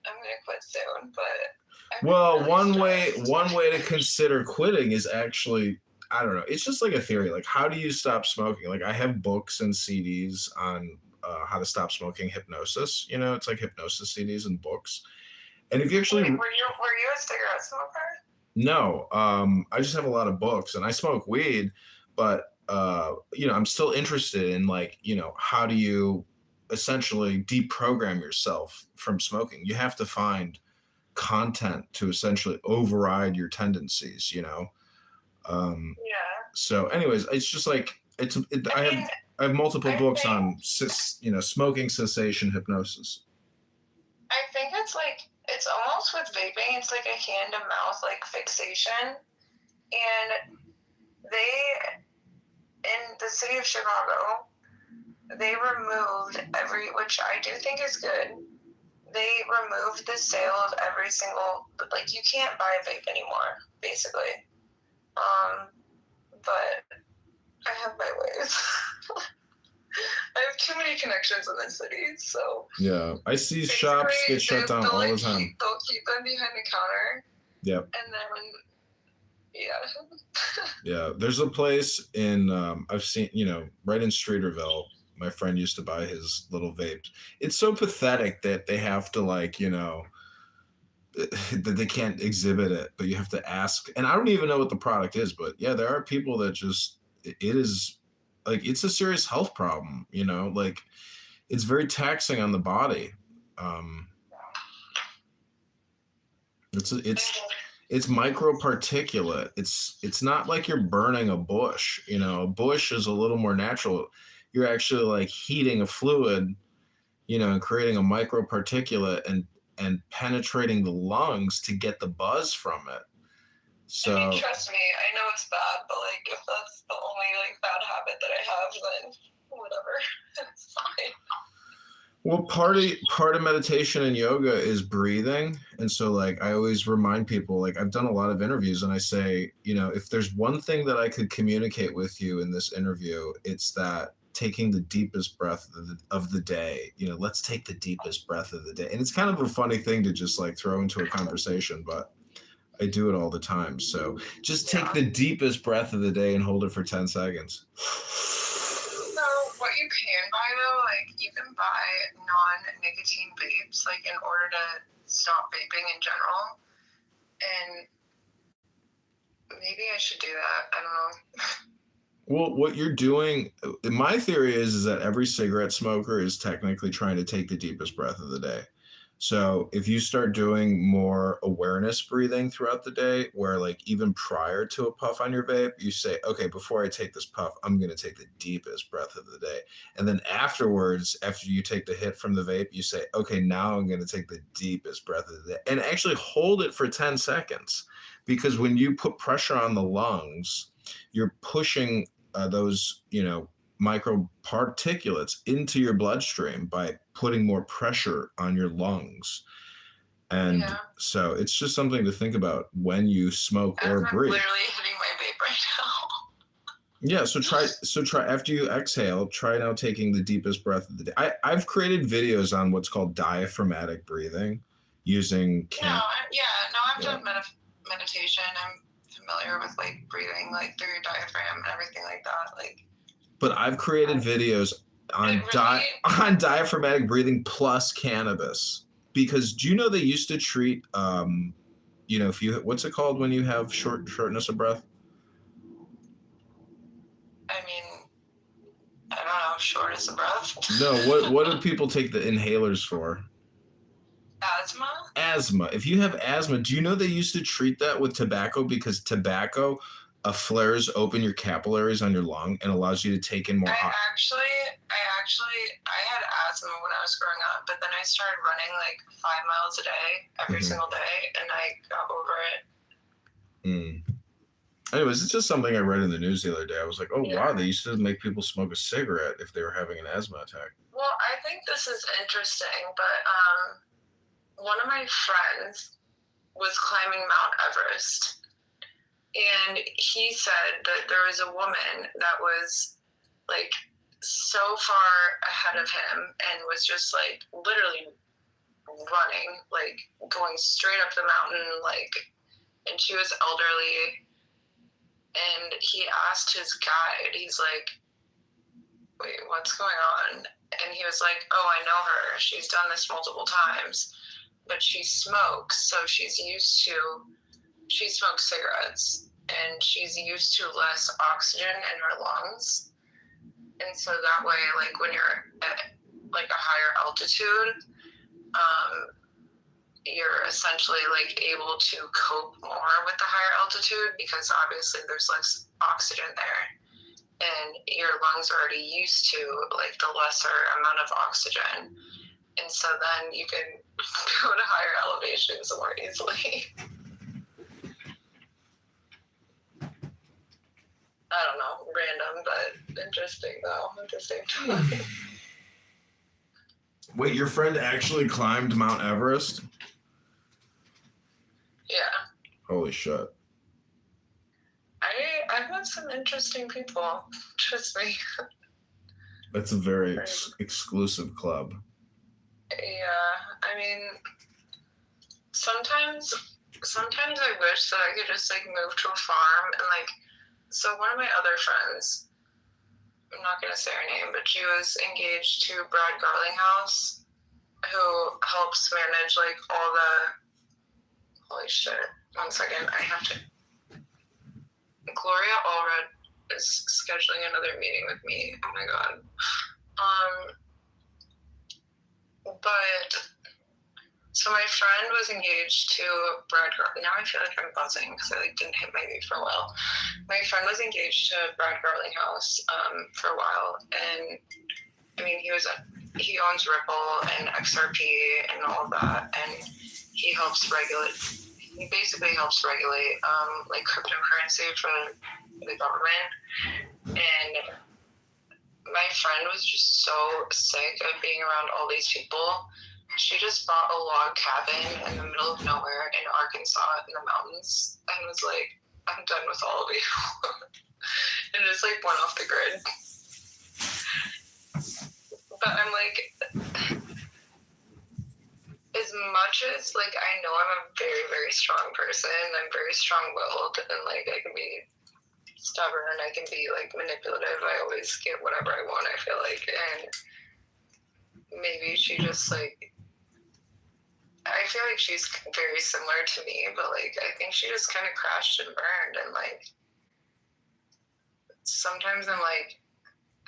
I'm gonna quit soon. But
well, one way to consider quitting is actually, I don't know, it's just like a theory. Like, how do you stop smoking? Like, I have books and CDs on how to stop smoking, hypnosis. You know, it's like hypnosis CDs and books. And if you actually,
were you a cigarette smoker?
No, I just have a lot of books, and I smoke weed, but you know, I'm still interested in like, you know, how do you essentially deprogram yourself from smoking? You have to find content to essentially override your tendencies, you know.
Yeah.
So, anyways, it's just like I have multiple books on smoking cessation hypnosis.
I think it's almost with vaping. It's like a hand to mouth like fixation, and in the city of Chicago, they removed which I do think is good. They removed the sale of every single, like, you can't buy a vape anymore, basically. But I have my ways. I have too many connections in the city, so.
Yeah, I see shops get shut down all the time.
They'll keep them behind the counter.
Yep.
And then, yeah.
Yeah, there's a place in I've seen, right in Streeterville. My friend used to buy his little vapes. It's so pathetic that they have to that they can't exhibit it, but you have to ask. And I don't even know what the product is, but yeah, there are people that just it is like it's a serious health problem. Like it's very taxing on the body. It's microparticulate. It's not like you're burning a bush. A bush is a little more natural. You're actually like heating a fluid, and creating a microparticulate and penetrating the lungs to get the buzz from it. So
I mean, trust me, I know it's bad, but like if that's the only like bad habit that I have, then whatever. It's fine.
Well, part of meditation and yoga is breathing. And so like I always remind people, like I've done a lot of interviews and I say, if there's one thing that I could communicate with you in this interview, it's that taking the deepest breath of the day, let's take the deepest breath of the day. And it's kind of a funny thing to just like throw into a conversation, but I do it all the time. So just take the deepest breath of the day and hold it for 10 seconds.
What you can buy though, like you can buy non-nicotine vapes, like in order to stop vaping in general. And maybe I should do that. I don't know.
Well, what you're doing, my theory is that every cigarette smoker is technically trying to take the deepest breath of the day. So if you start doing more awareness breathing throughout the day, where like even prior to a puff on your vape, you say, okay, before I take this puff, I'm going to take the deepest breath of the day. And then afterwards, after you take the hit from the vape, you say, okay, now I'm going to take the deepest breath of the day and actually hold it for 10 seconds. Because when you put pressure on the lungs, you're pushing those, microparticulates into your bloodstream by putting more pressure on your lungs. And so it's just something to think about when you smoke or breathe.
I'm literally hitting my vape right now.
Yeah, so try after you exhale, try now taking the deepest breath of the day. I've created videos on what's called diaphragmatic breathing using
I've done meditation. I'm familiar with like breathing like through your diaphragm and everything like that.
But I've created videos on on diaphragmatic breathing plus cannabis, because do you know they used to treat if you what's it called when you have shortness of breath?
I mean, I don't know, shortness of breath.
No, what do people take the inhalers for? Asthma. If you have asthma, do you know they used to treat that with tobacco, because tobacco flares open your capillaries on your lung and allows you to take in more.
I had asthma when I was growing up, but then I started running like 5 miles a day every single day, and I got over it.
Anyways, it's just something I read in the news the other day. I was like, oh wow, they used to make people smoke a cigarette if they were having an asthma attack.
Well, I think this is interesting, but one of my friends was climbing Mount Everest. And he said that there was a woman that was like so far ahead of him and was just like literally running, like going straight up the mountain, and she was elderly. And he asked his guide, he's like, wait, what's going on? And he was like, oh, I know her. She's done this multiple times, but she smokes. So she smokes cigarettes, and she's used to less oxygen in her lungs. And so that way, like when you're at like a higher altitude, you're essentially like able to cope more with the higher altitude, because obviously there's less oxygen there, and your lungs are already used to like the lesser amount of oxygen. And so then you can go to higher elevations more easily. I don't know, random, but interesting though at the same time.
Wait, your friend actually climbed Mount Everest?
Yeah.
Holy shit.
I've met some interesting people. Trust me.
That's a very exclusive club.
Yeah. I mean, sometimes I wish that I could just like move to a farm and like. So one of my other friends, I'm not gonna say her name, but she was engaged to Brad Garlinghouse, who helps manage like all the. Holy shit! 1 second, I have to. Gloria Allred is scheduling another meeting with me. Oh my god. But so my friend was engaged to Brad. Now I feel like I'm buzzing because I like didn't hit my mute for a while. My friend was engaged to Brad Garlinghouse for a while, and I mean he owns Ripple and XRP and all of that, and he helps regulate. He basically helps regulate like cryptocurrency for the government, and my friend was just so sick of being around all these people. She just bought a log cabin in the middle of nowhere in Arkansas in the mountains and was like, I'm done with all of you. And just like went off the grid. But I'm like, as much as like I know I'm a very, very strong person, I'm very strong-willed, and like I can be stubborn, I can be like manipulative, I always get whatever I want, I feel like, and maybe she just like, I feel like she's very similar to me, but like I think she just kind of crashed and burned, and like sometimes I'm like,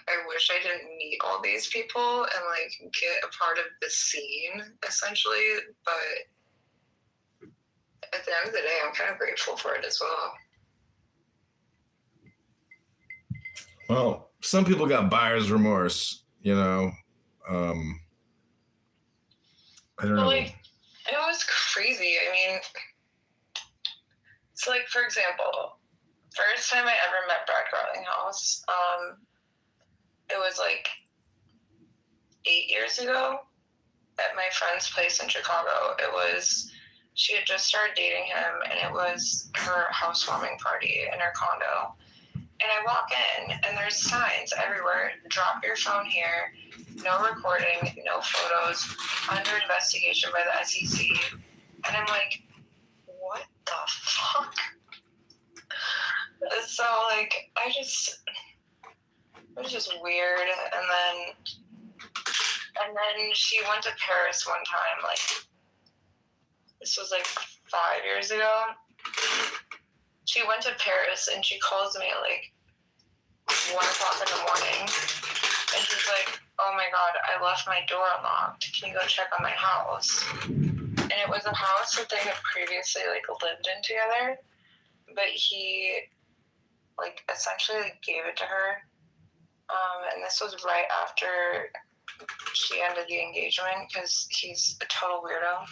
I wish I didn't meet all these people and like get a part of the scene essentially, but at the end of the day I'm kind of grateful for it as well.
Well, some people got buyer's remorse, you know. I don't know.
Like, it was crazy. I mean, so like for example, first time I ever met Brad Garlinghouse, it was like 8 years ago at my friend's place in Chicago. She had just started dating him, and it was her housewarming party in her condo. And I walk in, and there's signs everywhere. Drop your phone here. No recording, no photos. Under investigation by the SEC. And I'm like, what the fuck? So, like, it was just weird. And then she went to Paris one time, like, this was like 5 years ago. She went to Paris, and she calls me at like 1 o'clock in the morning, and she's like, oh my god, I left my door unlocked, can you go check on my house? And it was a house that they had previously like lived in together, but he like essentially like, gave it to her, and this was right after she ended the engagement because he's a total weirdo.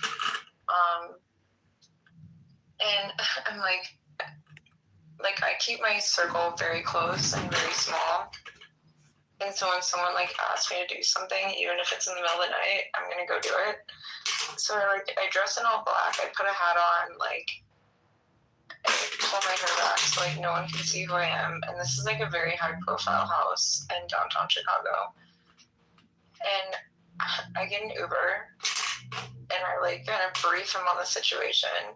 And I'm like I keep my circle very close and very small. And so when someone like asks me to do something, even if it's in the middle of the night, I'm gonna go do it. So like I dress in all black, I put a hat on, like I pull my hair back so like no one can see who I am. And this is like a very high profile house in downtown Chicago. And I get an Uber and I like kind of brief him on the situation.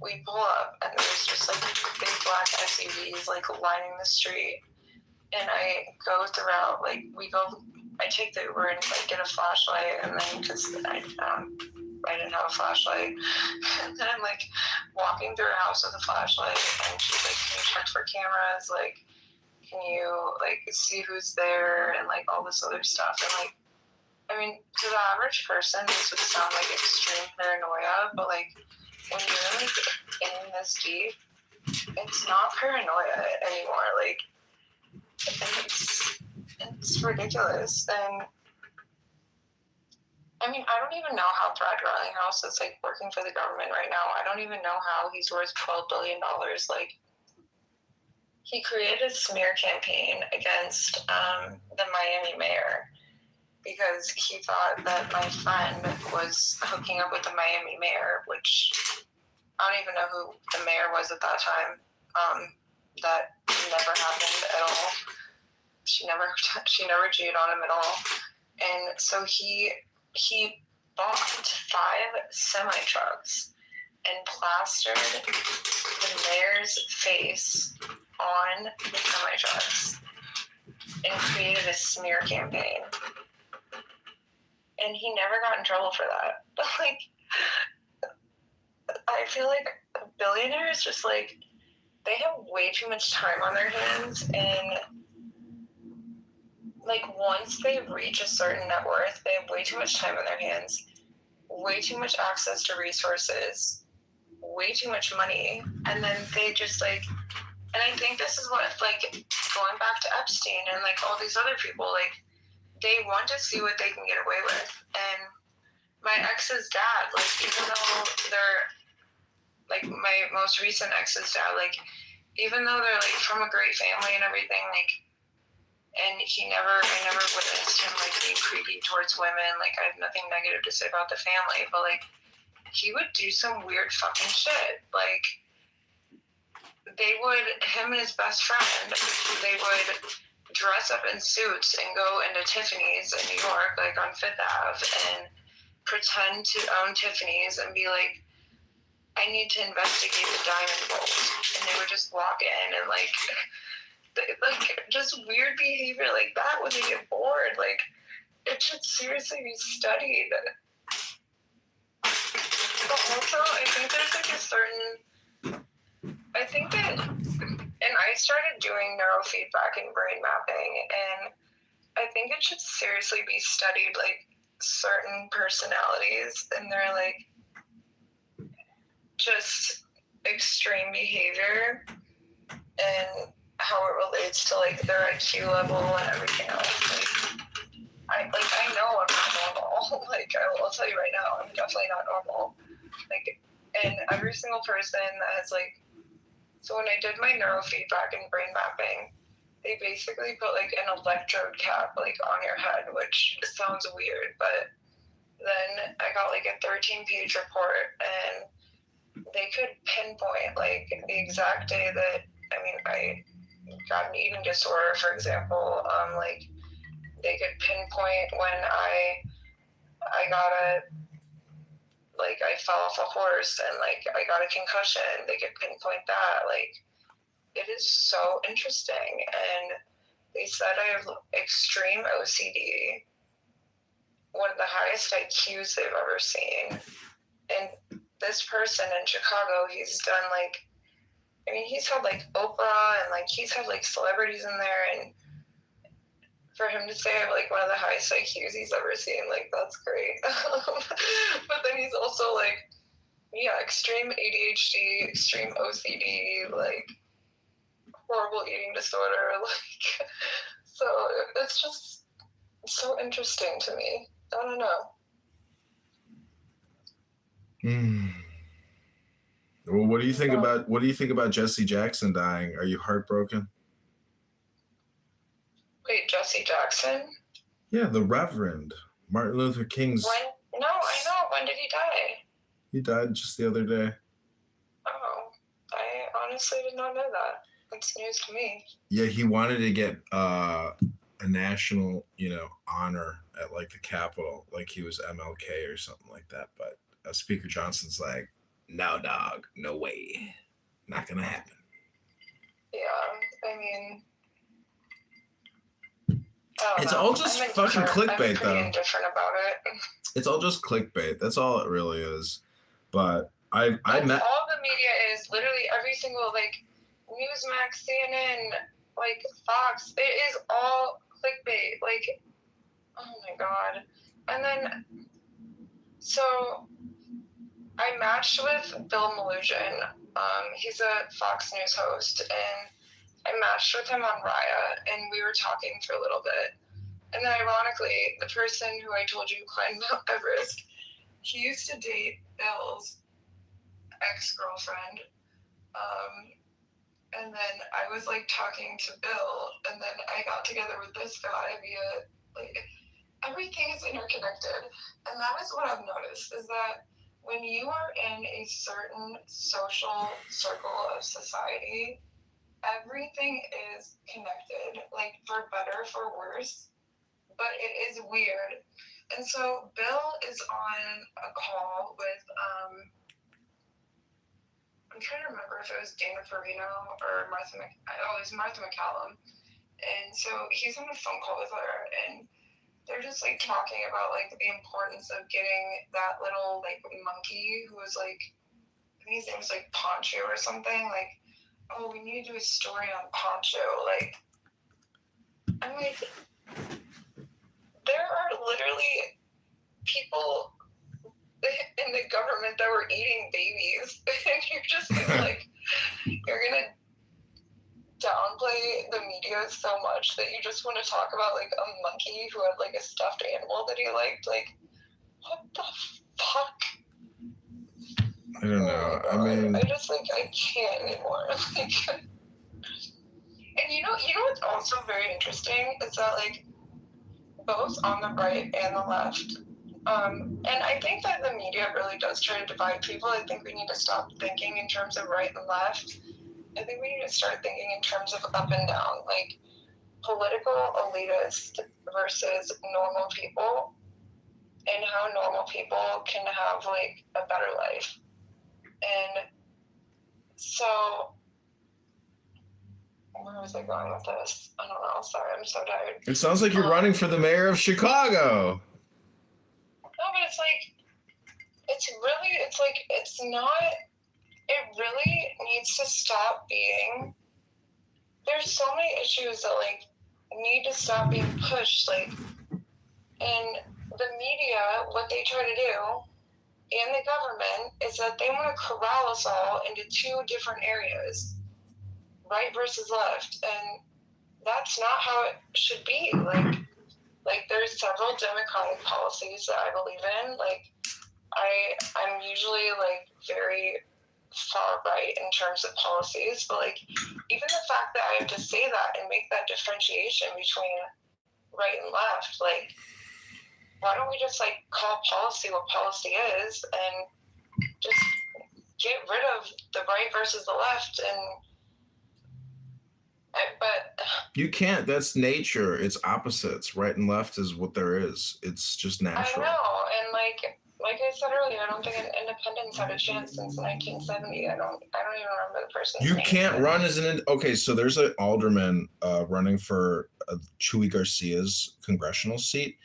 We pull up and there's just like big black SUVs like lining the street, and I go throughout, like I take the Uber and like get a flashlight, and then because I didn't have a flashlight, and then I'm like walking through her house with a flashlight, and she's like, can you check for cameras, like can you like see who's there, and like all this other stuff. And like I mean, to the average person this would sound like extreme paranoia, but like when you're like in this deep, it's not paranoia anymore. Like it's ridiculous. And I mean, I don't even know how Brad Garlinghouse is like working for the government right now. I don't even know how he's worth $12 billion. Like he created a smear campaign against the Miami mayor because he thought that my friend was hooking up with the Miami mayor, which I don't even know who the mayor was at that time. That never happened at all. She never cheated on him at all. And so he bought 5 semi-trucks and plastered the mayor's face on the semi-trucks and created a smear campaign. And he never got in trouble for that. Like, I feel like billionaires just, like, they have way too much time on their hands, and, like, once they reach a certain net worth, they have way too much time on their hands, way too much access to resources, way too much money, and then they just, like, and I think this is what, like, going back to Epstein and, like, all these other people, like, they want to see what they can get away with. And my ex's dad, like, even though they're, like, my most recent ex's dad, like, even though they're, like, from a great family and everything, like, and I never witnessed him, like, being creepy towards women. Like, I have nothing negative to say about the family, but, like, he would do some weird fucking shit. Like, him and his best friend, they would dress up in suits and go into Tiffany's in New York, like on Fifth Ave, and pretend to own Tiffany's and be like, I need to investigate the diamond vault. And they would just walk in and like just weird behavior like that when they get bored. Like, it should seriously be studied. But also, I think there's like a certain, I think that, and I started doing neurofeedback and brain mapping, and I think it should seriously be studied, like, certain personalities and their, like, just extreme behavior and how it relates to, like, their IQ level and everything else. Like, I know I'm not normal. Like, I'll tell you right now, I'm definitely not normal. Like, and every single person that has, like, so when I did my neurofeedback and brain mapping, they basically put, like, an electrode cap, like, on your head, which sounds weird, but then I got, like, a 13-page report, and they could pinpoint, like, the exact day that, I mean, I got an eating disorder, for example. Like, they could pinpoint when I fell off a horse and, like, I got a concussion. They could pinpoint that. Like, it is so interesting. And they said I have extreme OCD, one of the highest IQs they've ever seen. And this person in Chicago, he's done, like, I mean, he's had, like, Oprah, and, like, he's had, like, celebrities in there, and for him to say I have, like, one of the highest IQs he's ever seen, like, that's great. But then he's also, like, yeah, extreme ADHD, extreme OCD, like, horrible eating disorder, like, so it's just so interesting to me. I don't know.
Well, what do you think about Jesse Jackson dying? Are you heartbroken?
Wait, Jesse Jackson?
Yeah, the Reverend Martin Luther King's.
When? No, I know. When did he die?
He died just the other day.
Oh, I honestly did not know that. It's news to me.
Yeah, he wanted to get a national, honor at, like, the Capitol, like he was MLK or something like that. But Speaker Johnson's like, no, dog, no way, not gonna happen.
Yeah, I mean,
it's all just fucking clickbait, though.
I'm indifferent about it.
It's all just clickbait. That's all it really is. But I met
all the media is, literally every single, like, Newsmax, CNN, like, Fox. It is all clickbait. Like, oh my god. And then, so I matched with Bill Malugin. He's a Fox News host, and I matched with him on Raya, and we were talking for a little bit. And then, ironically, the person who I told you climbed Mount Everest, he used to date Bill's ex-girlfriend. and then I was like talking to Bill, and then I got together with this guy via like everything is interconnected, and that is what I've noticed is that when you are in a certain social circle of society, everything is connected, like for better, for worse, but it is weird. And so Bill is on a call with I'm trying to remember if it was Dana Farino or it was Martha McCallum. And so he's on a phone call with her, and they're just like talking about like the importance of getting that little like monkey who was like, I think his name was like Poncho or something. Like, oh, we need to do a story on Poncho. Like, I'm like, there are literally people in the government that were eating babies, and you're just like, you're gonna downplay the media so much that you just want to talk about like a monkey who had like a stuffed animal that he liked. Like, what the fuck?
I don't know.
Oh
I mean,
I just like I can't anymore. Like, and you know what's also very interesting is that like both on the right and the left. And I think that the media really does try to divide people. I think we need to stop thinking in terms of right and left. I think we need to start thinking in terms of up and down, like political elitists versus normal people, and how normal people can have like a better life. And so, where was I going with this? I don't know. Sorry, I'm so tired.
it sounds like you're running for the mayor of Chicago.
No, but it's not, it really needs to stop being, there's so many issues that like need to stop being pushed, like, and the media, what they try to do, and the government, is that they want to corral us all into two different areas, right versus left, and that's not how it should be. Like there's several democratic policies that I believe in. Like I'm usually like very far right in terms of policies, but like even the fact that I have to say that and make that differentiation between right and left, like why don't we just like call policy what policy is and just get rid of the right versus the left? But
You can't. That's nature. It's opposites. Right and left is what there is. It's just natural.
I know, and like I said earlier, I don't think independence had a chance since 1970. I don't even remember the person's
You
name.
can't run as okay, so there's an alderman running for Chuy Garcia's congressional seat,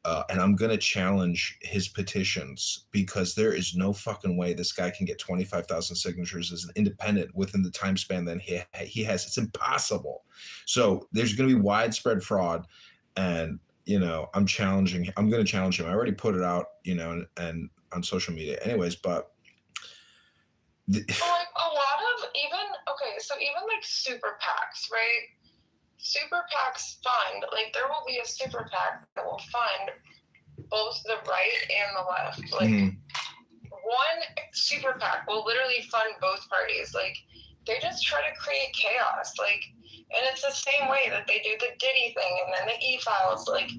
and I'm going to challenge his petitions because there is no fucking way this guy can get 25,000 signatures as an independent within the time span that he has. It's impossible. So there's going to be widespread fraud, and I'm challenging. I'm going to challenge him. I already put it out, and on social media, anyways. But
like a lot of even like super PACs, right? Super PACs fund, like there will be a super PAC that will fund both the right and the left. Like one super PAC will literally fund both parties. Like they just try to create chaos. Like, and it's the same way that they do the Diddy thing and then the E-Files, like,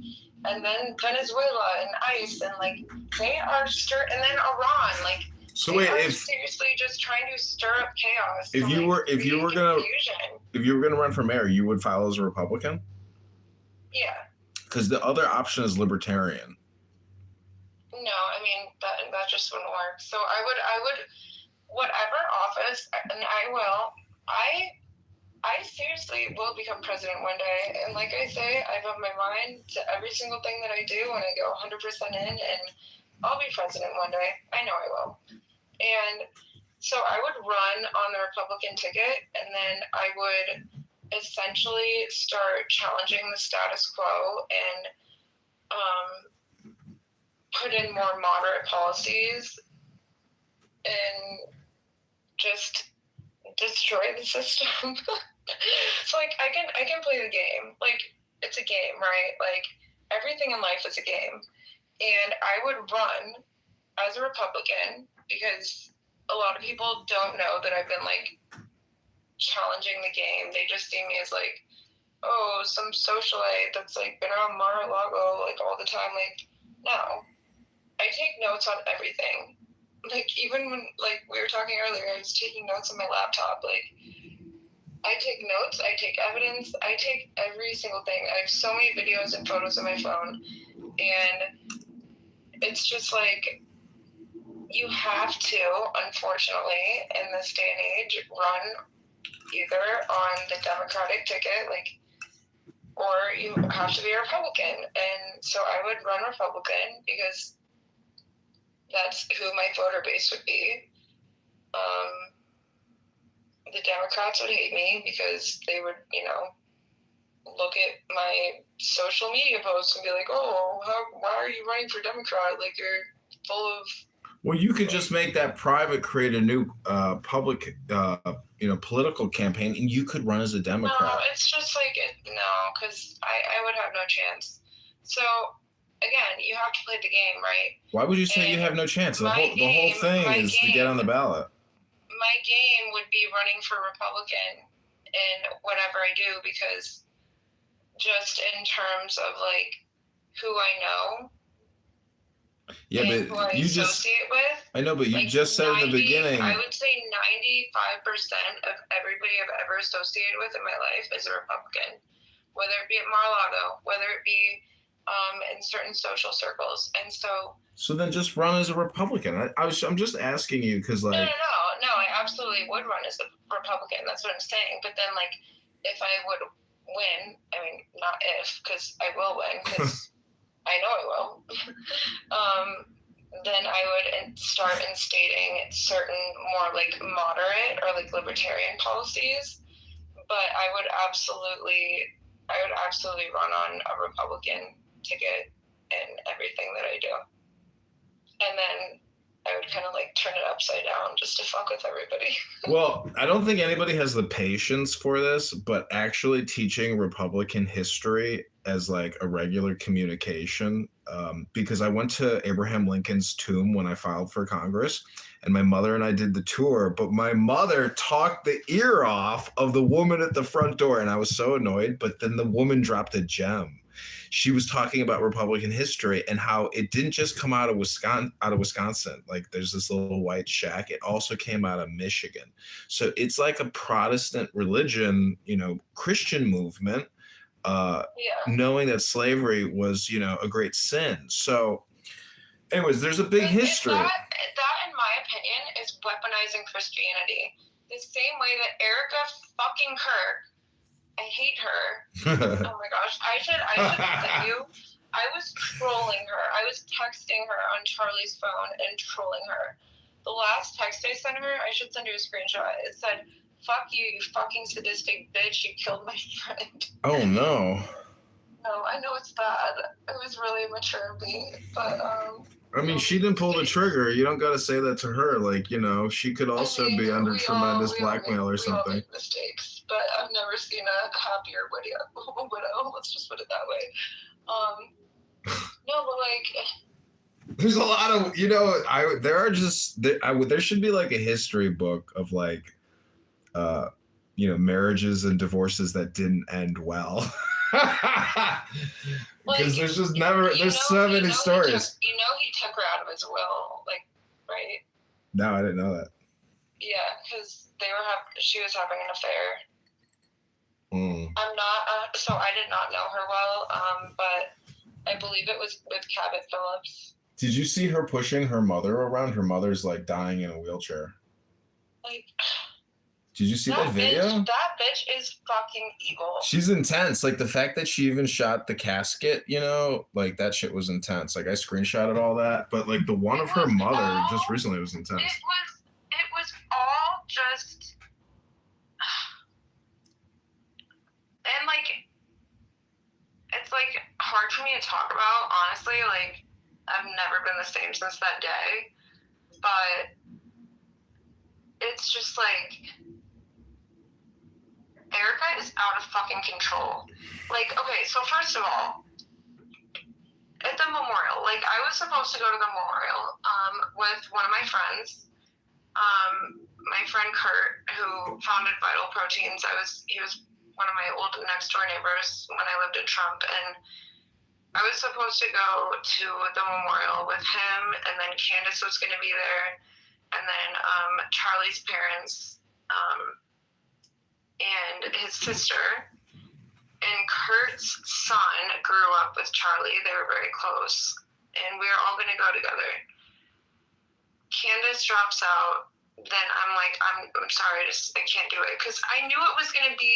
and then Venezuela and ICE, and like they are and then Iran, like.
So wait, if
seriously just trying to stir up chaos.
If you were gonna run for mayor, you would file as a Republican?
Yeah.
Because the other option is libertarian.
No, I mean that just wouldn't work. So I would whatever office, and I seriously will become president one day. And like I say, I've got my mind to every single thing that I do, and I go 100% in, and I'll be president one day. I know I will. And so I would run on the Republican ticket, and then I would essentially start challenging the status quo and put in more moderate policies and just destroy the system. So like I can play the game. Like it's a game, right? Like everything in life is a game. And I would run as a Republican because a lot of people don't know that I've been like challenging the game. They just see me as like, oh, some socialite that's like been around Mar-a-Lago like all the time. Like, no, I take notes on everything. Like, even when like we were talking earlier, I was taking notes on my laptop. Like, I take notes, I take evidence, I take every single thing. I have so many videos and photos on my phone, and it's just like, you have to, unfortunately, in this day and age, run either on the Democratic ticket, like, or you have to be a Republican. And so I would run Republican because that's who my voter base would be. The Democrats would hate me because they would, you know, look at my social media posts and be like, oh, why are you running for Democrat? Like, you're full of...
Well, you could just make that private, create a new public, political campaign, and you could run as a Democrat.
No, it's just like, no, because I would have no chance. So, again, you have to play the game, right?
Why would you say you have no chance? The whole thing is to get on the ballot.
My game would be running for Republican in whatever I do, because just in terms of like who I know,
yeah,
and
but
who I associate with.
I know, but you
like
just said in the beginning.
I would say 95% of everybody I've ever associated with in my life is a Republican, whether it be at Mar-a-Lago, whether it be in certain social circles, and so.
So then just run as a Republican. I'm just asking you because like.
No, I absolutely would run as a Republican. That's what I'm saying. But then, like, if I would win, I mean, not if, because I will win, because I know I will, then I would start instating certain more, like, moderate or, like, libertarian policies. But I would absolutely run on a Republican ticket in everything that I do. And then I would kind of like turn it upside down just to fuck with everybody.
Well, I don't think anybody has the patience for this, but actually teaching Republican history as like a regular communication, because I went to Abraham Lincoln's tomb when I filed for Congress, and my mother and I did the tour, but my mother talked the ear off of the woman at the front door, and I was so annoyed, but then the woman dropped a gem. She was talking about Republican history and how it didn't just come out of Wisconsin. Like there's this little white shack. It also came out of Michigan. So it's like a Protestant religion, Christian movement, knowing that slavery was, a great sin. So anyways, there's a big history.
That, in my opinion, is weaponizing Christianity. The same way that Erica fucking Kirk, I hate her. Oh my gosh. I should tell you, I was trolling her. I was texting her on Charlie's phone and trolling her. The last text I sent her, I should send you a screenshot. It said, fuck you, you fucking sadistic bitch. You killed my friend.
Oh no.
No, I know it's bad. It was really immature of me, but
I mean, she didn't pull the trigger. You don't got to say that to her. Like, she could also be under tremendous blackmail or something.
We all make mistakes, but I've never seen a happier widow. Let's just put it that way. No, but like,
there's a lot of, there should be like a history book of like, marriages and divorces that didn't end well. Because there's just never, there's so many stories.
He took her out of his will, like, right?
No, I didn't know that.
Yeah, because she was having an affair. I'm not, so I did not know her well, but I believe it was with Cabot Phillips.
Did you see her pushing her mother around? Her mother's like dying in a wheelchair.
Like,
did you see that video?
That bitch is fucking evil.
She's intense. Like the fact that she even shot the casket, like that shit was intense. Like I screenshotted all that, but like the one of her mother just recently was intense.
It was all just, and like, it's like hard for me to talk about, honestly. Like, I've never been the same since that day, but it's just like, Erica is out of fucking control. Like, okay, so first of all, at the memorial, like, I was supposed to go to the memorial with one of my friends, my friend Kurt, who founded Vital Proteins. He was one of my old next door neighbors when I lived in Trump, and I was supposed to go to the memorial with him, and then Candace was going to be there, and then Charlie's parents, and his sister, and Kurt's son grew up with Charlie. They were very close, and we were all going to go together. Candace drops out. Then I'm like, I'm sorry, I can't do it, because I knew it was going to be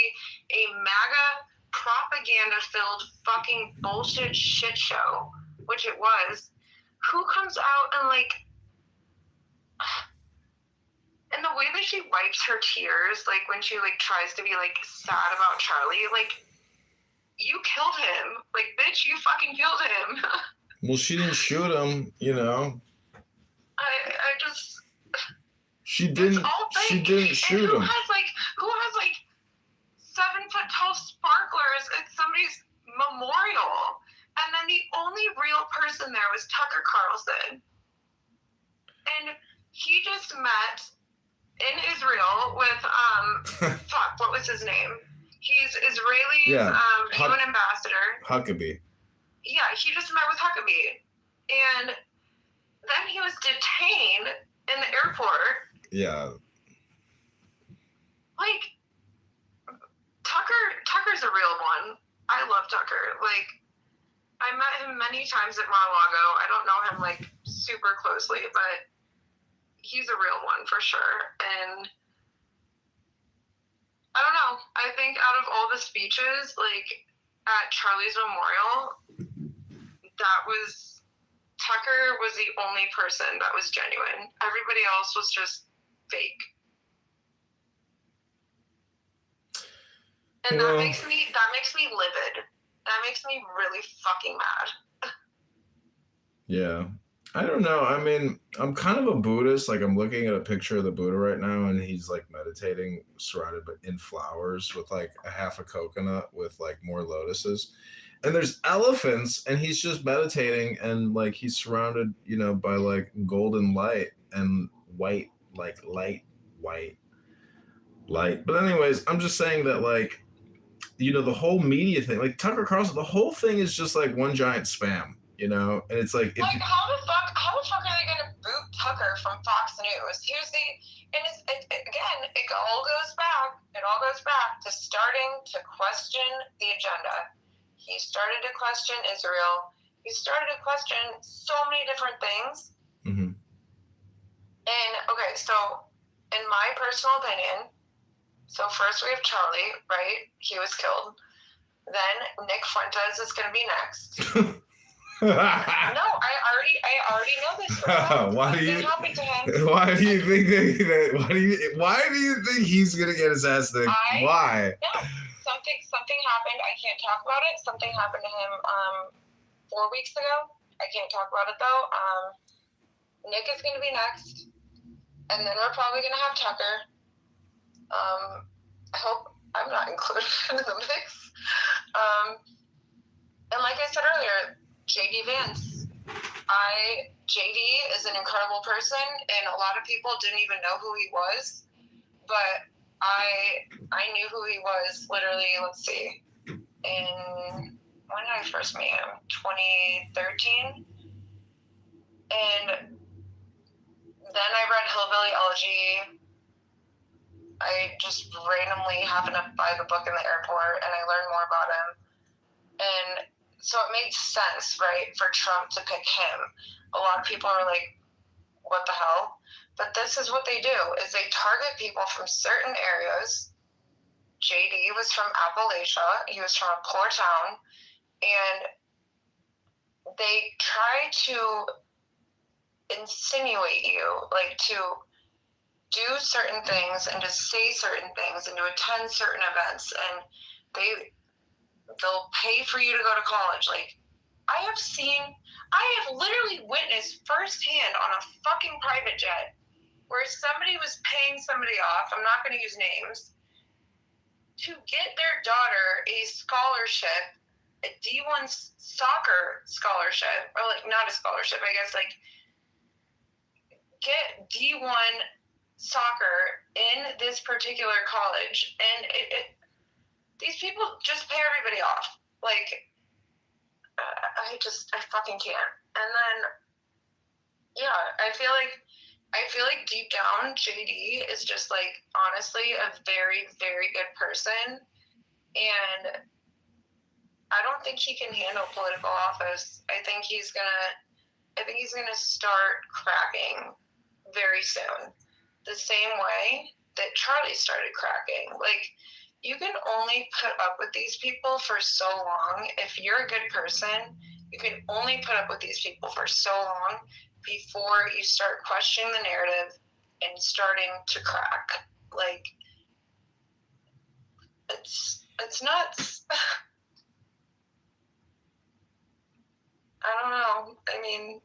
a MAGA propaganda-filled fucking bullshit shit show, which it was. Who comes out and like, and the way that she wipes her tears, like when she like tries to be like sad about Charlie, like, you killed him, like, bitch, you fucking killed him.
Well, she didn't shoot him, you know.
I just.
She didn't. She didn't shoot him.
Who has like 7-foot tall sparklers at somebody's memorial? And then the only real person there was Tucker Carlson, and he just met in Israel with fuck, what was his name? He's Israeli UN ambassador.
Huckabee.
Yeah, he just met with Huckabee, and then he was detained in the airport.
Yeah.
Like, Tucker's a real one. I love Tucker. Like, I met him many times at Mar-a-Lago. I don't know him, like, super closely, but he's a real one for sure. And I don't know. I think out of all the speeches, like, at Charlie's memorial, Tucker was the only person that was genuine. Everybody else was just fake. And that makes me livid. That makes me really fucking mad.
Yeah. I don't know. I mean, I'm kind of a Buddhist. Like, I'm looking at a picture of the Buddha right now, and he's like meditating surrounded in flowers with like a half a coconut with like more lotuses. And there's elephants, and he's just meditating, and like he's surrounded, you know, by like golden light and white, like white light. But anyways, I'm just saying that, like, you know, the whole media thing, like Tucker Carlson, the whole thing is just like one giant spam, you know. And it's like,
how the fuck are they gonna boot Tucker from Fox News? It all goes back to starting to question the agenda. He started to question Israel. He started to question so many different things.
Mm-hmm.
And okay, so in my personal opinion, so first we have Charlie, right? He was killed. Then Nick Fuentes is going to be next. No, I already know this.
Why do you think he's going to get his ass nicked? Why?
No. Something happened. I can't talk about it. Something happened to him 4 weeks ago. I can't talk about it though. Nick is going to be next, and then we're probably going to have Tucker. I hope I'm not included in the mix. And like I said earlier, JD Vance. JD is an incredible person, and a lot of people didn't even know who he was, but I knew who he was literally, let's see, when did I first meet him? 2013? And then I read Hillbilly Elegy. I just randomly happened to buy the book in the airport, and I learned more about him. And so it made sense, right, for Trump to pick him. A lot of people are like, what the hell? But this is what they do, is they target people from certain areas. JD was from Appalachia. He was from a poor town. And they try to insinuate you, like to do certain things and to say certain things and to attend certain events. And they'll pay for you to go to college. Like, I have literally witnessed firsthand on a fucking private jet where somebody was paying somebody off, I'm not going to use names, to get their daughter a scholarship, a D1 soccer scholarship, or like not a scholarship, I guess, like get D1 soccer in this particular college, and these people just pay everybody off. Like, I fucking can't. And then, yeah, I feel like deep down, JD is just like honestly a very, very good person, and I don't think he can handle political office. I think he's gonna start cracking very soon, the same way that Charlie started cracking. Like, you can only put up with these people for so long. If you're a good person, you can only put up with these people for so long before you start questioning the narrative and starting to crack. Like, it's nuts. I don't know. I mean,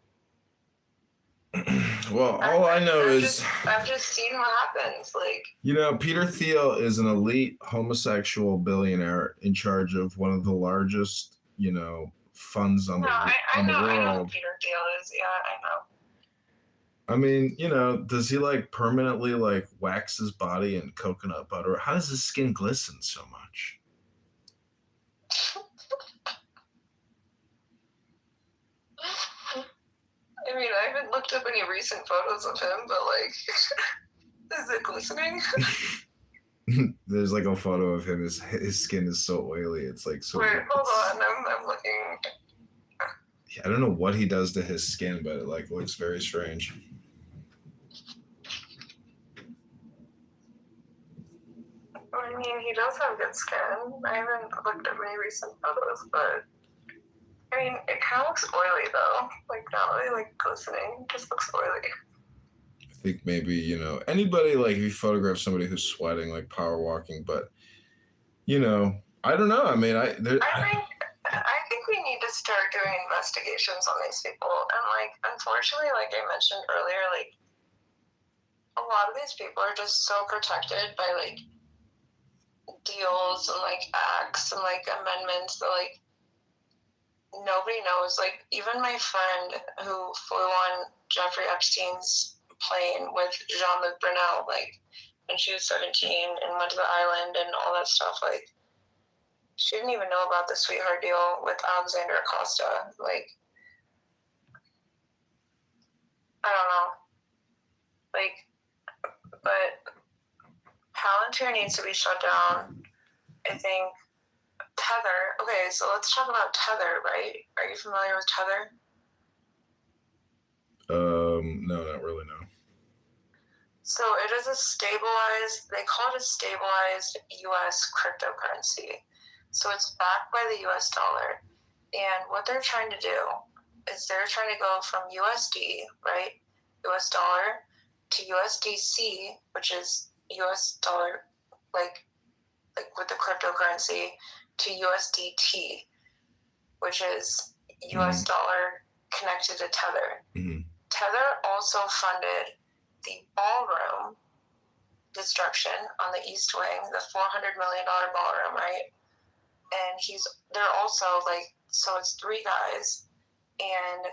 well, all I know is
I've just seen what happens. Like,
you know, Peter Thiel is an elite homosexual billionaire in charge of one of the largest, you know, funds on the world.
I know who Peter Thiel is. Yeah, I know.
I mean, you know, does he like permanently like wax his body in coconut butter? How does his skin glisten so much?
I mean, I haven't looked up any recent photos of him, but like, is it glistening?
There's like a photo of him. His skin is so oily. It's like so.
Wait, hold on. I'm looking.
I don't know what he does to his skin, but it like looks very strange.
I mean, he does have good skin. I haven't looked at any recent photos, but I mean, it kind of looks oily though. Like, not really like glistening. It just looks oily.
I think maybe, you know, anybody, like if you photograph somebody who's sweating, like power walking, but you know, I don't know. I mean, I
think we need to start doing investigations on these people. And like, unfortunately, like I mentioned earlier, like a lot of these people are just so protected by like deals and like acts and like amendments that like nobody knows. Like, even my friend who flew on Jeffrey Epstein's plane with Jean-Luc Brunel, like when she was 17 and went to the island and all that stuff, like she didn't even know about the sweetheart deal with Alexander Acosta. Like, I don't know. Like, but Palantir needs to be shut down. I think Tether. Okay, so let's talk about Tether, right? Are you familiar with Tether?
No, not really, no.
So it is a stabilized, they call it a stabilized US cryptocurrency. So it's backed by the US dollar. And what they're trying to do is they're trying to go from USD, right? US dollar to USDC, which is US dollar, like with the cryptocurrency, to USDT, which is US dollar connected to Tether.
Mm-hmm.
Tether also funded the ballroom destruction on the East Wing, the $400 million ballroom, right? And they're also like, so it's three guys, and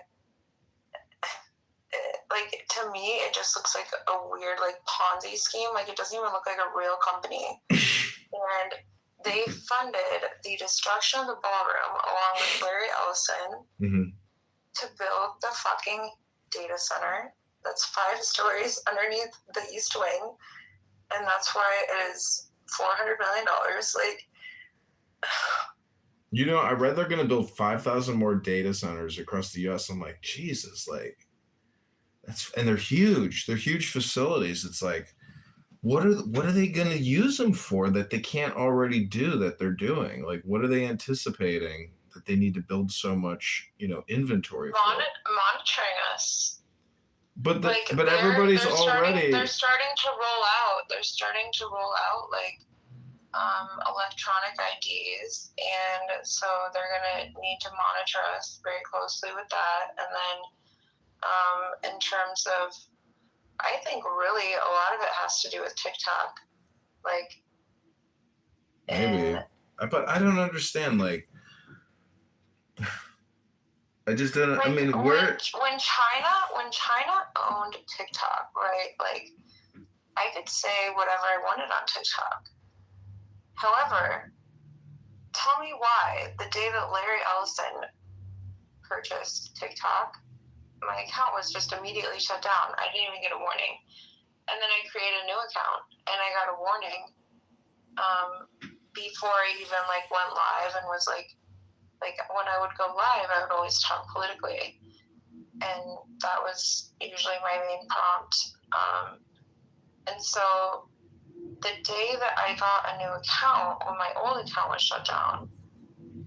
like, to me, it just looks like a weird like Ponzi scheme. Like, it doesn't even look like a real company. And they funded the destruction of the ballroom along with Larry Ellison to build the fucking data center that's 5 stories underneath the East Wing, and that's why it is $400 million. Like,
you know, I read they're gonna build 5,000 more data centers across the U.S. I'm like, Jesus, like and they're huge. They're huge facilities. It's like, what are they gonna use them for that they can't already do that they're doing? Like, what are they anticipating that they need to build so much, you know, inventory for?
Monitoring us.
But
like,
but everybody's already.
They're starting to roll out. They're starting to roll out like electronic IDs, and so they're gonna need to monitor us very closely with that. And then, in terms of, I think really a lot of it has to do with TikTok, like.
Maybe, but I don't understand. Like, I just don't. Like, I mean,
when China owned TikTok, right? Like, I could say whatever I wanted on TikTok. However, tell me why the day that Larry Ellison purchased TikTok, my account was just immediately shut down. I didn't even get a warning. And then I created a new account and I got a warning before I even like went live and was like when I would go live, I would always talk politically. And that was usually my main prompt. And so the day that I got a new account, when my old account was shut down,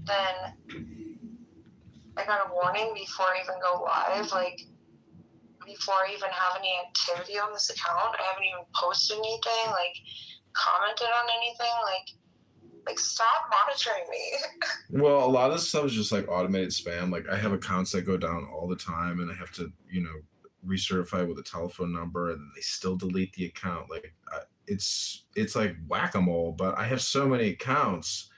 then I got a warning before I even go live, like before I even have any activity on this account. I haven't even posted anything, like commented on anything, like stop monitoring me.
Well, a lot of this stuff is just like automated spam. Like I have accounts that go down all the time, and I have to, recertify with a telephone number, and they still delete the account. Like it's like whack-a-mole. But I have so many accounts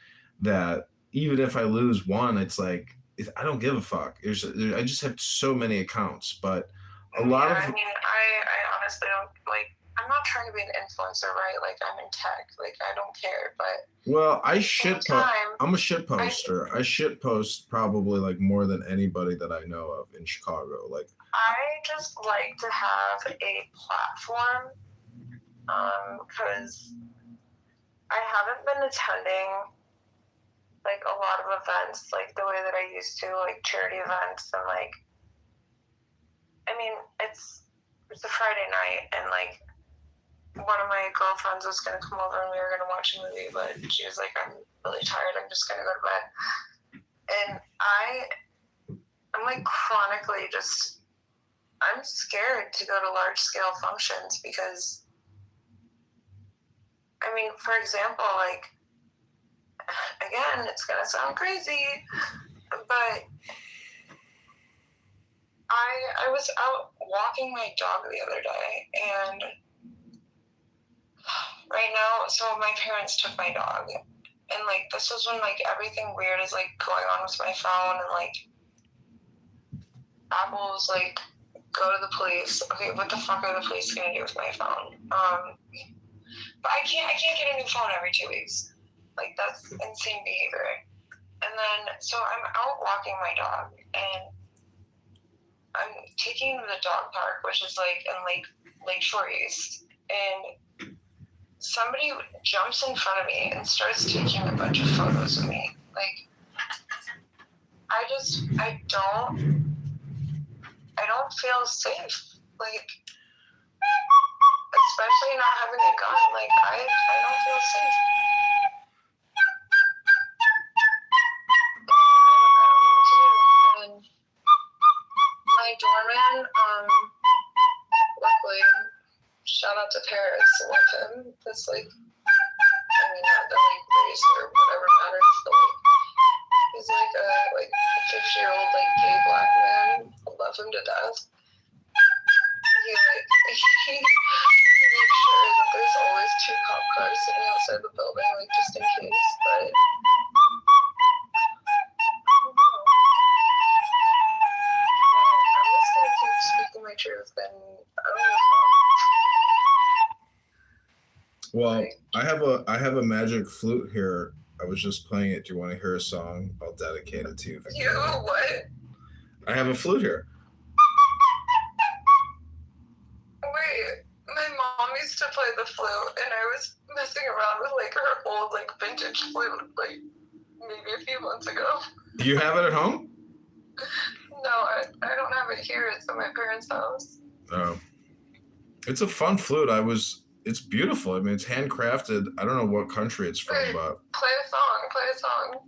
that even if I lose one, it's like I don't give a fuck. I just have so many accounts, but a lot of.
I mean, I honestly don't like. I'm not trying to be an influencer, right? Like I'm in tech, like I don't care, but
Well, I'm a shit
I
poster. I shit post probably like more than anybody that I know of in Chicago. Like
just like to have a platform, because I haven't been attending like a lot of events like the way that I used to, like charity events, and like I mean it's a Friday night and like one of my girlfriends was going to come over and we were going to watch a movie, but she was like, I'm really tired, I'm just going to go to bed. And I'm like chronically I'm scared to go to large scale functions because, I mean, for example, like, again, it's going to sound crazy, but I was out walking my dog the other day, and right now, so my parents took my dog, and like this was when like everything weird is like going on with my phone, and like Apple's like, go to the police. Okay, what the fuck are the police gonna do with my phone? But I can't get a new phone every 2 weeks. Like that's insane behavior. And then so I'm out walking my dog, and I'm taking the dog park, which is like in Lakeshore East, and somebody jumps in front of me and starts taking a bunch of photos of me. Like, I don't feel safe. Like, especially not having a gun. Like, I don't feel safe. I don't know what to do. And my doorman, luckily, shout out to Paris, love him. That's like, I mean, not that like race or whatever matters, but like, he's like a 50-year-old like gay black man. I love him to death. He makes sure that there's always 2 cop cars sitting outside the building, like just in case. But I don't know. I'm just gonna keep speaking my truth, and I don't know.
Well, I have a magic flute here. I was just playing it. Do you want to hear a song? I'll dedicate it to you.
You what?
I have a flute here.
Wait, my mom used to play the flute, and I was messing around with like her old like vintage flute, like maybe a few months ago.
Do you have it at home?
No, I don't have it here. It's at my parents' house.
Oh, it's a fun flute. It's beautiful. I mean, it's handcrafted. I don't know what country it's from,
Wait,
but
play a song.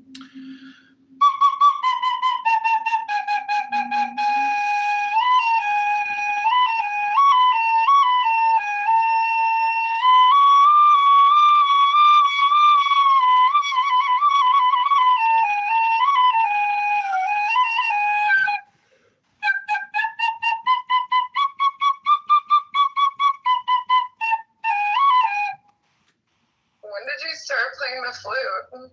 When did you start playing the flute?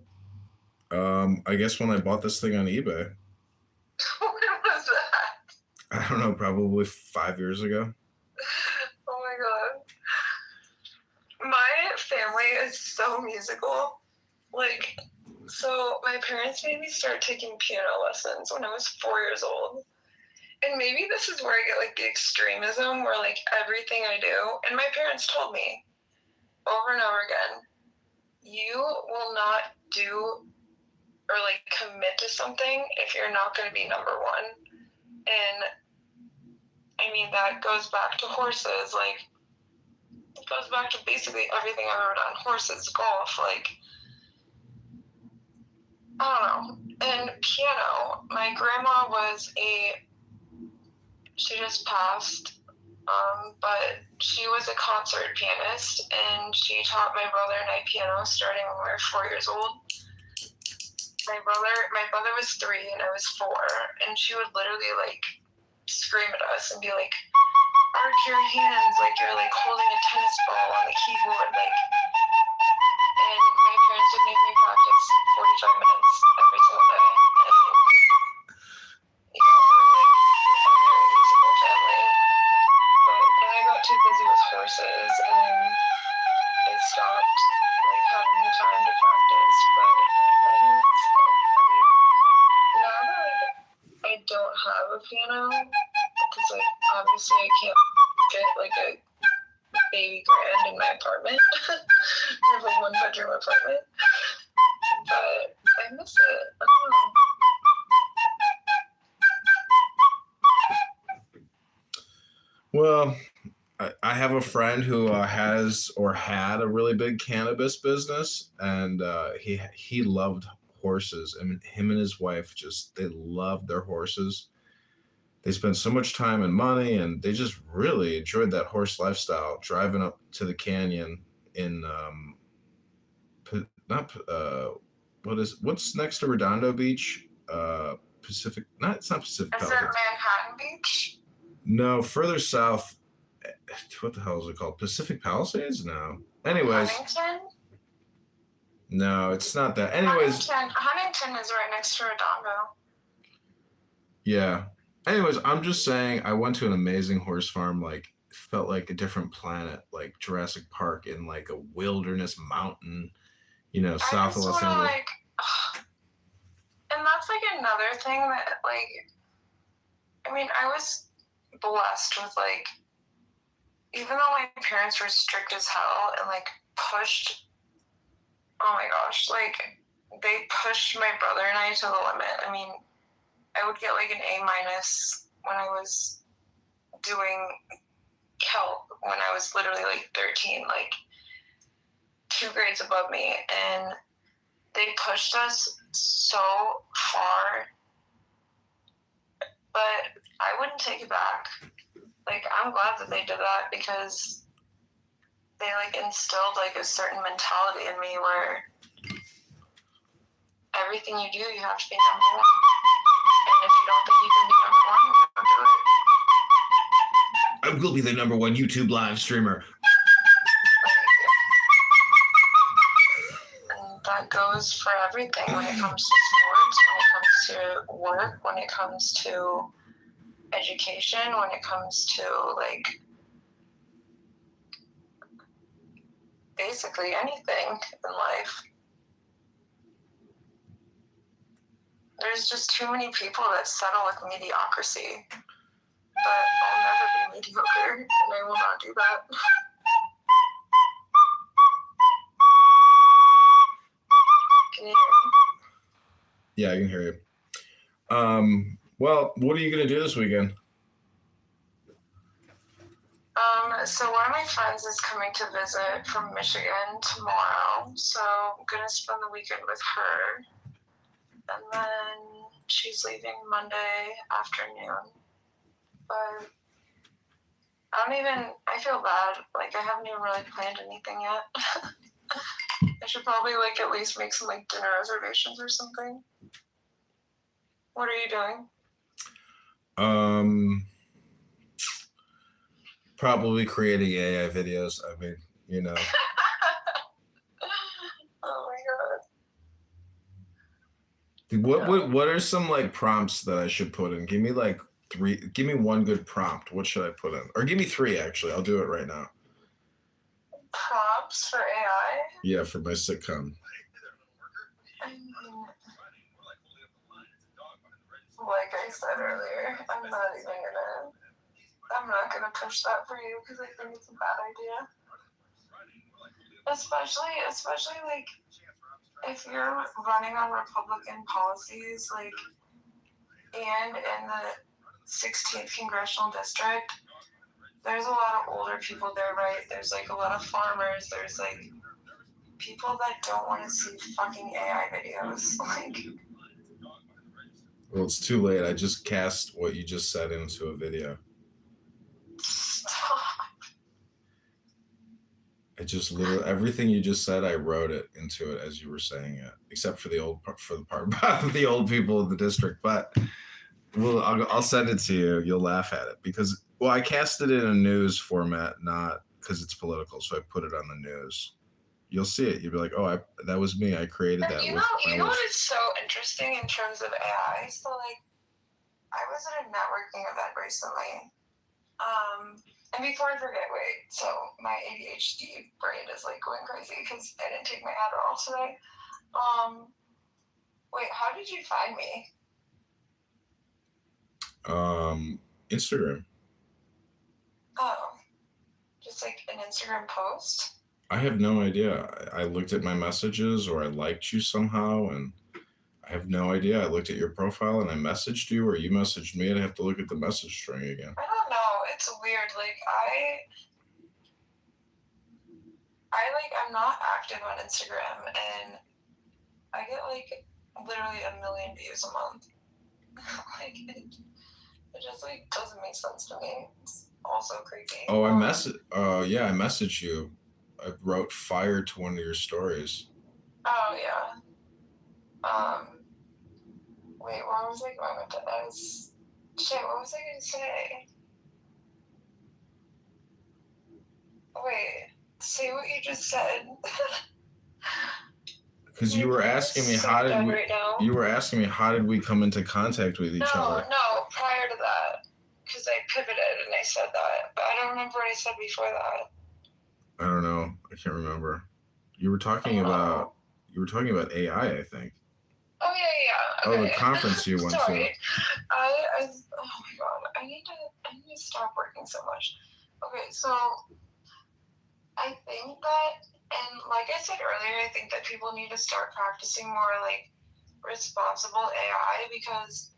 I guess when I bought this thing on eBay.
When was that?
I don't know, probably 5 years ago.
Oh my god. family is so musical. Like, so my parents made me start taking piano lessons when I was 4 years old. And maybe this is where I get like the extremism where like everything I do, and my parents told me over and over again, you will not do or like commit to something if you're not going to be number one. And I mean, that goes back to horses. Like, it goes back to basically everything I've ever done. Horses, golf, like, I don't know. And piano, my grandma she just passed, but she was a concert pianist, and she taught my brother and I piano starting when we were 4 years old. My brother was 3 and I was 4, and she would literally like scream at us and be like, arch your hands like you're like holding a tennis ball on the keyboard, like. And my parents would make me practice 45 minutes every single day. And yeah, we're like a very musical family. But then I got too busy with horses and I stopped like having the time to practice. But I miss them. I mean, now that like I don't have a piano, because like obviously I can't fit like a baby grand in my apartment. I have a 1-bedroom apartment, but I miss it. I don't know.
Well, I have a friend who has or had a really big cannabis business, and he loved horses. I mean, him and his wife they loved their horses. They spent so much time and money, and they just really enjoyed that horse lifestyle, driving up to the canyon in what's next to Redondo Beach? Pacific? Not it's not Pacific.
Is it Manhattan Beach?
No, further south. What the hell is it called? Pacific Palisades? No. Anyways.
Huntington?
No, it's not that. Anyways.
Huntington is right next to Redondo.
Yeah. Anyways, I'm just saying I went to an amazing horse farm, like felt like a different planet, like Jurassic Park in like a wilderness mountain, south of Los Angeles.
Like, and that's like another thing that like, I mean, I was blessed with like, even though my parents were strict as hell and like pushed, oh my gosh, like they pushed my brother and I to the limit. I mean, I would get like an A- when I was doing Kelp when I was literally like 13, like 2 grades above me, and they pushed us so far, but I wouldn't take it back. Like, I'm glad that they did that because they like instilled like a certain mentality in me where everything you do, you have to be number one. And if you don't think you can be number one, don't do it.
I will be the number 1 YouTube live streamer.
And that goes for everything when it comes to sports, when it comes to work, when it comes to education, when it comes to like basically anything in life. There's just too many people that settle with mediocrity. But I'll never be mediocre, and I will not do that. Can you hear me?
Yeah, I can hear you. Well, what are you going to do this weekend?
So one of my friends is coming to visit from Michigan tomorrow, so I'm going to spend the weekend with her. And then she's leaving Monday afternoon. But I feel bad. Like, I haven't even really planned anything yet. I should probably, like, at least make some, like, dinner reservations or something. What are you doing?
Probably creating AI videos. I mean,
Oh, my God.
What are some, like, prompts that I should put in? Give me, like, 3. Give me one good prompt. What should I put in? Or give me 3, actually. I'll do it right now.
prompts for AI?
Yeah, for my sitcom.
I mean, like I said earlier, I'm not gonna push that for you because I think it's a bad idea. Especially like if you're running on Republican policies, like, and in the 16th congressional district, there's a lot of older people there, right? There's like a lot of farmers. There's like people that don't want to see fucking AI videos. Like,
Well, it's too late. I just cast what you just said into a video.
stop.
I just literally everything you just said. I wrote it into it as you were saying it, except for the part about the old people of the district. But I'll send it to you. You'll laugh at it because I cast it in a news format, not because it's political. So I put it on the news. You'll see it. You'll be like, oh, that was me. I created that.
You know what is so interesting in terms of AI? So like, I was at a networking event recently. And before I forget, wait, so my ADHD brain is like going crazy because I didn't take my Adderall today. Wait, how did you find me?
Instagram.
Oh, just like an Instagram post?
I have no idea. I looked at my messages or I liked you somehow and I have no idea. I looked at your profile and I messaged you or you messaged me. I'd have to look at the message string again.
I don't know. It's weird. Like I'm not active on Instagram and I get like literally 1 million views a month. Like it just like doesn't make sense to me. It's also creepy.
Oh, I messaged you. I wrote fire to one of your stories.
Oh yeah. Wait, where was I going with this? Shit, what was I gonna say? Wait, say what you just said.
Because you were asking me how did we come into contact with each other?
No, prior to that. Because I pivoted and I said that. But I don't remember what I said before that.
I don't know. I can't remember. You were talking about AI, I think.
Oh yeah. Okay.
Oh, the conference you went to.
Oh my god, I need to stop working so much. Okay, so I think that, and like I said earlier, I think that people need to start practicing more like responsible AI because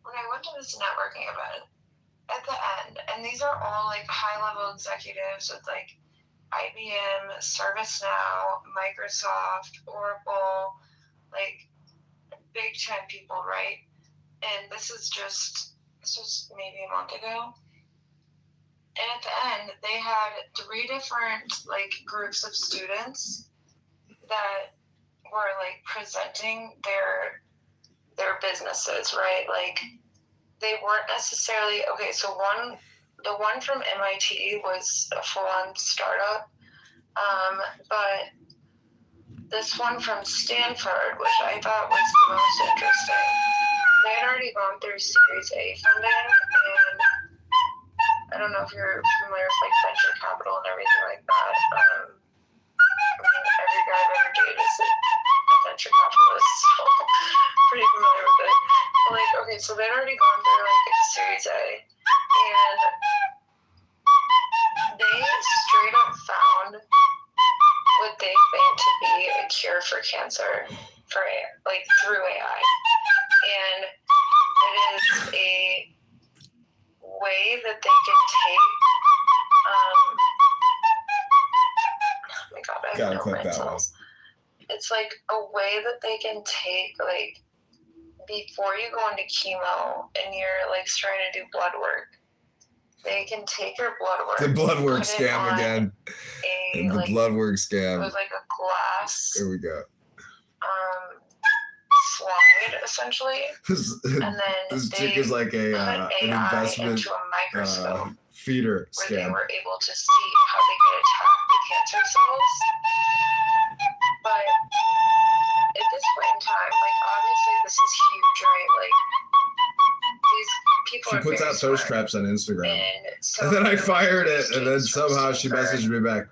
when I went to this networking event at the end, and these are all like high level executives with like IBM, ServiceNow, Microsoft, Oracle, like big 10 people, right? And this was maybe a month ago. And at the end, they had 3 different like groups of students that were like presenting their businesses, right? Like they weren't necessarily okay. So the one from MIT was a full-on startup, but this one from Stanford, which I thought was the most interesting, they had already gone through Series A funding, and I don't know if you're familiar with like venture capital and everything like that. I mean, every guy I've ever dated is a venture capitalist, so pretty familiar with it. But like, okay, so they'd already gone through like Series A, and they straight up found what they think to be a cure for cancer for AI, like through AI, and it is a way that they can take. Oh my god, I have no brain cells. It's like a way that they can take, like, before you go into chemo and you're like trying to do blood work, they can take your blood work.
The blood work scam again. The blood work scam.
It was like a glass.
There we go.
Slide essentially, and then
this chick is like an investment
into a microscope
feeder
where
scam.
they were able to see how they could attack the cancer cells. But at this point in time, like obviously this is huge, right? Like these people.
She puts out thirst traps on Instagram,
and
then I fired it, and then somehow she messaged me back.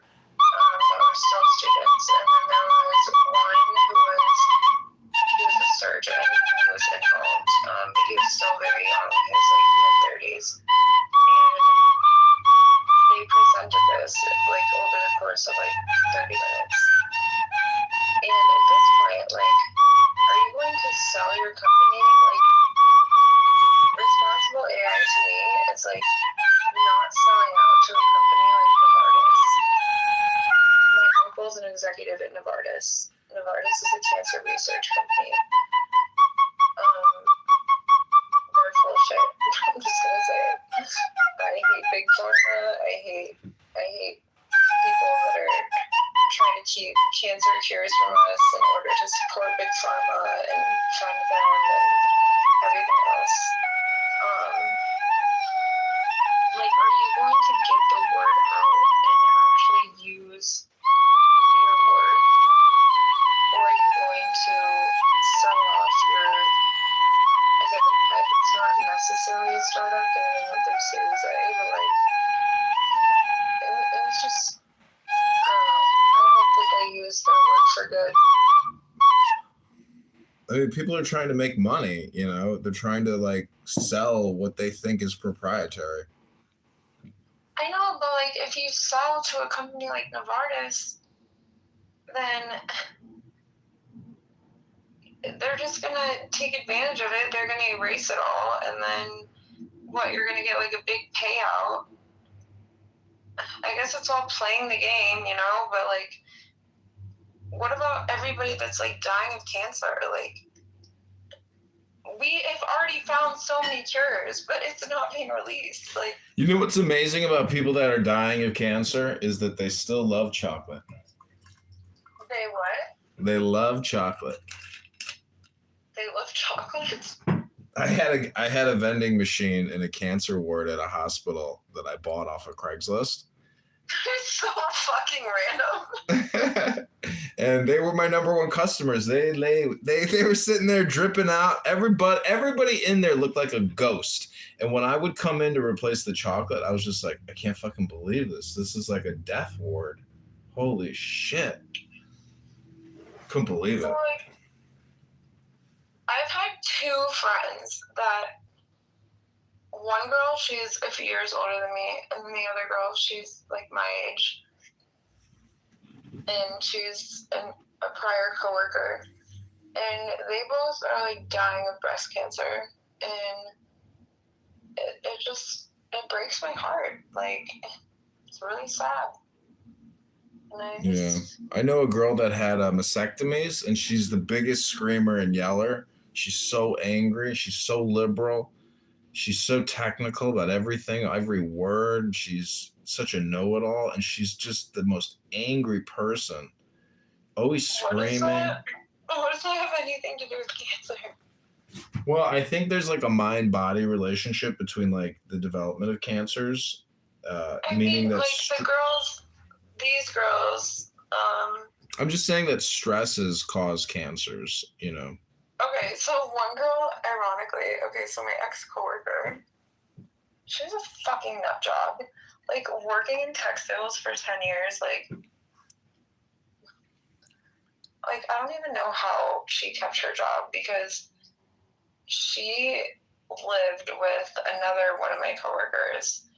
Abel is an executive at Novartis. Novartis is a cancer research company. They're full of shit. I'm just gonna say it. I hate big pharma. I hate people that are trying to keep cancer cures from us in order to support big pharma and fund them and everything else. Like, are you going to get the word out and actually use your work, or are you going to sell off your? Again, it's not necessarily a startup. They only went through Series A, but like, it was just. I hope that they use their work for good.
I mean, people are trying to make money, you know? They're trying to, like, sell what they think is proprietary.
I know, but like, if you sell to a company like Novartis, then they're just gonna take advantage of it. They're gonna erase it all, and then what? You're gonna get like a big payout. I guess it's all playing the game, you know. But like, what about everybody that's like dying of cancer? Like, we have already found so many cures, but it's not being released. Like,
You know what's amazing about people that are dying of cancer is that they still love chocolate.
they what?
They love chocolate.
They love chocolates.
I had a vending machine in a cancer ward at a hospital that I bought off of Craigslist.
It's so fucking random.
And they were my number one customers. They were sitting there dripping out. Everybody in there looked like a ghost. And when I would come in to replace the chocolate, I was just like, I can't fucking believe this. This is like a death ward. Holy shit. Couldn't believe
So
it.
like, I've had two friends that one girl, she's a few years older than me, and then the other girl, she's like my age. And she's a prior coworker. And they both are like dying of breast cancer. And it breaks my heart. Like, it's really sad.
Yeah. I know a girl that had mastectomies, and she's the biggest screamer and yeller. She's so angry. She's so liberal. She's so technical about everything, every word. She's such a know-it-all, and she's just the most angry person. Always screaming.
What does that have anything to do with cancer?
Well, I think there's like a mind-body relationship between like the development of cancers. Meaning that
like these girls.
I'm just saying that stresses cause cancers, you know.
Okay, so one girl, ironically, so my ex-coworker, she was a fucking nut job. Like, working in textiles for 10 years, like, I don't even know how she kept her job, because she lived with another one of my coworkers,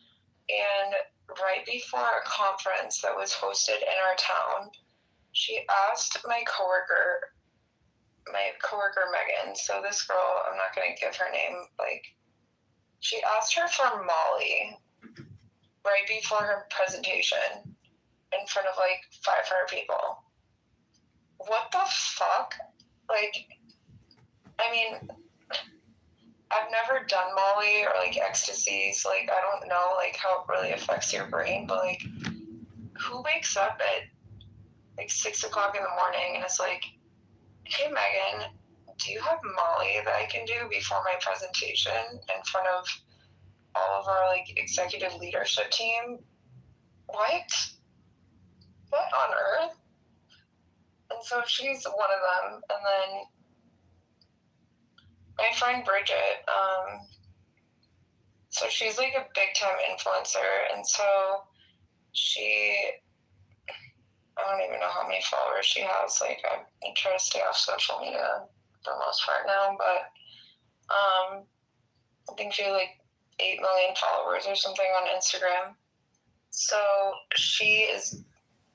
and right before a conference that was hosted in our town, she asked my coworker Megan, so this girl, I'm not going to give her name, like, she asked her for Molly right before her presentation in front of like 500 people. What the fuck? Like, I mean, I've never done Molly or like ecstasy, so like I don't know like how it really affects your brain, but like, who wakes up at like 6 o'clock in the morning and is like, hey Megan, do you have Molly that I can do before my presentation in front of all of our like executive leadership team? What on earth? And so she's one of them. And then my friend Bridget, so she's like a big time influencer, and so I don't even know how many followers she has. Like, I try to stay off social media for the most part now, but I think she has like 8 million followers or something on Instagram. So she is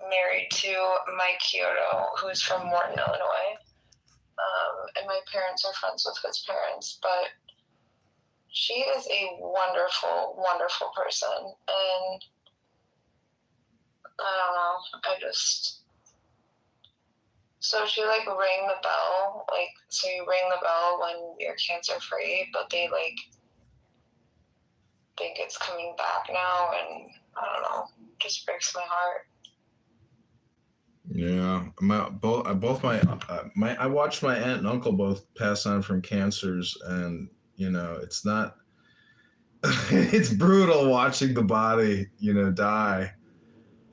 married to Mike Kyoto, who's from Morton, Illinois. And my parents are friends with his parents, but she is a wonderful, wonderful person. And I don't know, So she like rang the bell, like so you ring the bell when you're cancer free, but they like think it's coming back now, and I don't know, just breaks my heart.
Yeah, I watched my aunt and uncle both pass on from cancers, and it's not. It's brutal watching the body, die.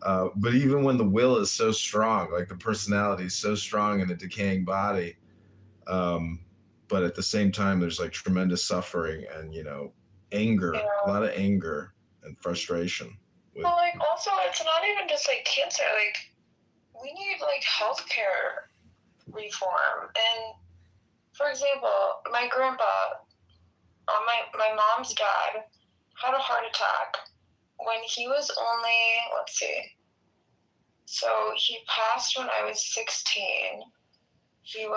But even when the will is so strong, like the personality is so strong in a decaying body, but at the same time, there's like tremendous suffering and anger, a lot of anger and frustration.
Well, like also, it's not even just like cancer. Like we need like healthcare reform. And for example, my grandpa, my mom's dad, had a heart attack when he was only, let's see. So he passed when I was 16. Him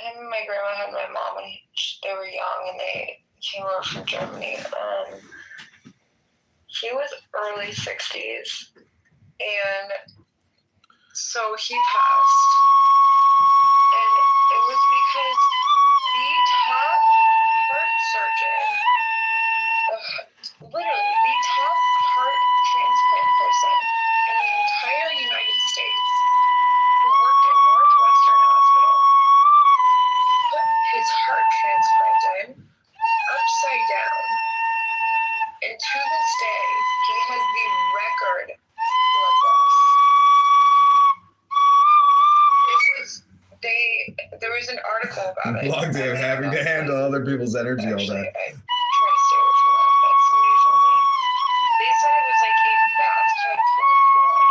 and my grandma had my mom when they were young, and they came over from Germany. He was early 60s, and so he passed. And it was because the top heart surgeon, literally the top heart transplant person in the entire United States, who worked at Northwestern Hospital, put his heart transplant in upside down. And to this day, he has the record blood loss. There was an article about it.
Long day of having to handle other people's energy all day.
I try to stay away from that, but somebody told me. They said it was like a bathtub full of blood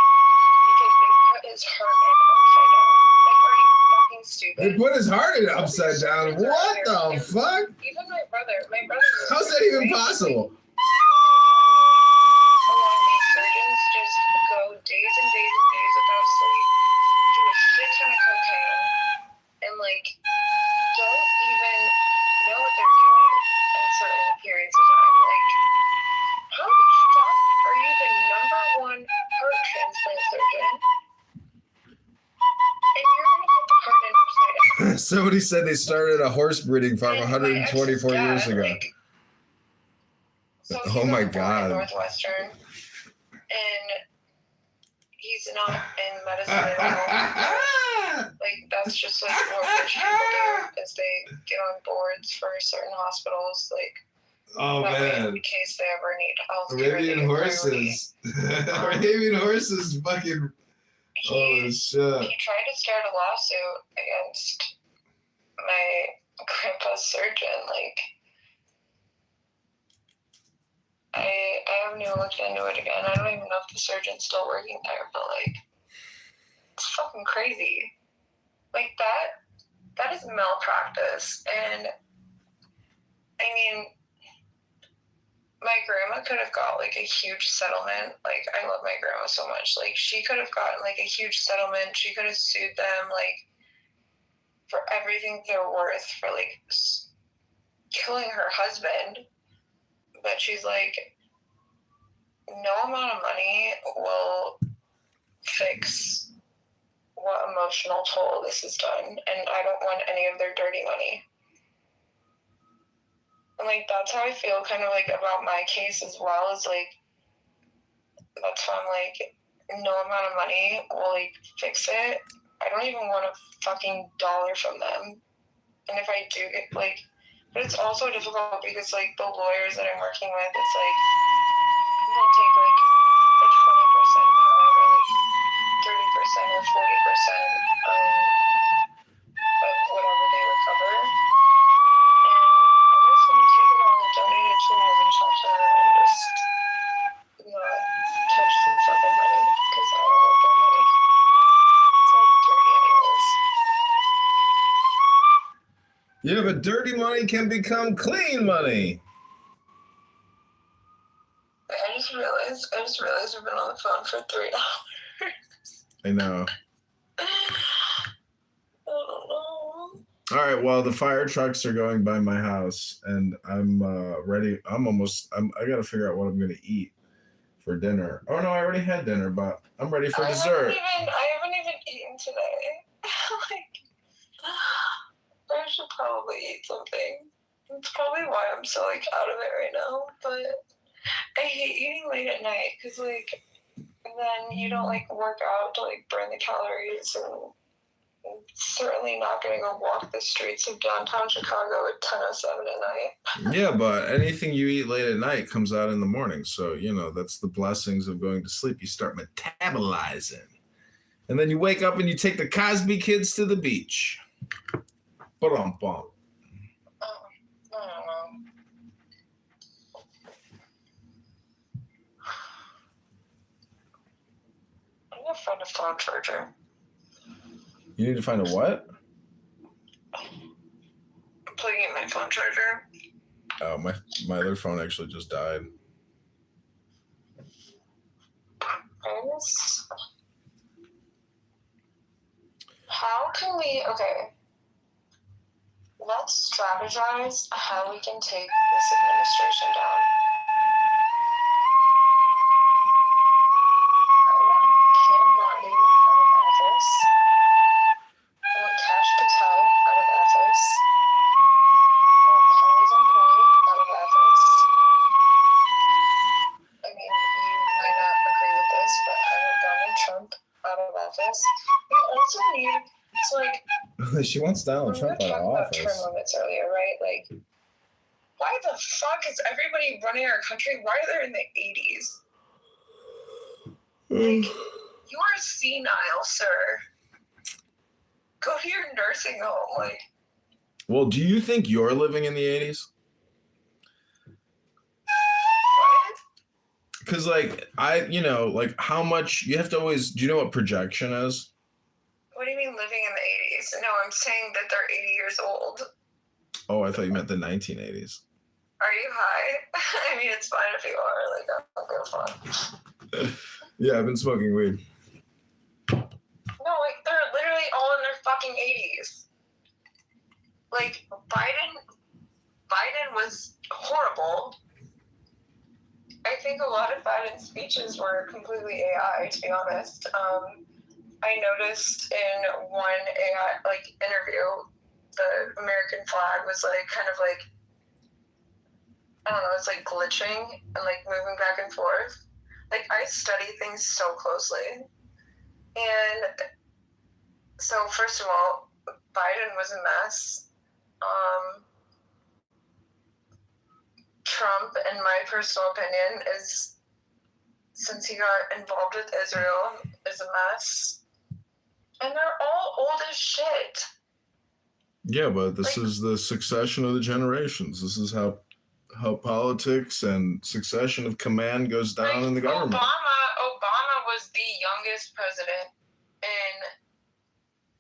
because they put his heart in upside down. Like, are you fucking stupid?
They put his heart in upside down. What the fuck?
Even my brother.
How's that even possible?
A lot of these surgeons just go days and days and days without sleep, do a shit ton of cocaine, and like don't even know what they're doing in certain periods of time. Like, how the fuck are you the #1 heart transplant surgeon, and you're gonna put the heart in upside down?
Somebody said they started a horse breeding farm 124 years ago.
Like, so
Oh my God.
Northwestern, and he's not in medicine at all. Like, that's just like what rich people do, is they get on boards for certain hospitals, like,
Oh
that way
man,
in case they ever need health care.
Arabian horses. Arabian horses, fucking. Oh shit.
He tried to start a lawsuit against my grandpa's surgeon. Like, I haven't even looked into it again. I don't even know if the surgeon's still working there, but like, it's fucking crazy. Like, that is malpractice. And I mean, my grandma could have got like a huge settlement. Like, I love my grandma so much. Like, she could have gotten like a huge settlement. She could have sued them like for everything they're worth for like killing her husband. But she's like, no amount of money will fix what emotional toll this has done, and I don't want any of their dirty money. And like, that's how I feel kind of like about my case as well, is like, that's why I'm like, no amount of money will like fix it. I don't even want a fucking dollar from them. And if I do get like, but it's also difficult because like the lawyers that I'm working with, it's like they'll take like a 20%, however, like 30% or 40% of whatever they recover. And I'm just gonna take it all and donate it to a women's shelter and just not touch the fucking money because I don't want their money. It's all dirty anyways.
Yeah, but dirty money can become clean money.
I just realized we've been on the phone for 3 hours.
I know.
I don't know.
All right, well, the fire trucks are going by my house, and I'm ready. I got to figure out what I'm going to eat for dinner. Oh no, I already had dinner, but I'm ready for dessert.
I haven't even eaten today. Like, I should probably eat something. It's probably why I'm so like out of it right now. But I hate eating late at night because like then you don't like work out to like burn the calories, and certainly not gonna go walk the streets of downtown Chicago at 10:07 at night.
Yeah, but anything you eat late at night comes out in the morning. So, you know, that's the blessings of going to sleep. You start metabolizing. And then you wake up and you take the Cosby kids to the beach. Ba-dum-bum.
Oh, I don't know. I'm gonna find a phone charger.
You need to find a what?
I'm plugging in my phone charger.
Oh, my other phone actually just died.
How can we, okay, let's strategize how we can take this administration down. I want Cam Bondi out of office. I want Cash Patel out of office. I want Parmesan Puri out of office. I mean, you might not agree with this, but I want Donald Trump out of office. We also need to, like,
She wants Donald
we were
Trump out
talking
of
about term
office.
limits earlier, right? Like, why the fuck is everybody running our country? Why are they in the 80s? Like, you are senile, sir. Go to your nursing home. Like,
Well, do you think you're living in the 80s?
what?
Because, like, like how much you have to always, do you know what projection is?
What do you mean living in the 80s? No, I'm saying that they're 80 years old.
Oh, I thought you meant the 1980s.
Are you high? I mean, it's fine if you are. Like, I don't give a fuck.
Yeah, I've been smoking weed.
No, like, they're literally all in their fucking 80s. Like, Biden was horrible. I think a lot of Biden's speeches were completely AI, to be honest. I noticed in one AI, like, interview, the American flag was, like, kind of like, I don't know, it's like glitching and like moving back and forth. Like, I study things so closely. And so, first of all, Biden was a mess. Trump, in my personal opinion, is, since he got involved with Israel, is a mess. And they're all old as shit.
Yeah, but this
Like,
is the succession of the generations. This is how politics and succession of command goes down in the government.
Obama was the youngest president. And,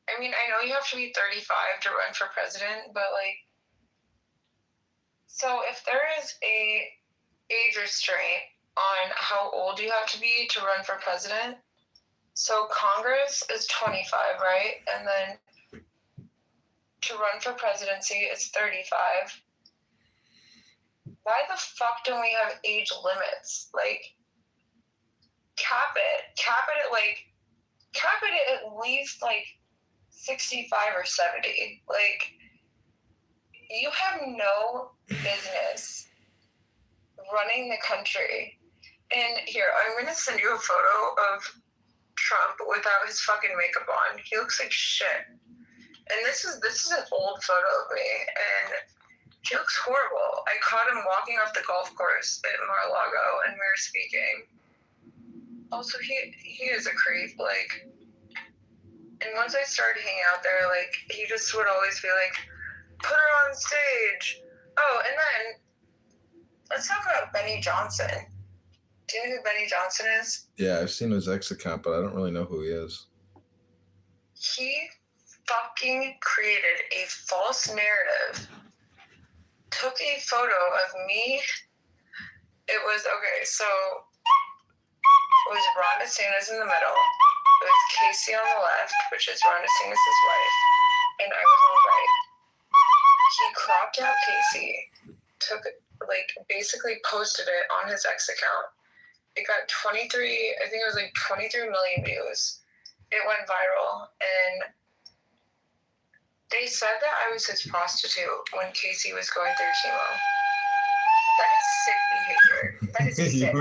I mean, I know you have to be 35 to run for president, but, like, so if there is a age restraint on how old you have to be to run for president, so Congress is 25, right? And then to run for presidency is 35. Why the fuck don't we have age limits? Like, cap it at least like 65 or 70. Like, you have no business running the country. And here, I'm gonna send you a photo of Trump without his fucking makeup on. He looks like shit. And this is an old photo of me, and he looks horrible. I caught him walking off the golf course at Mar-a-Lago, and we were speaking. Also, he is a creep, like, and once I started hanging out there, like, he just would always be like, put her on stage. Oh, and then, let's talk about Benny Johnson. Do you know who Benny Johnson is?
Yeah, I've seen his X account, but I don't really know who he is.
He fucking created a false narrative. Took a photo of me. It was, okay, so it was Ron DeSantis in the middle. It was Casey on the left, which is Ron DeSantis' wife, and I was on the right. He cropped out Casey, basically posted it on his X account. it got 23, I think it was like 23 million views. It went viral, and they said that I was his prostitute when Casey was going through chemo. That is sick behavior. That is sick.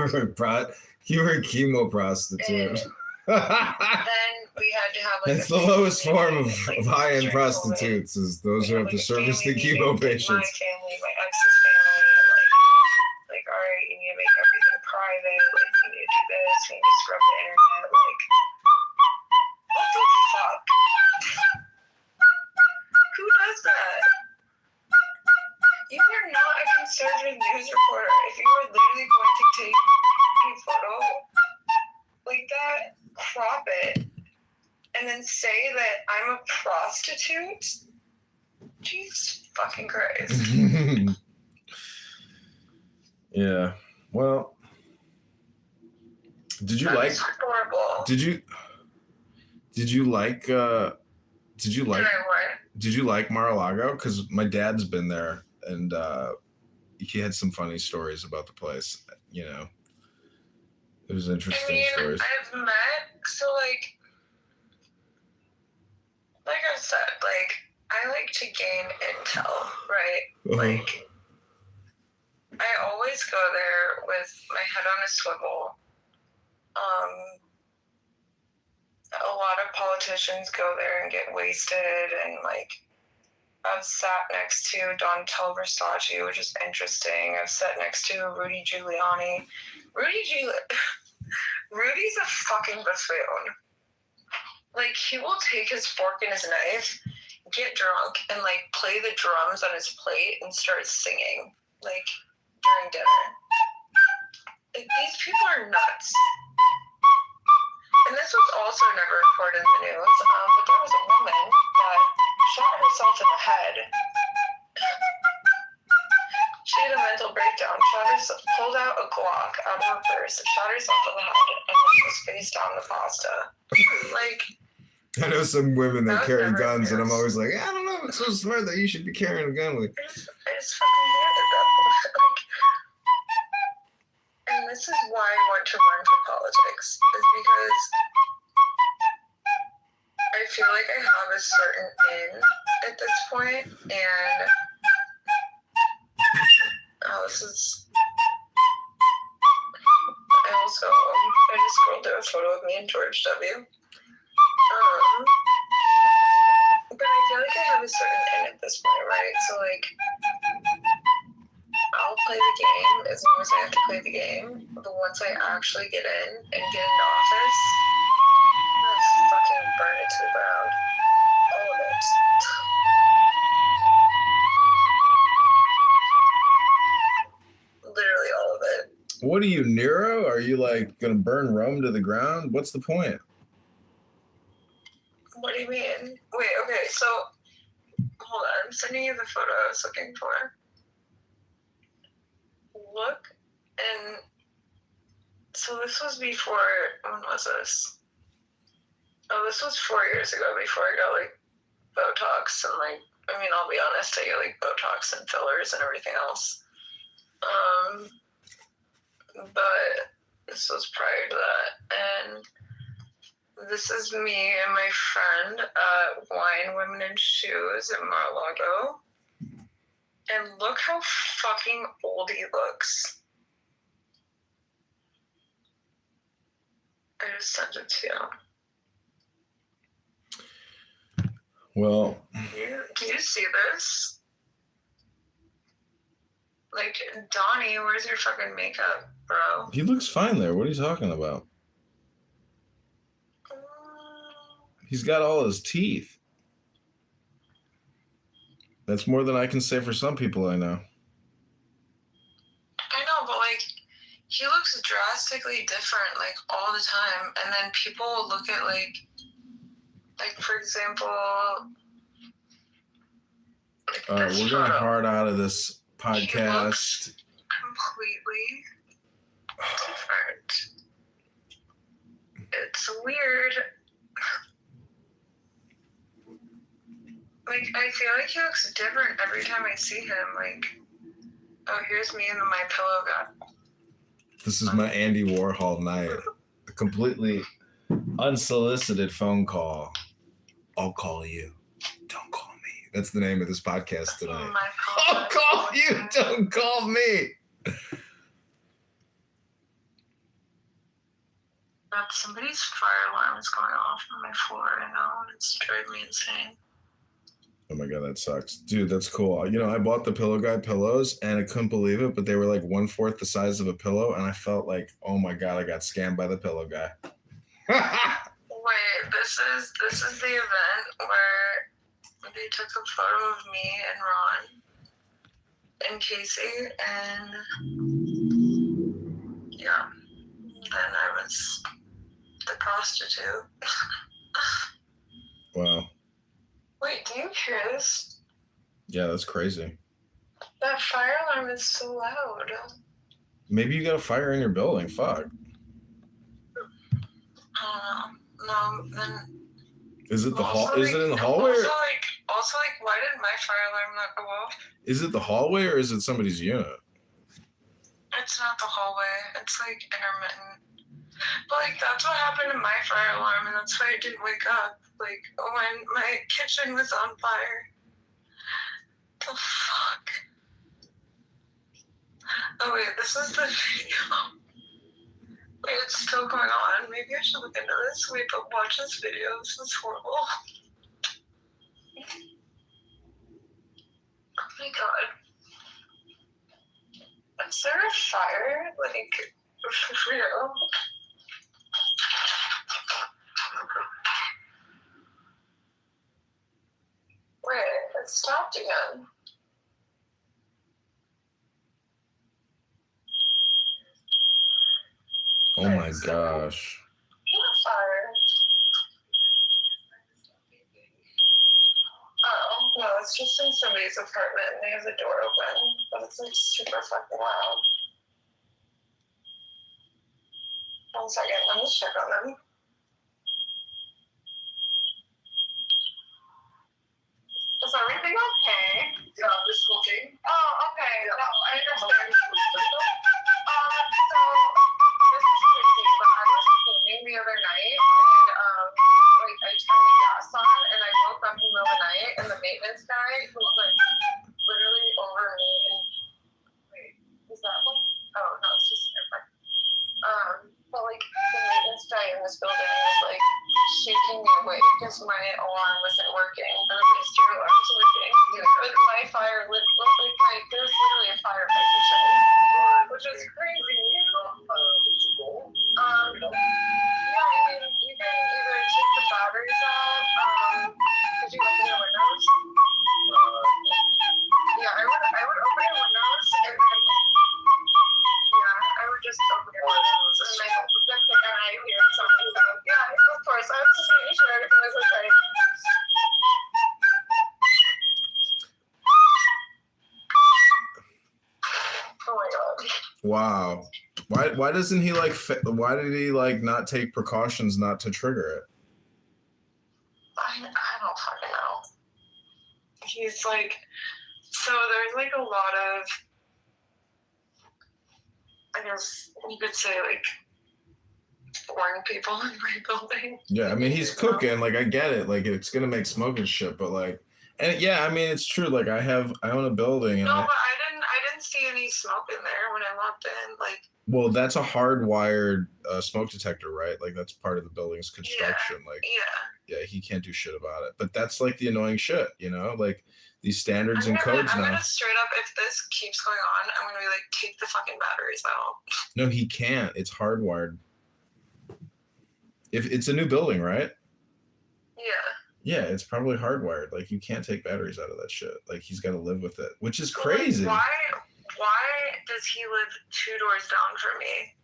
You were a chemo prostitute.
Then we had to have like
That's the lowest form of high-end prostitutes, is those who have to service the chemo patients.
My family, my ex's family, and like, all right, you need to make everything private. Like, you need to do this. You need to scrub the internet. Like, what the fuck? Who does that? You are not a conservative news reporter. If you are literally going to take a photo like that, crop it, and then say that I'm a prostitute? Jesus fucking Christ.
Yeah. Well, did you
That's horrible.
Did you like Mar-a-Lago? Because my dad's been there, and he had some funny stories about the place. You know, it was interesting stories.
I've met, so like I said, like, I like to gain intel, right? Like, I always go there with my head on a swivel. A lot of politicians go there and get wasted, and like, I've sat next to Donatella Versace, which is interesting. I've sat next to Rudy Giuliani. Rudy's a fucking buffoon. Like, he will take his fork and his knife, get drunk, and like play the drums on his plate and start singing, like, during dinner. Like, these people are nuts. And this was also never reported in the news, but there was a woman that shot herself in the head. She had a mental breakdown, pulled out a Glock out of her purse, shot herself in the head, and then was face down the pasta. Like,
I know some women that carry guns, and I'm
news.
always like, I don't know, it's so smart that you should be carrying a gun with.
I just fucking did at that point. Like, and this is why I want to run for politics, is because I feel like I have a certain in at this point, and I just scrolled through a photo of me and George W. But I feel like I have a certain in at this point, right? So like, I'll play the game as long as I have to play the game. But once I actually get in and get into office, I'm gonna fucking burn it to the ground. All of it. Literally all of it.
What are you, Nero? Are you like gonna burn Rome to the ground? What's the point?
What do you mean? Wait, okay, so hold on. I'm sending you the photo I was looking for. Look, and so this was before, when was this? Oh, this was 4 years ago, before I got like Botox and like, I mean, I'll be honest, I get like Botox and fillers and everything else. But this was prior to that, and this is me and my friend at Wine, Women, and Shoes in Mar-a-Lago. And look how fucking old he looks. I just sent it to you.
Well,
Do you see this? Like, Donnie, where's your fucking makeup, bro?
he looks fine there. What are you talking about? He's got all his teeth. That's more than I can say for some people I know.
I know, but like, he looks drastically different, like, all the time. And then people will look at, like, for example,
All right, we're gonna hard out of this podcast.
Completely different. It's weird. Like, I feel like he looks different every time I see him. Like, oh, here's me in the My Pillow guy.
This is my Andy Warhol night. A completely unsolicited phone call. I'll call you. Don't call me. That's the name of this podcast tonight. I'll call you. Don't call me.
Somebody's fire alarm is going off on my floor right now, and it's driving me insane.
Oh my God, that sucks. Dude, that's cool. You know, I bought the Pillow Guy pillows and I couldn't believe it, but they were like 1/4 the size of a pillow. And I felt like, oh my God, I got scammed by the Pillow Guy.
Wait, this is the event where they took a photo of me and Ron and Casey, and yeah, then I was the prostitute.
Wow.
Wait, do you hear this?
Yeah, that's crazy.
That fire alarm is so loud.
Maybe you got a fire in your building. Fuck.
I don't know. No, then.
Is it the
Also,
hall? Is it in the hallway?
Also, why did my fire alarm not go off?
Is it the hallway or is it somebody's unit?
It's not the hallway. It's like intermittent. But like that's what happened to my fire alarm, and that's why I didn't wake up. Like when my kitchen was on fire. The fuck? Oh wait, this is the video. Wait, it's still going on. Maybe I should look into this. Wait, but watch this video. This is horrible. Oh my god. Is there a fire? Like, for real? Wait, it stopped again.
Oh my gosh.
Fire. Oh, no, it's just in somebody's apartment and they have the door open, but it's like super fucking loud. 1 second, let me check on them. Is everything okay?
Yeah, I'm just looking.
Oh, okay. No, I understand. So, this is crazy, but I was cleaning the other night, and, like, I turned the gas on, and I woke up in the middle of the night, and the maintenance guy who was, like, literally over me, and, wait, is that one? Oh, no, it's just different. But, like, the maintenance guy in this building was, like, shaking me awake because my alarm wasn't working, but at least your alarm's working. But my fire lit, like, there's literally a fire in my kitchen, which is crazy. Yeah, I mean, you can either take the batteries out, did you open your windows? Yeah, I would open your windows, and then, yeah, I would just open your windows, and then I hear something about, yeah, of course, I was just making sure everything was okay. Oh my god.
Wow. Why doesn't he like? Why did he like not take precautions not to trigger it?
I don't fucking know. He's like, so there's like a lot of, I guess you could say like, boring people in my building.
Yeah, I mean he's cooking. Like I get it. Like it's gonna make smoke and shit. But like, and yeah, I mean it's true. Like I own a building. And
no, but I didn't see any smoke in there when I walked in. Like.
Well, that's a hardwired smoke detector, right? Like that's part of the building's construction.
Yeah,
like,
yeah,
he can't do shit about it. But that's like the annoying shit, you know? Like these standards and codes
I'm
now.
gonna straight up, if this keeps going on, I'm gonna be like, take the fucking batteries out.
No, he can't. It's hardwired. If it's a new building, right?
Yeah.
Yeah, it's probably hardwired. Like you can't take batteries out of that shit. Like he's got to live with it, which is crazy.
Like, why does he live 2 doors down from me?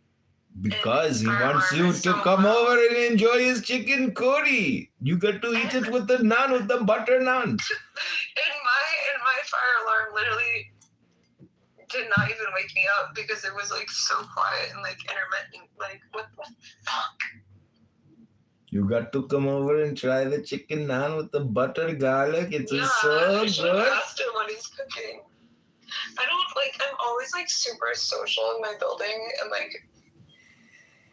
Because he wants you to come over and enjoy his chicken curry. You get to eat it with the naan, with the butter naan.
And my fire alarm literally did not even wake me up because it was like so quiet and like intermittent. Like what the fuck?
You got to come over and try the chicken naan with the butter garlic. It's so
I should have
good.
asked him what he's cooking. I don't like. I'm always
always like super social in my building and like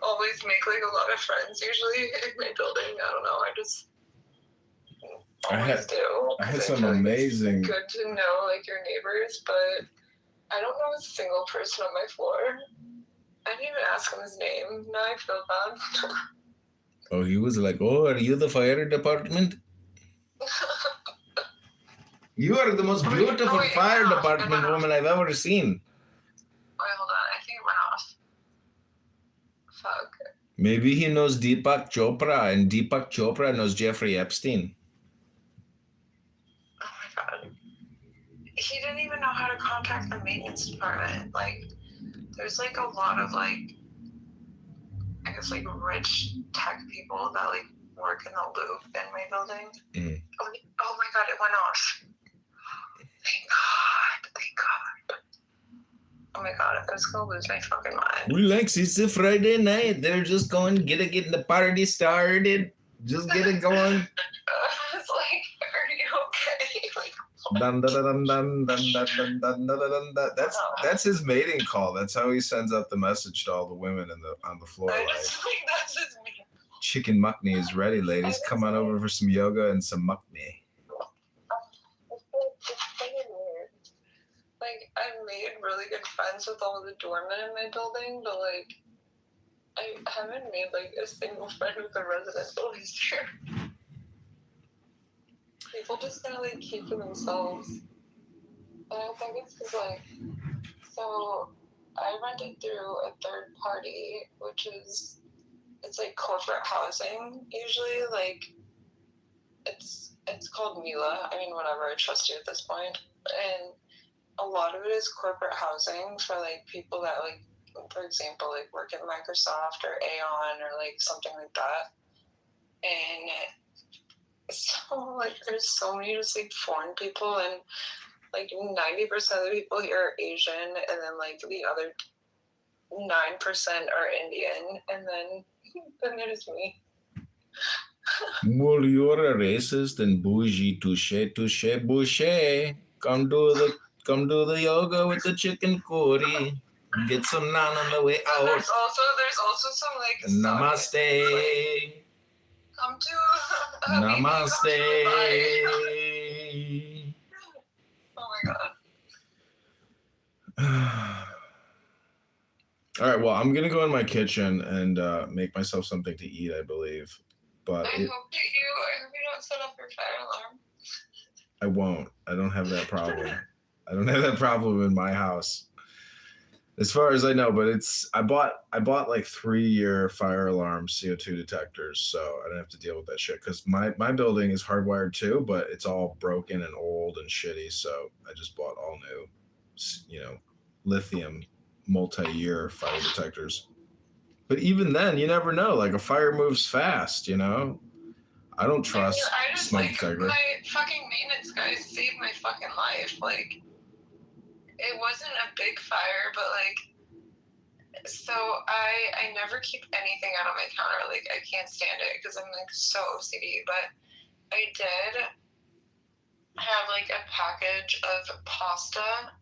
always make like a lot of friends usually in my building. I don't know. I just always do.
I had
'cause
some
feel like
amazing.
it's good to know like your neighbors, but I don't know a single person on my floor. I didn't even ask him his name. Now I feel bad.
Oh, he was like, "Oh, are you the fire department? You are the most beautiful
wait,
fire
it went off,
department woman I've ever seen."
Wait, hold on. I think it went off. Fuck.
Maybe he knows Deepak Chopra, and Deepak Chopra knows Jeffrey Epstein.
Oh my god. He didn't even know how to contact the maintenance department. Like, there's like a lot of like, I guess like rich tech people that like work in the loop in my building.
Mm.
Oh my god, it went off. Thank God. Thank God. Oh my god, I was gonna lose my fucking mind.
Relax, it's a Friday night. They're just going, getting the party started. Just get it going.
It's like, are you okay? Like,
Dun, dun, dun, dun, dun, dun, dun, dun, dun, dun, dun. That's his mating call. That's how he sends out the message to all the women on the floor.
I
Like,
just like that's his name.
chicken mukni is ready, ladies. Come on over for some yoga and some mukni.
It's fucking weird. Like, I've made really good friends with all the doormen in my building, but like, I haven't made like a single friend with the residents that lives here. People just kind of like keep to themselves. And I think it's because like, so I rented through a third party, which is, it's like corporate housing usually. Like, it's called Mila. I mean, whatever. I trust you at this point. And a lot of it is corporate housing for like people that like, for example, like work at Microsoft or Aon or like something like that. And so like there's so many just like foreign people, and like 90% of the people here are Asian, and then like the other 9% are Indian, and then there's me.
Well, you're a racist and bougie. Touche, touche, bouche. Come do the yoga with the chicken curry. Get some naan on the way out.
There's also some like
Namaste.
like, come to
Namaste.
Oh my god.
All right, well, I'm gonna go in my kitchen and make myself something to eat, I believe. But
I hope you don't set off your fire alarm.
I won't. I don't have that problem. I don't have that problem in my house, as far as I know. But I bought like 3-year fire alarm CO2 detectors, so I don't have to deal with that shit. Because my building is hardwired too, but it's all broken and old and shitty. So I just bought all new, lithium multi-year fire detectors. But even then, you never know. Like, a fire moves fast, I don't trust
I just
smoke
like
detector.
my fucking maintenance guys saved my fucking life. Like, it wasn't a big fire, but like, so I never keep anything out on my counter. Like, I can't stand it because I'm like so OCD. But I did have like a package of pasta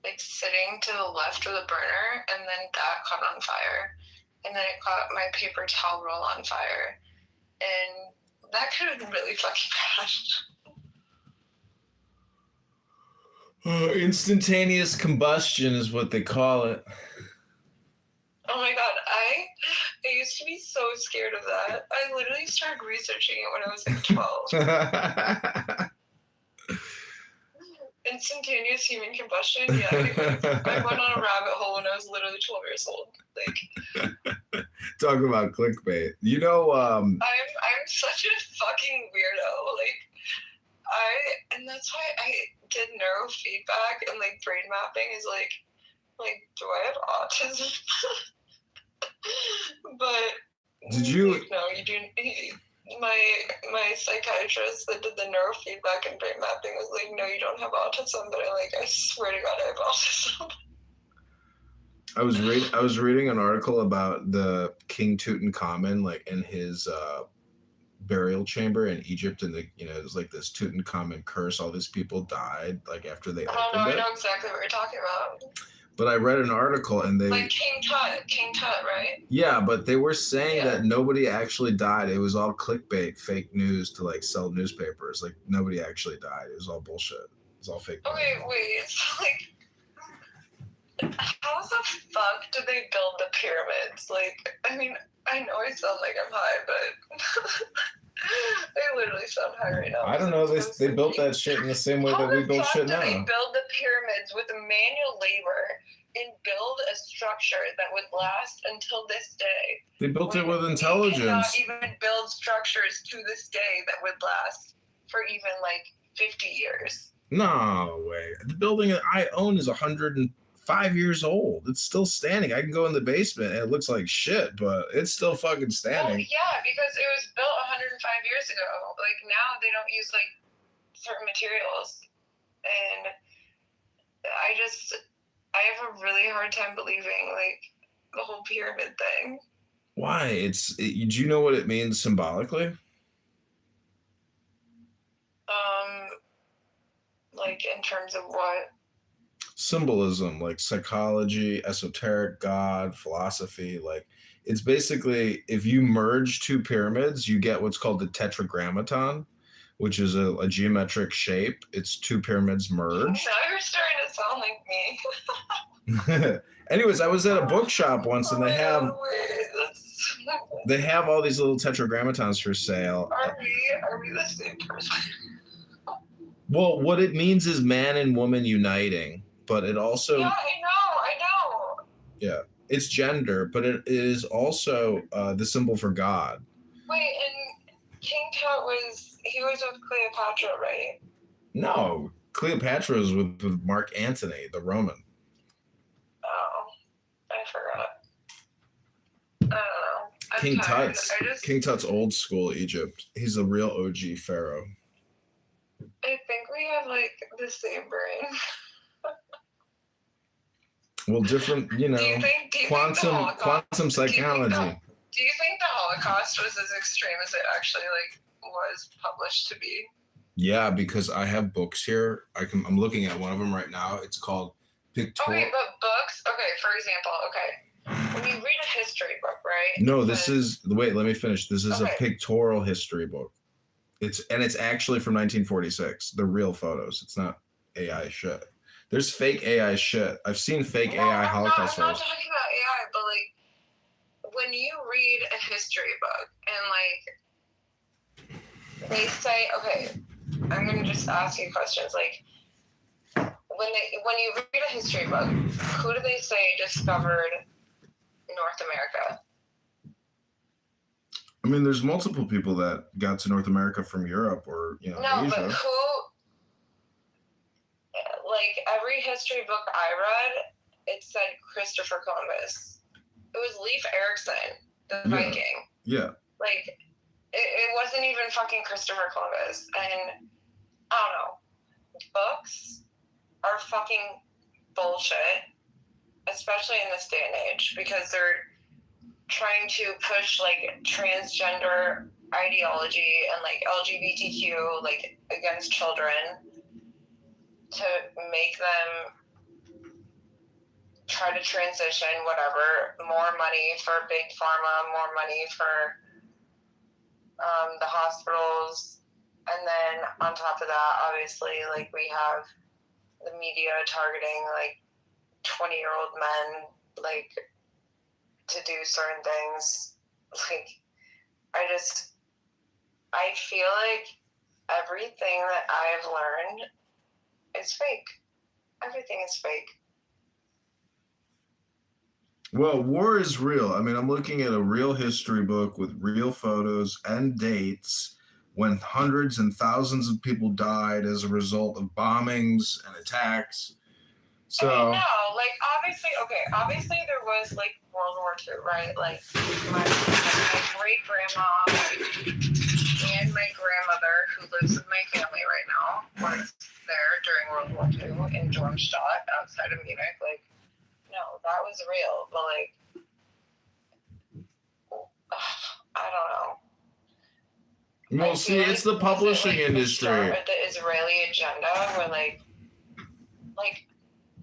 like sitting to the left of the burner, and then that caught on fire, and then it caught my paper towel roll on fire, and that could have been really fucking bad.
Instantaneous combustion is what they call it.
Oh my god, I used to be so scared of that. I literally started researching it when I was like 12. Instantaneous human combustion? Yeah. I went on a rabbit hole when I was literally 12 years old. Like,
talk about clickbait.
I'm such a fucking weirdo. Like, and that's why I did neurofeedback, and like brain mapping is like, do I have autism? But
did you?
No, you do. My psychiatrist that did the neurofeedback and brain mapping was like, no, you don't have autism. But I swear to God, I have autism.
I was reading an article about the King Tutankhamun, like in his burial chamber in Egypt, and it was like this Tutankhamun curse. All these people died like after they
Oh no,
opened
I
it.
know exactly what you're talking about.
But I read an article and
Like King Tut, right?
yeah, but they were saying
Yeah.
that nobody actually died. It was all clickbait, fake news to like sell newspapers. Like nobody actually died. It was all bullshit. It was all fake news.
Okay, wait. So like, how the fuck did they build the pyramids? Like, I mean, I know I sound like I'm high, but I literally sound high right now.
I don't know. They built that shit in the same way
How
that we
the
build
fuck
shit
do they
now.
build the pyramids with manual labor and build a structure that would last until this day?
They built it with
We
intelligence.
cannot even build structures to this day that would last for even like 50 years.
No way. The building that I own is 105 years old. It's still standing. I can go in the basement and it looks like shit, but it's still fucking
Well,
standing.
yeah, because it was built 105 years ago. Like now they don't use like certain materials, and I have a really hard time believing like the whole pyramid thing.
Why? Do you know what it means symbolically?
Like in terms of what?
Symbolism, like psychology, esoteric, God, philosophy. Like it's basically if you merge two pyramids, you get what's called the tetragrammaton, which is a geometric shape. It's two pyramids merged.
Now you're starting to sound like me.
Anyways, I was at a bookshop once and they have all these little tetragrammatons for sale.
Are we the same person?
Well, what it means is man and woman uniting, but it also
Yeah, I know.
Yeah, it's gender, but it is also the symbol for God.
Wait, and King Tut was with Cleopatra, right?
No, Cleopatra was with Mark Antony, the Roman.
Oh, I forgot. I don't know.
King Tut's old school Egypt. He's a real OG pharaoh.
I think we have like the same brain.
Well, different, quantum psychology.
Do you think the Holocaust was as extreme as it actually like was published to be?
Yeah, because I have books here. I'm looking at one of them right now. It's called Pictorial.
Okay, but books. Okay, for example. Okay, when you read a history book, right?
No, wait. Let me finish. This is
Okay.
a pictorial history book. It's actually from 1946. The real photos. It's not AI shit. There's fake AI shit. I've seen fake AI Holocaust
I'm not
photos.
talking about AI, but like when you read a history book and like they say, okay, I'm gonna just ask you questions. Like when you read a history book, who do they say discovered North America?
I mean, there's multiple people that got to North America from Europe or
No,
Asia.
but who? Like every history book I read, it said Christopher Columbus. It was Leif Erikson, the Viking.
Yeah.
Like it wasn't even fucking Christopher Columbus. And I don't know. Books are fucking bullshit, especially in this day and age, because they're trying to push like transgender ideology and like LGBTQ like against children to make them try to transition, whatever. More money for big pharma, more money for the hospitals, and then on top of that, obviously, like we have the media targeting like 20-year-old men, like to do certain things. Like I feel like everything that I've learned is fake. Everything is fake.
Well, war is real. I mean, I'm looking at a real history book with real photos and dates when hundreds and thousands of people died as a result of bombings and attacks. So
No, like obviously there was like World War II, right? Like my great grandma and my grandmother, who lives with my family right now, was there during World War II in Darmstadt outside of Munich. Like, no, that was real, but like, I don't know.
Well,
I
see,
feel
it's
like
the publishing
the
industry.
start of the Israeli agenda, where like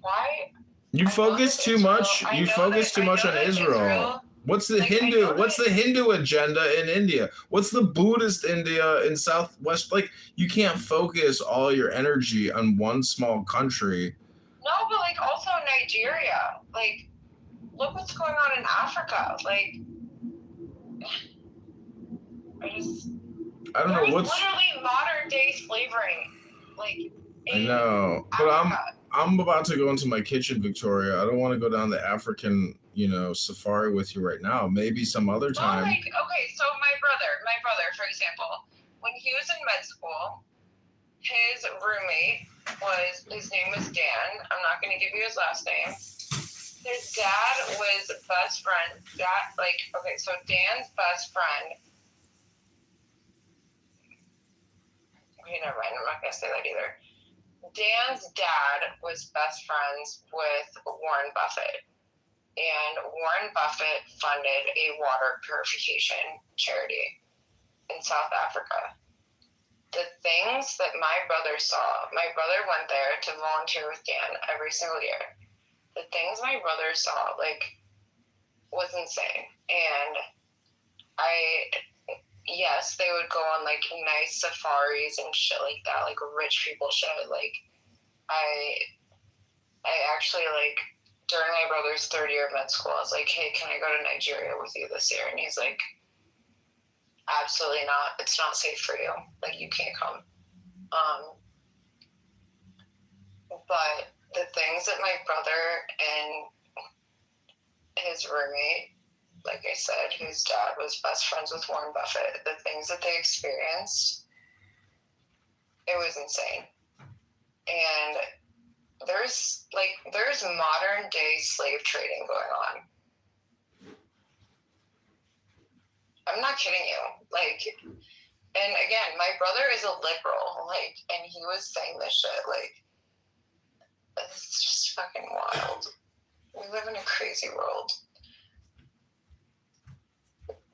why?
You
I know
focus
that
too
Israel-
much.
I
You
know
focus
that-
too
I
much
know
on
that
Israel.
Israel-
What's the
like, I
Hindu?
know
What's
that-
the Hindu agenda in India? What's the Buddhist India in Southwest? Like, you can't focus all your energy on one small country.
No, but like also Nigeria. Like, look what's going on in Africa. Like,
I don't
there
know
was
what's.
literally modern day slavery. Like,
I
in
know, but
Africa.
I'm about to go into my kitchen, Victoria. I don't want to go down the African, safari with you right now. Maybe some other
Well,
time.
like, okay, so my brother, for example, when he was in med school, his roommate his name was Dan. I'm not going to give you his last name. His dad was best friend. So Dan's best friend. Okay, never mind. I'm not going to say that either. Dan's dad was best friends with Warren Buffett. And Warren Buffett funded a water purification charity in South Africa. The things that my brother saw, my brother went there to volunteer with Dan every single year. The things my brother saw, was insane. And yes, they would go on, nice safaris and shit like that, like rich people shit. I actually, during my brother's third year of med school, I was like, hey, can I go to Nigeria with you this year? And he's like, absolutely not. It's not safe for you. You can't come. But the things that my brother and his roommate, like I said, whose dad was best friends with Warren Buffett, the things that they experienced, it was insane. And there's modern day slave trading going on. I'm not kidding you. And again, my brother is a liberal, and he was saying this shit, it's just fucking wild. We live in a crazy world.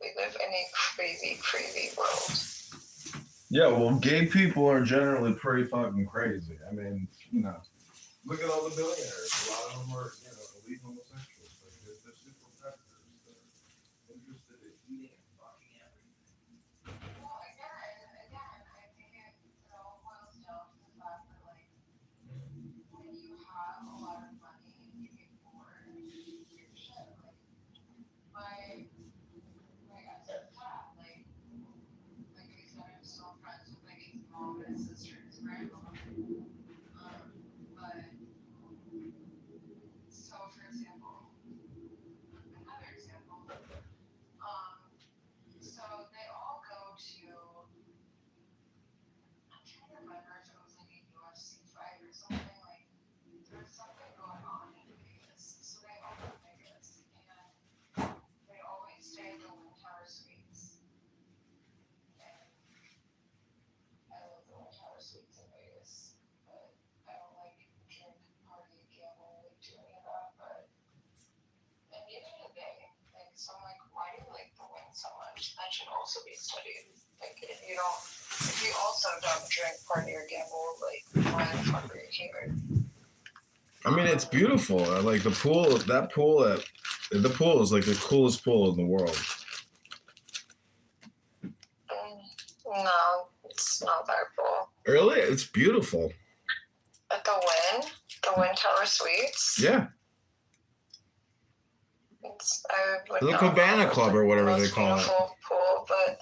We live in a crazy, crazy world.
Yeah, well, gay people are generally pretty fucking crazy. I mean, look at all the billionaires. A lot of them are, elite homosexuals. They're super predators. They're interested in eating and fucking everything.
Well, again, I think it boils down to the fact that, when you have a lot of money and you get bored, your shit, my ex-cat, like I said, I'm still friends with, his mom and his sister and his grandma. But, so, for example, another example, so they all go to, I'm trying to remember if it was a UFC fight or something, there's something going on in Vegas, so they all go to Vegas, and they always stay at the Wind Tower Suites, and I love the Wind Tower Suites in Vegas, but I don't drink, party, gamble, do any of that, but at the end of the day, so I'm why do you like the Wind so much? That should also be studied. If you also don't drink, party, or gamble, why the fuck are you here?
I mean, it's beautiful. Like the pool. The pool is like the coolest pool in the world.
No, it's not that cool.
Really, it's beautiful.
At the Wind Tower Suites.
Yeah. The Cabana Club or whatever they call it.
Pool, but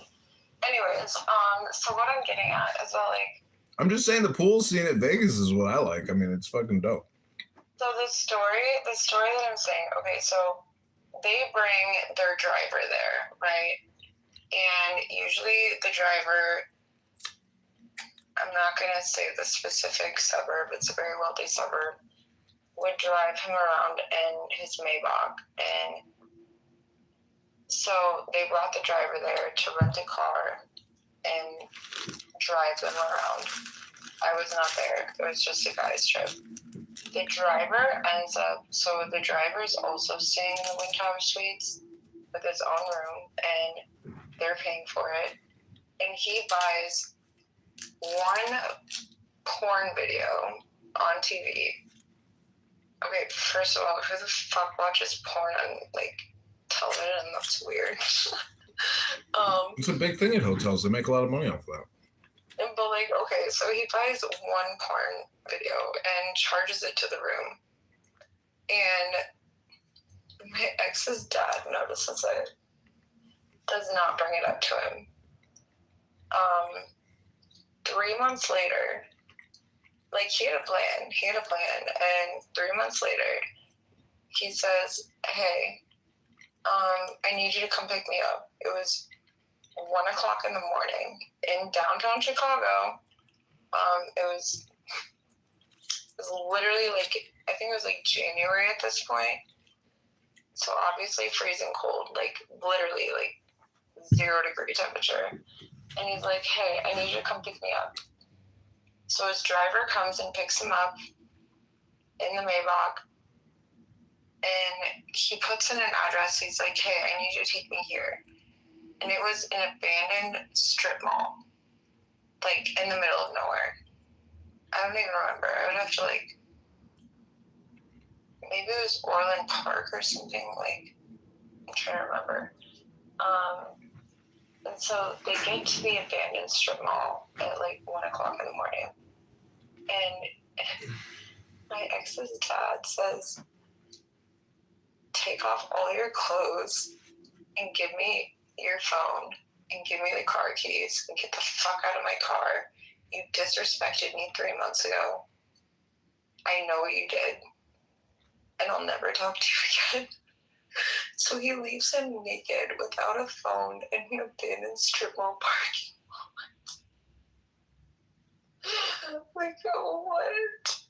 anyways, so what I'm getting at is that
I'm just saying the pool scene at Vegas is what I like. I mean, it's fucking dope.
So the story that I'm saying, okay, so they bring their driver there, right? And usually the driver, I'm not going to say the specific suburb, it's a very wealthy suburb, would drive him around in his Maybach. And so they brought the driver there to rent a car and drive them around. I was not there. It was just a guy's trip. The driver the driver is also staying in the Wind Tower Suites with his own room, and they're paying for it. and he buys one porn video on TV. Okay, first of all, who the fuck watches porn on like television? That's weird.
It's a big thing at hotels. They make a lot of money off that.
But like, okay, so he buys one porn video and charges it to the room. And my ex's dad notices it, does not bring it up to him. 3 months later, like he had a plan, and 3 months later, he says, hey, I need you to come pick me up. It was 1 o'clock in the morning in downtown Chicago. It was literally like, I think it was like January at this point. So obviously freezing cold, like literally like 0-degree temperature. And he's like, hey, I need you to come pick me up. So his driver comes and picks him up in the Maybach. And he puts in an address. He's like, hey, I need you to take me here. And it was an abandoned strip mall, like in the middle of nowhere. I don't even remember. I would have to like, maybe it was Orland Park or something. Like, I'm trying to remember. And so they get to the abandoned strip mall at like 1 o'clock in the morning. And my ex's dad says, take off all your clothes and give me your phone and give me the car keys and get the fuck out of my car. You disrespected me 3 months ago. I know what you did. And I'll never talk to you again. So he leaves him naked without a phone in an abandoned strip mall parking lot. Like, what?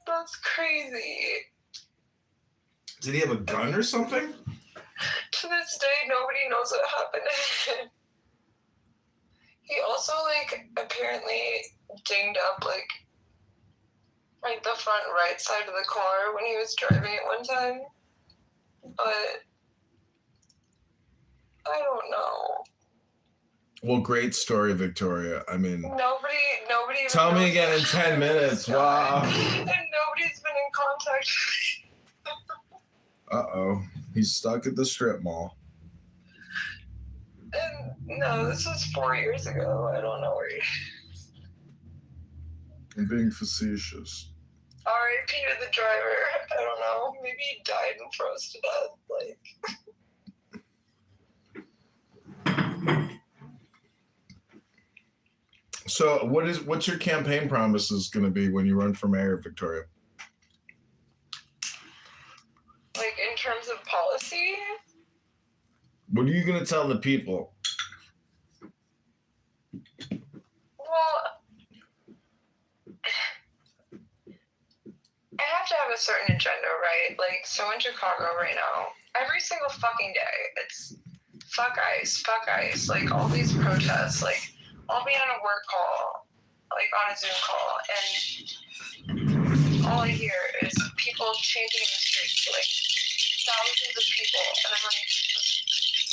That's crazy.
Did he have a gun or something?
To this day, nobody knows what happened. He also, like, apparently dinged up, like the front right side of the car when he was driving it one time. But I don't know.
Well, great story, Victoria. I mean,
Nobody even
tell me
knows
again in 10 minutes. Wow.
And nobody's been in contact with
Uh-oh. He's stuck at the strip mall.
me. And no, this was 4 years ago. I don't know where he is.
I'm being facetious.
R.I.P. to the driver. I don't know. Maybe he died and froze to death. Like.
So what's your campaign promises going to be when you run for mayor, Victoria?
Like in terms of policy?
What are you going to tell the people?
Well, I have to have a certain agenda, right? Like, so in Chicago right now, every single fucking day, it's fuck ICE, like all these protests, like I'll be on a work call, like on a Zoom call, and all I hear is people chanting in the streets, like thousands of people, and I'm like,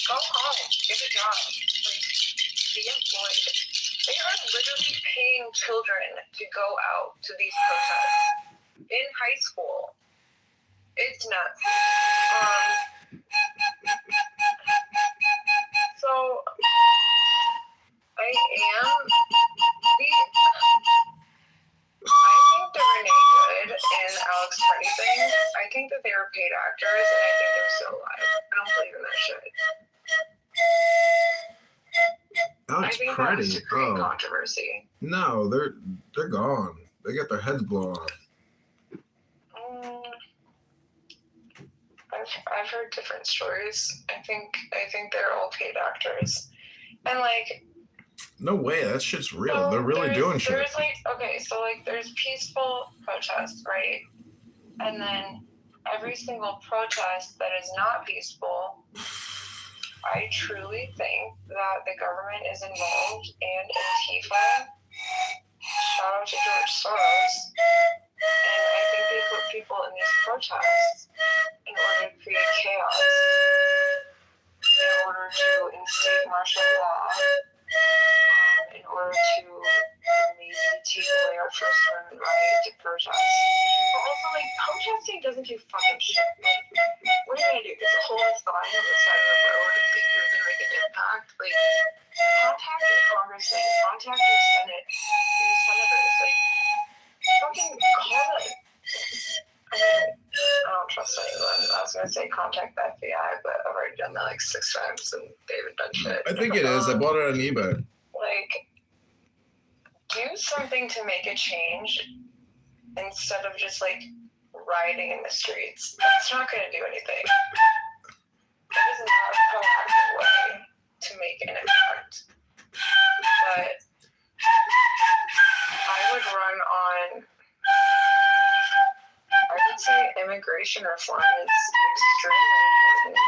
go home, get a job, like be employed. They are literally paying children to go out to these protests in high school. It's nuts. So I think the Renee Good and Alex Party thing, I think that they were paid actors, and I think they're still alive. I don't believe in that shit.
Alex
I think
Party.
that's to create controversy.
No, they're gone. They got their heads blown off.
I've heard different stories. I think they're all paid actors, and like.
No way, that shit's real. So they're really doing shit.
There's like, okay, so like there's peaceful protests, right? And then every single protest that is not peaceful, I truly think that the government is involved, and Antifa, shout out to George Soros, and I think they put people in these protests in order to create chaos, in order to instate martial law. doesn't do fucking shit. Like, what are you gonna do? Just hold a sign on the side of the road and think you're gonna make an impact? Like, contact your congressman, contact your senators. Like, fucking call it. I mean, I don't trust anyone. I was gonna say contact the FBI, but I've already done that like 6 times and they haven't done shit.
I think it is. I bought it on eBay.
Like, do something to make a change instead of just like rioting in the streets. That's not gonna do anything. That is not a proactive way to make an impact. But I would run on. I would say immigration reform is extremely important.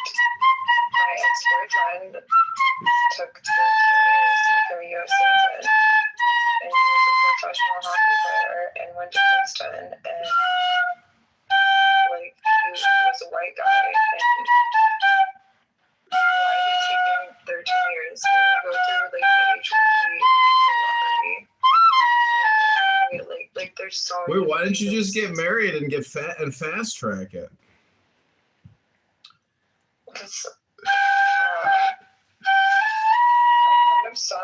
My ex-boyfriend took 13 years to become a U.S. citizen, and he was a professional hockey player and went to Princeton, and like he was a white guy, and why did it take him 13 years? When you go through like the H-1B visa lottery, like there's so many.
Wait, why didn't you just get married and get fat and fast track it?
Because I kind of saw him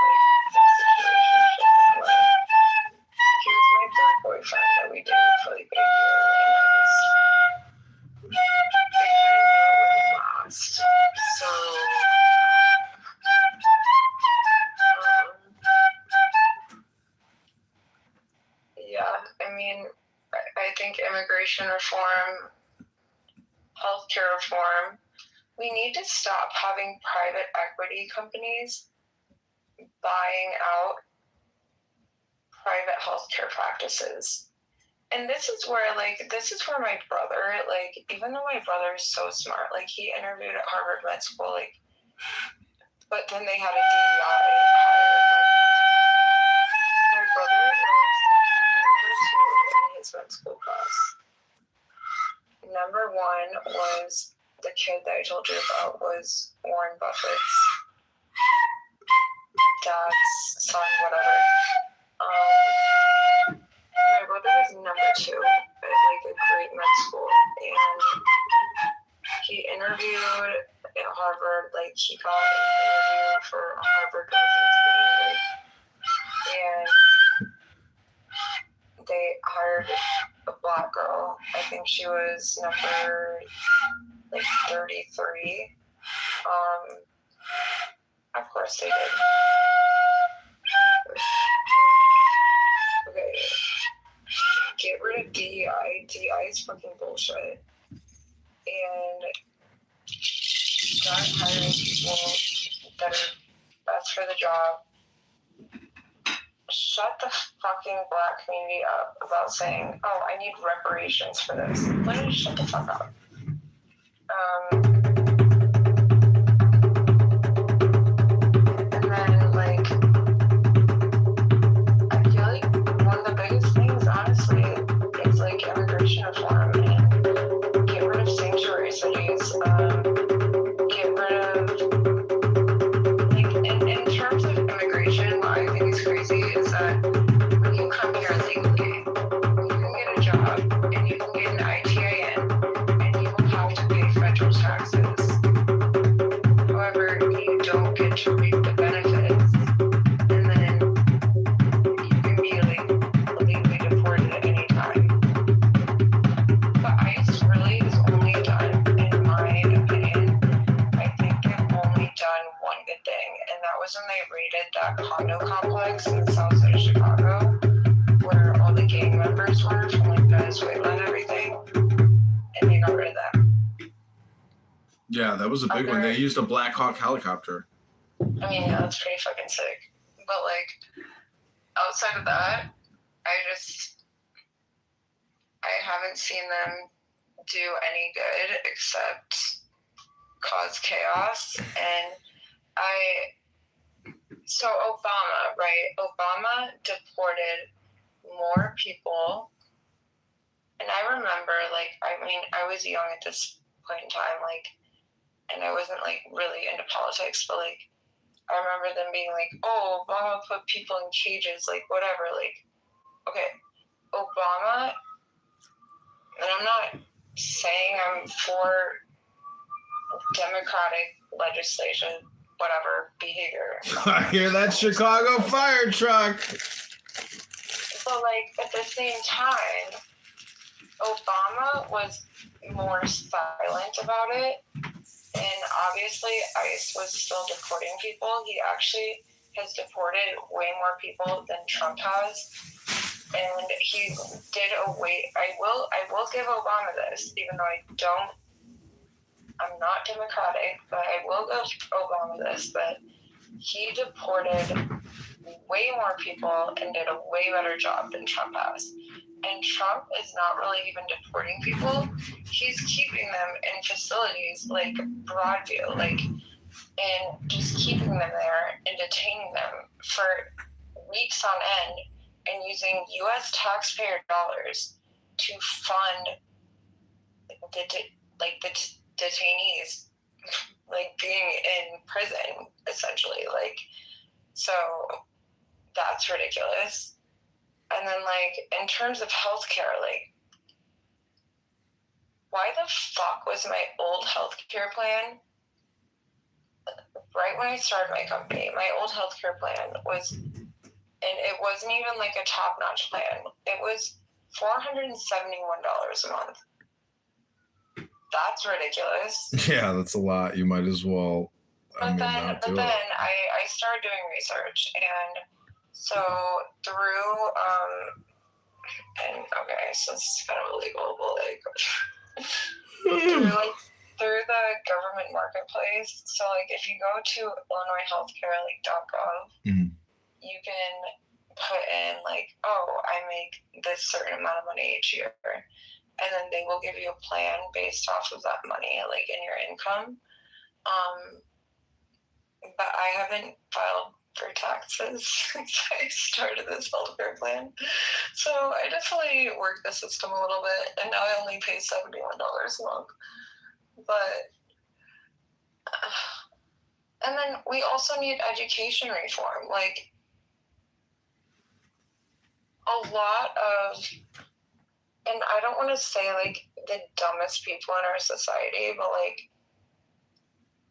like situationship where he was my third boyfriend that we dated for like a year, and I kind of knew it wouldn't last. So yeah, I mean, I think immigration reform, healthcare reform, we need to stop having private equity companies buying out private healthcare practices. And this is where my brother, like, even though my brother is so smart, like, he interviewed at Harvard Med School, like, but then they had a DEI hire. My brother was number 2 in his med school class. Number 1 was the kid that I told you about was Warren Buffett's dad's son, whatever. My brother was number 2 at like a great med school, and he interviewed at Harvard. Like, he got an interview for Harvard residency, and they hired a black girl. I think she was number like 33. Of course they did. Okay. Get rid of DEI. DEI is fucking bullshit. And start hiring people that are best for the job. Shut the fucking black community up about saying, oh, I need reparations for this. Literally shut the fuck up. And then, like, I feel like one of the biggest things, honestly, is like immigration reform and get rid of sanctuary cities. Get rid of, like, in terms of immigration, what I think is crazy is that when you come here legally, you can get a job and you can get an ITIN and you will have to pay federal taxes. However, you don't get to reap the benefits, and then you can be like illegally deported at any time. But ICE really is only done, in my opinion, I think they've only done one good thing, and that was when they raided that condo complex in the south side of Chicago, where all the gang members were from like Venezuela and everything, and they got rid of them.
Yeah, that was a big one. They used a Black Hawk helicopter.
I mean, yeah, that's pretty fucking sick. But like, outside of that, I haven't seen them do any good except cause chaos. And so Obama, right? Obama deported more people. And I remember, like, I mean, I was young at this point in time, like, and I wasn't like really into politics, but like, I remember them being like, oh, Obama put people in cages, like, whatever, like, okay, Obama, and I'm not saying I'm for democratic legislation, whatever behavior.
I hear that Chicago fire truck.
But like at the same time, Obama was more silent about it, and obviously ICE was still deporting people. He actually has deported way more people than Trump has, and he did away. I will give Obama this, even though I'm not democratic, but I will give Obama this, that he deported way more people and did a way better job than Trump has. And Trump is not really even deporting people. He's keeping them in facilities like Broadview, and just keeping them there and detaining them for weeks on end and using U.S. taxpayer dollars to fund the detainees, being in prison, essentially. So that's ridiculous. And then, in terms of healthcare, why the fuck was my old healthcare plan? Right when I started my company, my old healthcare plan was, and it wasn't even a top-notch plan. It was $471 a month. That's ridiculous.
Yeah, that's a lot. You might as well.
But then I started doing research, and so through so this is kind of illegal, but through the government marketplace. So if you go to IllinoisHealthcare.gov, you can put in I make this certain amount of money each year, and then they will give you a plan based off of that money, in your income. But I haven't filed for taxes since I started this healthcare plan. So I definitely worked the system a little bit, and now I only pay $71 a month. But, and then we also need education reform. A lot of, and I don't want to say the dumbest people in our society, but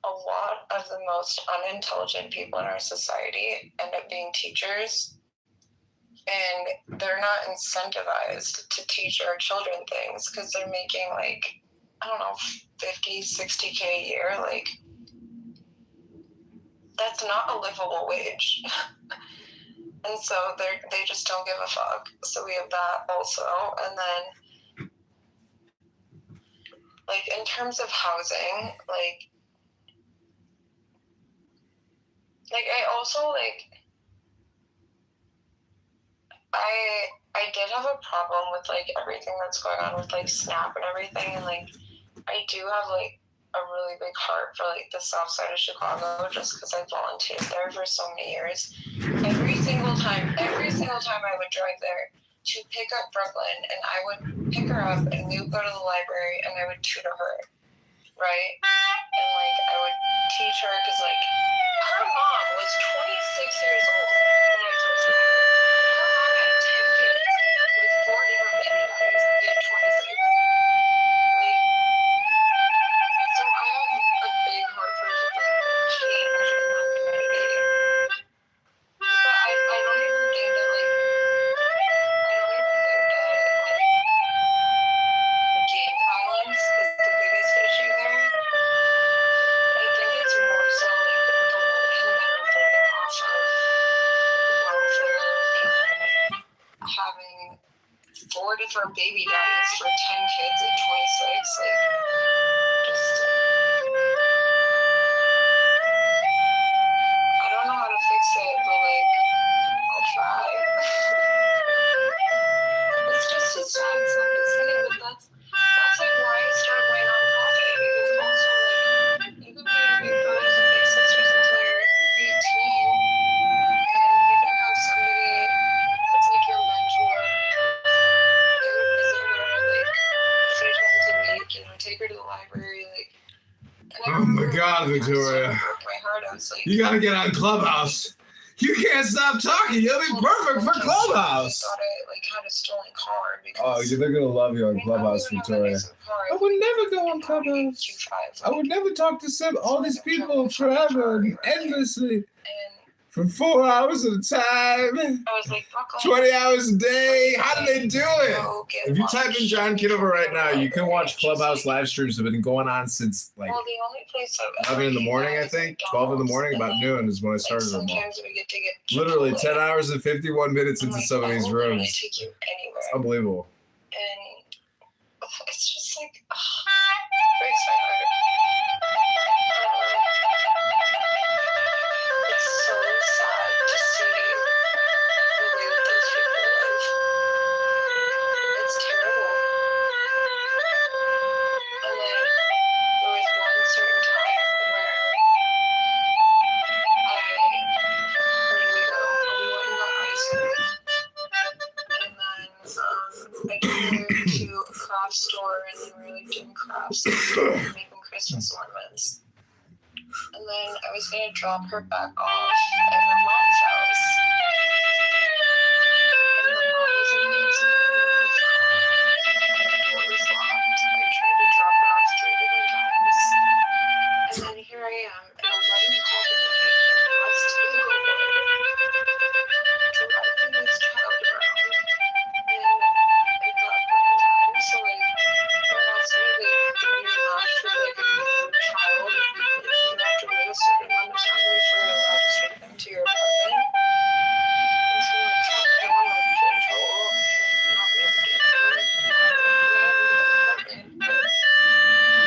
a lot of the most unintelligent people in our society end up being teachers, and they're not incentivized to teach our children things because they're making 50, 60K a year. That's not a livable wage. And so they just don't give a fuck. So we have that also. And then in terms of housing, I also I did have a problem with everything that's going on with SNAP and everything, and I do have a really big heart for the south side of Chicago just because I volunteered there for so many years. Every single time I would drive there to pick up Brooklyn, and I would pick her up and we would go to the library and I would tutor her, right? And I would teach her because her mom was 26 years old when I first met her. Her mom had 10 kids with 4 different baby daddies at 26. So I have a big heart for change in that community. But I don't even think that gang violence is the biggest issue there. I think it's more so the women that are living off of welfare and having 4 different baby daddies for 10 kids at 26. I don't know how to fix it, but I'll try. It's just a sad thing, but that's why I started my nonprofit, because also you can be your big brothers and big sisters until you're 18, and you can have somebody that's your mentor. They would visit her 3 times a week, take her to the library,
Oh my God, Victoria!
My heart, I was
You gotta get on Clubhouse. You can't stop talking. You'll be perfect for Clubhouse.
I thought I like had a stolen car
Oh,
because
they're gonna love you on
I
Clubhouse,
don't even have a
Victoria.
nicer car.
I would never go on Clubhouse. I would never talk to all these people forever and endlessly.
And
For 4 hours at a time,
I was like, fuck off.
20 hours a day. How do they do it?
Go get
If you
lunch.
type in John Kitover right now, you can watch Clubhouse live streams that have been going on since like
Well, the only place I've
11 in the
ever
morning,
been
I
is
think. 12 in the
McDonald's,
morning,
and
about
then,
noon is when I
like,
started them all.
sometimes we get to get
Literally
Chipotle.
10 hours and 51 minutes
I'm
into
like,
some of
I
these
will literally
rooms.
take you anywhere.
It's unbelievable.
And it's just like, breaks my heart. It's so sad to see the way that those people live. It's terrible. And then there was one certain time where we went into high school, and then I took her to a craft store, and then we were like doing crafts and making Christmas ornaments. And then I was gonna drop her back off at her mom's house. And my mom was in the car, and the door was locked. I tried to drop her off 3 different times. And then here I am at 11 o'clock at night in West Inglewood, driving this child around. And at that point in time, so like, we're absolutely when you're matched with like a new child, you have to wait a certain amount of time before you're allowed to take them to your apartment. And so like, fuck, I don't want to get in trouble and not be able to get them into the apartment. But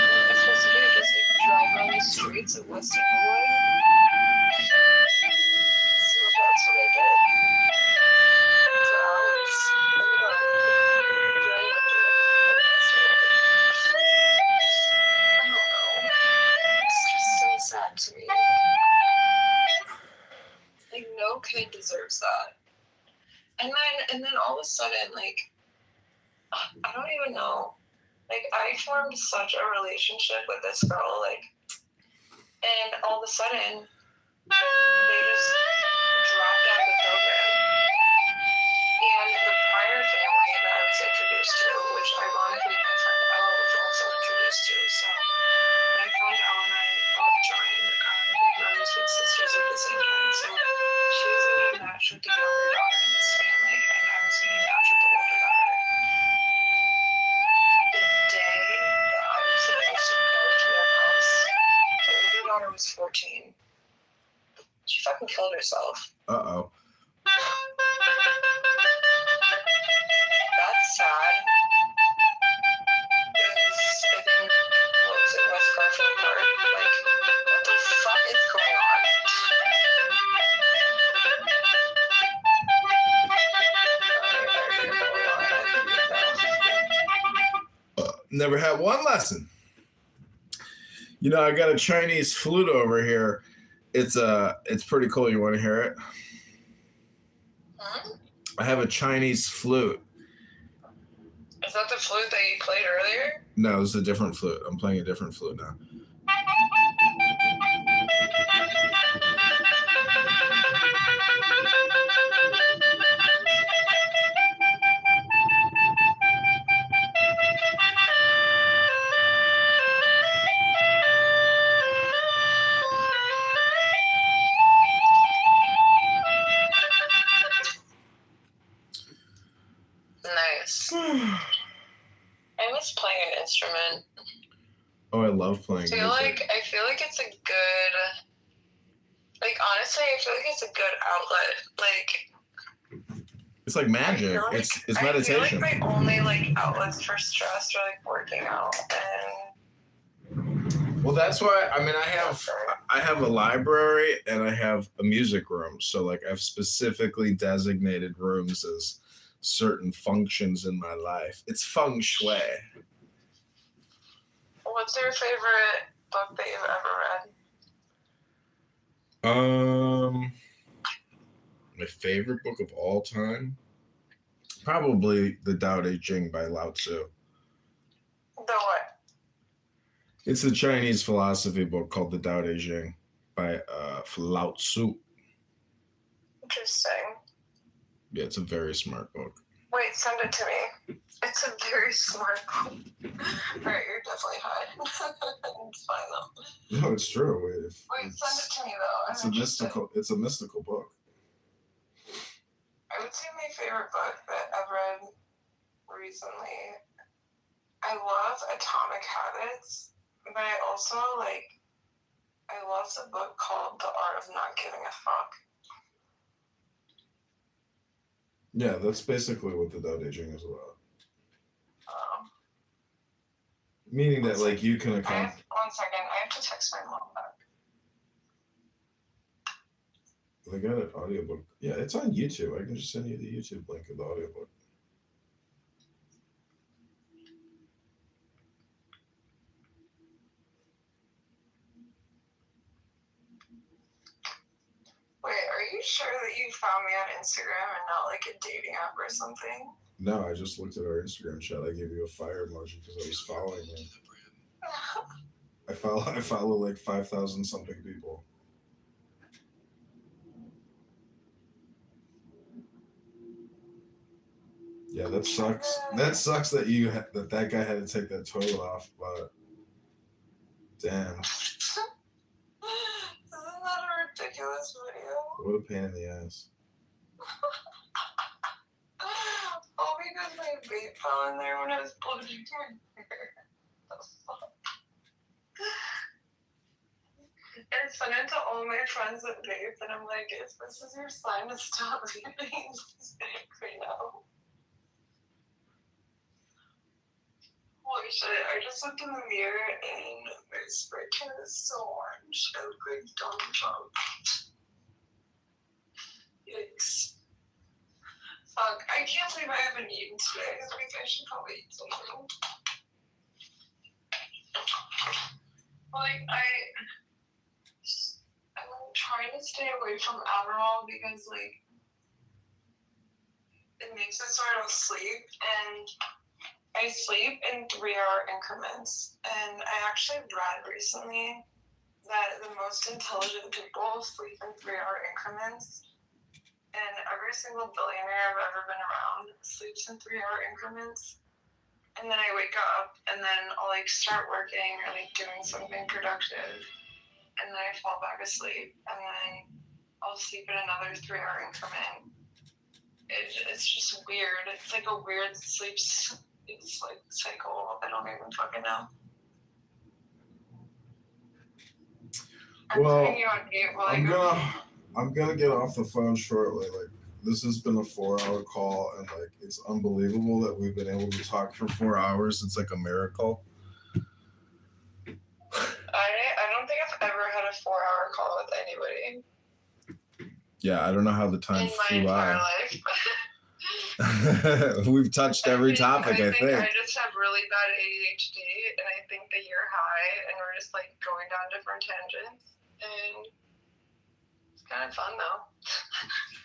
what am I supposed to do? Just like drive around the streets of West Inglewood? So that's what I did. For hours. I live on Dry Winter in West Inglewood. I don't know. It's just so sad to me. Like, no kid deserves that. And then all of a sudden, like, I don't even know. Like, I formed such a relationship with this girl, like, and all of a sudden, they just dropped out of the program. And the prior family that I was introduced to, which ironically my friend Ella was also introduced to, so my friend Ella and I both joined Big Brothers Big Sisters at the same time. So she was getting matched with the younger daughter in this family, and I was getting matched with the older daughter. The day that I was supposed to go to their house, the older daughter was 14. She fucking killed herself.
Uh-oh.
That's sad. Because I think, what was it, West Garfield Park? Like, what the fuck is going on?
Never had one lesson. You know, I got a Chinese flute over here. It's pretty cool. You want to hear it?
Huh?
I have a Chinese flute.
Is that the flute that you played earlier?
No, it's a different flute. I'm playing a different flute now.
Nice. I miss playing an instrument.
Oh, I love playing
I feel
music.
like it's a good, like, honestly, I feel like it's a good outlet. Like,
It's like magic.
I feel like,
It's
I
meditation.
feel like my only, like, outlets for stress are, like, working out and...
Well, that's why, I mean, I have a library and I have a music room. So, like, I've specifically designated rooms as certain functions in my life. It's feng shui.
What's your favorite book that you've ever read?
My favorite book of all time? Probably The Tao Te Ching by Lao Tzu.
The what?
It's a Chinese philosophy book called The Tao Te Ching by Lao Tzu.
Interesting.
Yeah, it's a very smart book.
Wait, send it to me. It's a very smart book. Alright, you're definitely high. It's fine though.
No, it's true.
Wait, send it to me though.
It's a mystical. It's a mystical book.
I would say my favorite book that I've read recently. I love Atomic Habits, but I also I love a book called The Art of Not Giving a Fuck.
Yeah, that's basically what the Tao Te Ching is about. Meaning that like you can account.
1 second, I have to text my mom back.
They got an audiobook. Yeah, it's on YouTube. I can just send you the YouTube link of the audiobook.
Wait, are you sure that you found me on Instagram and not like a dating app or something?
No, I just looked at our Instagram chat. I gave you a fire emoji because I was following you. I follow like 5,000 something people. Yeah, that sucks. That sucks that that guy had to take that toilet off, but damn.
Isn't that a ridiculous video?
What a pain in the ass.
All because my vape fell in there when I was blowing my hair. The fuck? And sent it to all my friends that vape, and I'm like, if this is your sign to stop vaping, just vape right now. Holy shit, I just looked in the mirror and my spray tan is so orange. I look like Donald Trump. Yikes. Fuck, I can't believe I haven't eaten today. I should probably eat something. Like, I'm trying to stay away from Adderall because, like, it makes it so I don't sleep, and I sleep in 3-hour increments. And I actually read recently that the most intelligent people sleep in 3-hour increments. And every single billionaire I've ever been around sleeps in 3-hour increments. And then I wake up and then I'll like start working or like doing something productive. And then I fall back asleep and then I'll sleep in another 3-hour increment. It's just weird. It's like a weird sleep like cycle. I don't even fucking know.
I'm gonna get off the phone shortly. Like, this has been a 4-hour call, and like it's unbelievable that we've been able to talk for 4 hours. It's like a miracle.
I don't think I've ever had a 4-hour call with anybody.
Yeah, I don't know how the time flew by.
In my life.
We've touched every topic, I think.
I just have really bad ADHD, and I think that you're high, and we're just like going down different tangents, and it's kind of fun though.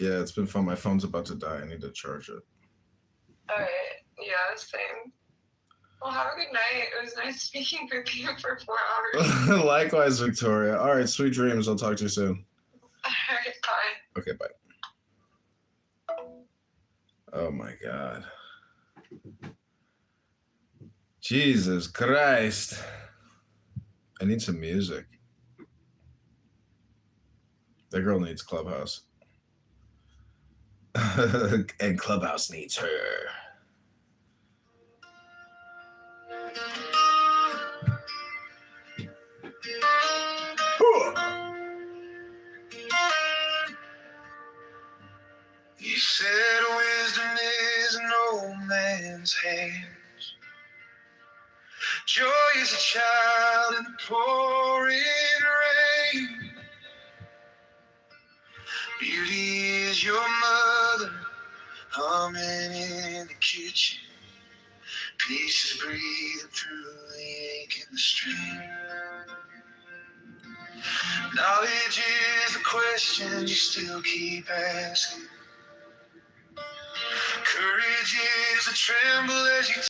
Yeah, it's been fun. My phone's about to die. I need to charge it.
Alright, yeah, same. Well, have a good night. It was nice speaking with you for 4 hours.
Likewise, Victoria. All right, sweet dreams. I'll talk to you soon.
Alright, bye.
Okay, bye. Oh my God. Jesus Christ. I need some music. That girl needs Clubhouse. And Clubhouse needs her.
You said wisdom is an old man's hands. Joy is a child in the pouring rain. Beauty is your mother humming in the kitchen. Peace is breathing through the ache and the strain. Knowledge is the question you still keep asking. Courage is a tremble as you